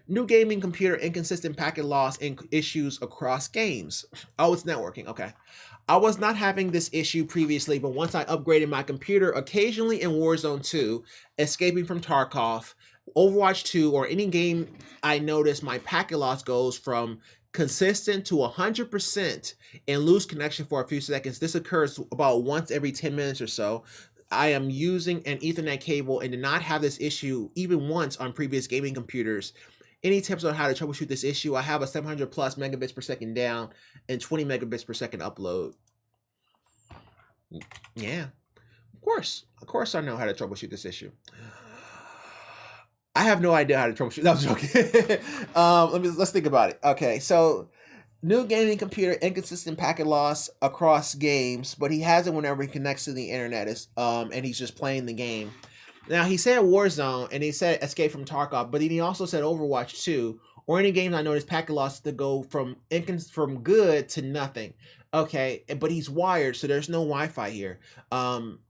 New gaming computer, inconsistent packet loss and issues across games. Oh, it's networking. Okay. I was not having this issue previously, but once I upgraded my computer, occasionally in Warzone 2, Escaping from Tarkov, Overwatch 2, or any game, I notice my packet loss goes from consistent to 100% and lose connection for a few seconds. This occurs about once every 10 minutes or so. I am using an Ethernet cable and did not have this issue even once on previous gaming computers. Any tips on how to troubleshoot this issue? I have a 700 plus megabits per second down and 20 megabits per second upload. Yeah, of course I know how to troubleshoot this issue. I have no idea how to troubleshoot. That was joking. Let's think about it. Okay, so new gaming computer, inconsistent packet loss across games, but he has it whenever he connects to the internet, and he's just playing the game. Now, he said Warzone, and he said Escape from Tarkov, but then he also said Overwatch 2, or any game I noticed packet loss to go from good to nothing. Okay, but he's wired, so there's no Wi-Fi here.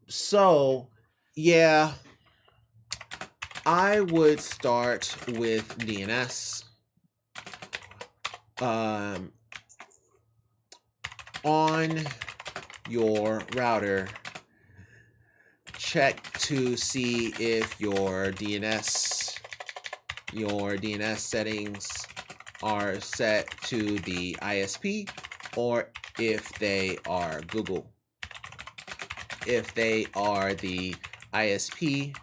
So, yeah, I would start with DNS. On your router, check to see if your DNS settings are set to the ISP or if they are Google. If they are the ISP,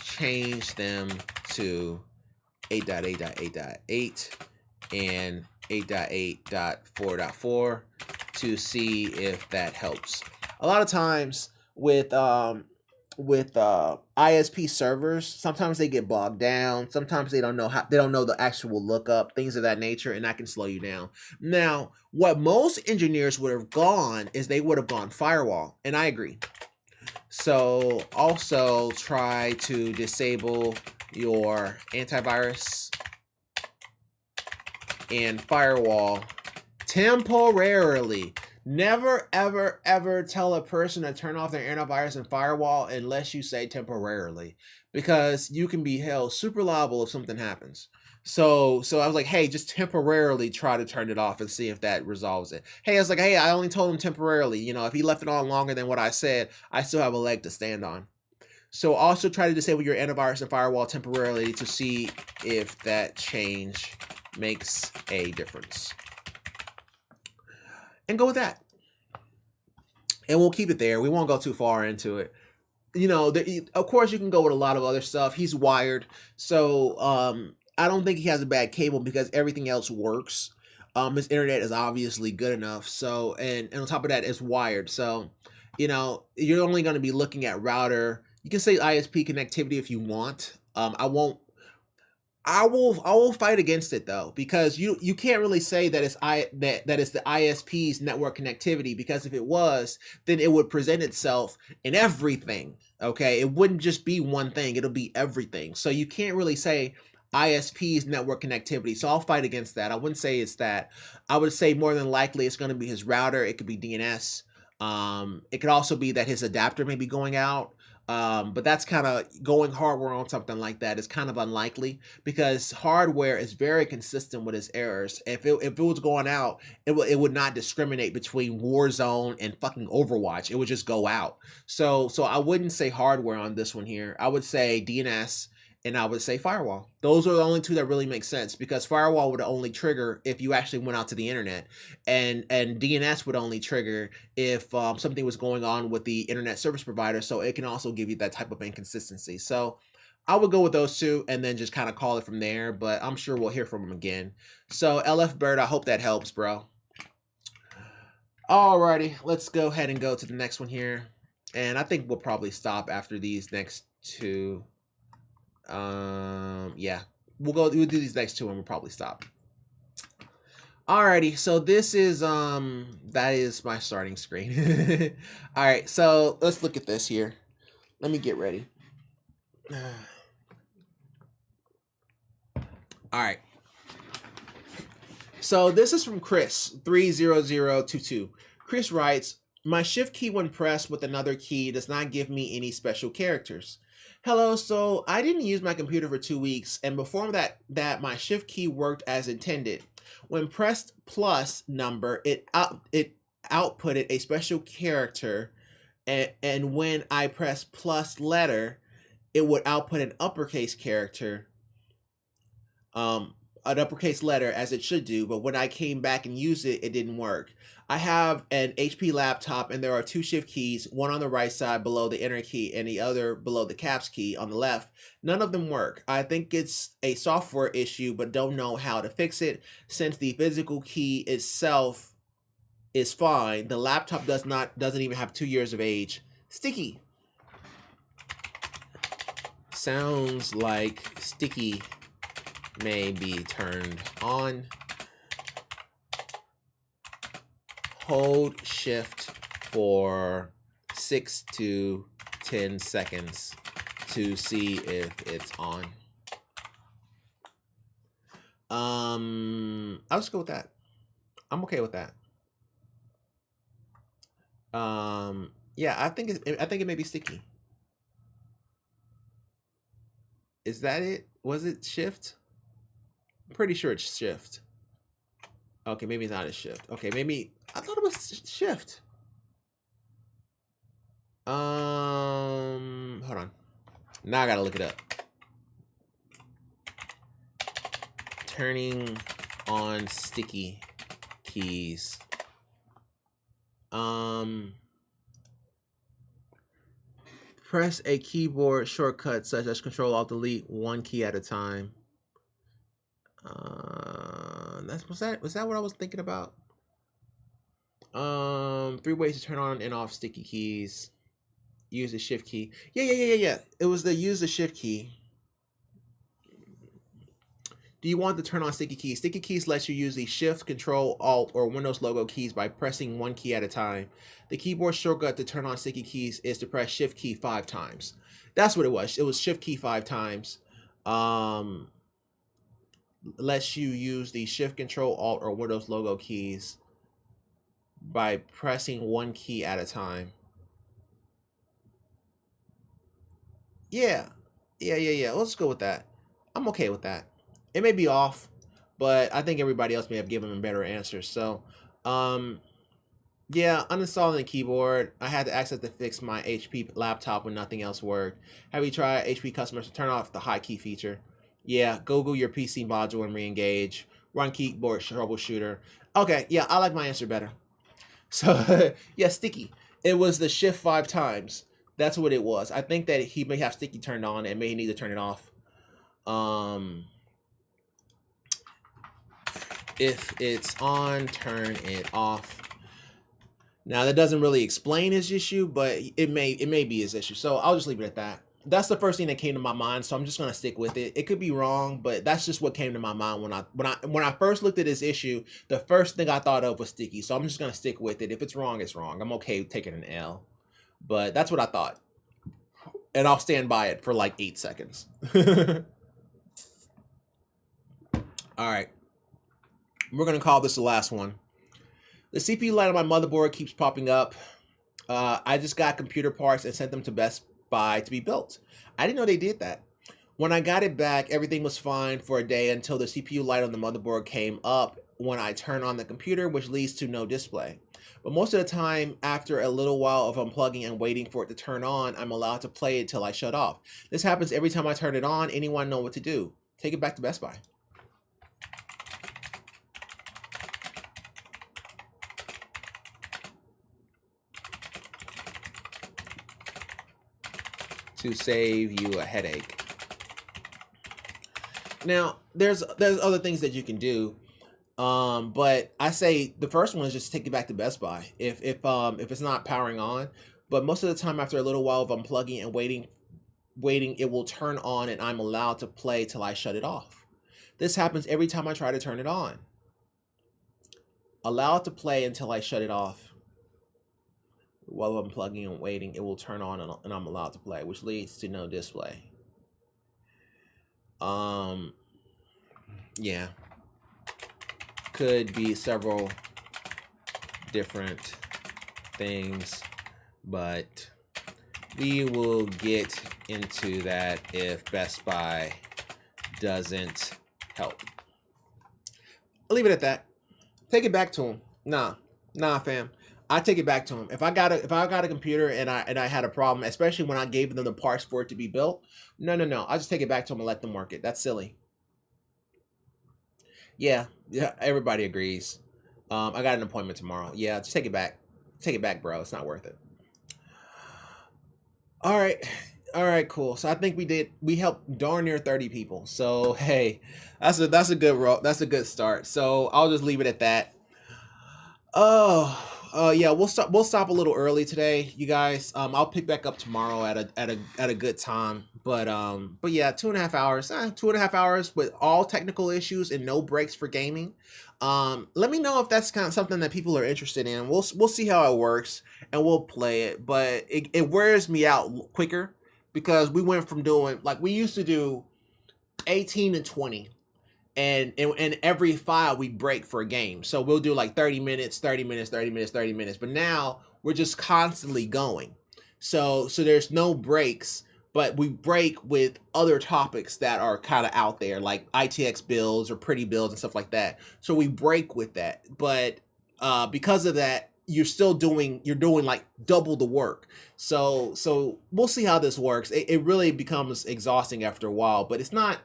change them to 8.8.8.8 and 8.8.4.4 to see if that helps. A lot of times with ISP servers, sometimes they get bogged down. Sometimes they don't know the actual lookup, things of that nature, and that can slow you down. Now, what most engineers would have gone is they would have gone firewall, and I agree. So also try to disable your antivirus and firewall temporarily. Never, ever, ever tell a person to turn off their antivirus and firewall unless you say temporarily, because you can be held super liable if something happens. So I was like, hey, just temporarily try to turn it off and see if that resolves it. Hey, I was like, hey, I only told him temporarily. You know, if he left it on longer than what I said, I still have a leg to stand on. So also try to disable your antivirus and firewall temporarily to see if that change makes a difference. And go with that. And we'll keep it there. We won't go too far into it. You know, of course you can go with a lot of other stuff. He's wired. So I don't think he has a bad cable because everything else works. His internet is obviously good enough. So, and on top of that, it's wired. So, you know, you're only going to be looking at router. You can say ISP connectivity if you want. I will fight against it though, because you can't really say that it's that it's the ISP's network connectivity, because if it was, then it would present itself in everything. Okay, it wouldn't just be one thing; it'll be everything. So you can't really say ISP's network connectivity. So I'll fight against that. I wouldn't say it's that. I would say more than likely it's going to be his router. It could be DNS. It could also be that his adapter may be going out. But that's kind of going hardware on something like that is kind of unlikely, because hardware is very consistent with its errors. If it was going out, it would not discriminate between Warzone and fucking Overwatch. It would just go out. So I wouldn't say hardware on this one here. I would say DNS. And I would say firewall. Those are the only two that really make sense, because firewall would only trigger if you actually went out to the internet, and DNS would only trigger if something was going on with the internet service provider. So it can also give you that type of inconsistency. So I would go with those two and then just kind of call it from there. But I'm sure we'll hear from him again. So LF Bird, I hope that helps, bro. Alrighty, let's go ahead and go to the next one here. And I think we'll probably stop after these next two. Yeah, we'll do these next two and we'll probably stop. Alrighty, so this is that is my starting screen. All right, so let's look at this here. Let me get ready. All right, so this is from Chris 30022. Chris writes, my shift key when pressed with another key does not give me any special characters. Hello, so I didn't use my computer for 2 weeks, and before that my shift key worked as intended. When pressed plus number, it outputted a special character, and when I press plus letter, it would output an uppercase character. an uppercase letter as it should do, but when I came back and used it, it didn't work. I have an HP laptop and there are 2 shift keys, one on the right side below the enter key and the other below the caps key on the left. None of them work. I think it's a software issue, but don't know how to fix it since the physical key itself is fine. The laptop doesn't even have 2 years of age. Sticky. Sounds like sticky may be turned on. Hold shift for 6 to 10 seconds to see if it's on. I'll just go with that. I'm okay with that. Yeah, I think it may be sticky. Is that it? Was it shift? I'm pretty sure it's shift. Okay, maybe it's not a shift. Okay, maybe I thought it was shift. Hold on. Now I gotta look it up. Turning on sticky keys. Press a keyboard shortcut such as Control Alt Delete 1 key at a time. Was that what I was thinking about? 3 ways to turn on and off sticky keys. Use the shift key. Yeah. It was the use the shift key. Do you want to turn on sticky keys? Sticky keys lets you use the Shift, Control, Alt, or Windows logo keys by pressing 1 key at a time. The keyboard shortcut to turn on sticky keys is to press Shift key 5 times. That's what it was. It was Shift key 5 times. Lets you use the Shift, Control, Alt, or Windows logo keys by pressing 1 key at a time. Yeah. Let's go with that. I'm okay with that. It may be off, but I think everybody else may have given them better answers. So, yeah, uninstalling the keyboard. I had to access to fix my HP laptop when nothing else worked. Have you tried HP customers to turn off the high key feature? Yeah, Google your PC module and re-engage. Run keyboard troubleshooter. Okay, yeah, I like my answer better. So, yeah, sticky. It was the Shift 5 times. That's what it was. I think that he may have sticky turned on and may need to turn it off. If it's on, turn it off. Now that doesn't really explain his issue, but it may be his issue. So I'll just leave it at that. That's the first thing that came to my mind, so I'm just gonna stick with it. It could be wrong, but that's just what came to my mind when I first looked at this issue. The first thing I thought of was sticky, so I'm just gonna stick with it. If it's wrong, it's wrong. I'm okay with taking an L, but that's what I thought, and I'll stand by it for like 8 seconds. All right. We're going to call this the last one. The CPU light on my motherboard keeps popping up. I just got computer parts and sent them to Best Buy to be built. I didn't know they did that. When I got it back, everything was fine for a day until the CPU light on the motherboard came up when I turn on the computer, which leads to no display. But most of the time, after a little while of unplugging and waiting for it to turn on, I'm allowed to play it till I shut off. This happens every time I turn it on. Anyone know what to do? Take it back to Best Buy. To save you a headache. Now, there's other things that you can do, but I say the first one is just take it back to Best Buy if it's not powering on. But most of the time, after a little while of unplugging and waiting, it will turn on, and I'm allowed to play till I shut it off. This happens every time I try to turn it on. Allow it to play until I shut it off. While I'm plugging and waiting, it will turn on and I'm allowed to play, which leads to no display. Yeah. Could be several different things, but we will get into that if Best Buy doesn't help. I'll leave it at that. Take it back to him. Nah, fam. I take it back to him. If I got a computer and I had a problem, especially when I gave them the parts for it to be built, no. I just take it back to them and let them work it. That's silly. Yeah, everybody agrees. I got an appointment tomorrow. Yeah, just take it back, bro. It's not worth it. All right. All right, cool. So I think we helped darn near 30 people. So hey, that's a good that's a good start. So I'll just leave it at that. Yeah, we'll stop a little early today, you guys. I'll pick back up tomorrow at a good time. But yeah, 2.5 hours, 2.5 hours with all technical issues and no breaks for gaming. Let me know if that's kind of something that people are interested in. We'll see how it works and we'll play it. But it wears me out quicker because we went from doing like we used to do 18 and 20 and every file we break for a game. So we'll do like 30 minutes, 30 minutes, 30 minutes, 30 minutes. But now we're just constantly going. So there's no breaks, but we break with other topics that are kind of out there, like ITX builds or pretty builds and stuff like that. So we break with that. But because of that, you're doing like double the work. So we'll see how this works. It really becomes exhausting after a while, but it's not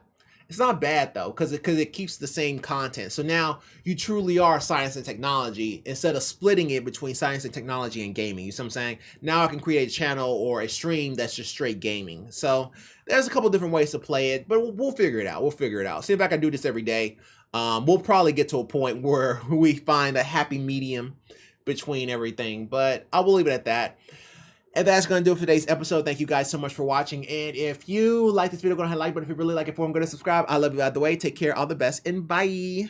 bad though, because it keeps the same content. So now you truly are science and technology instead of splitting it between science and technology and gaming. You see what I'm saying? Now I can create a channel or a stream that's just straight gaming. So there's a couple different ways to play it, but we'll figure it out. We'll figure it out. See if I can do this every day. We'll probably get to a point where we find a happy medium between everything, but I will leave it at that. And that's going to do it for today's episode. Thank you guys so much for watching. And if you like this video, go ahead and like button. If you really like it, I'm going to subscribe. I love you out the way. Take care. All the best. And bye.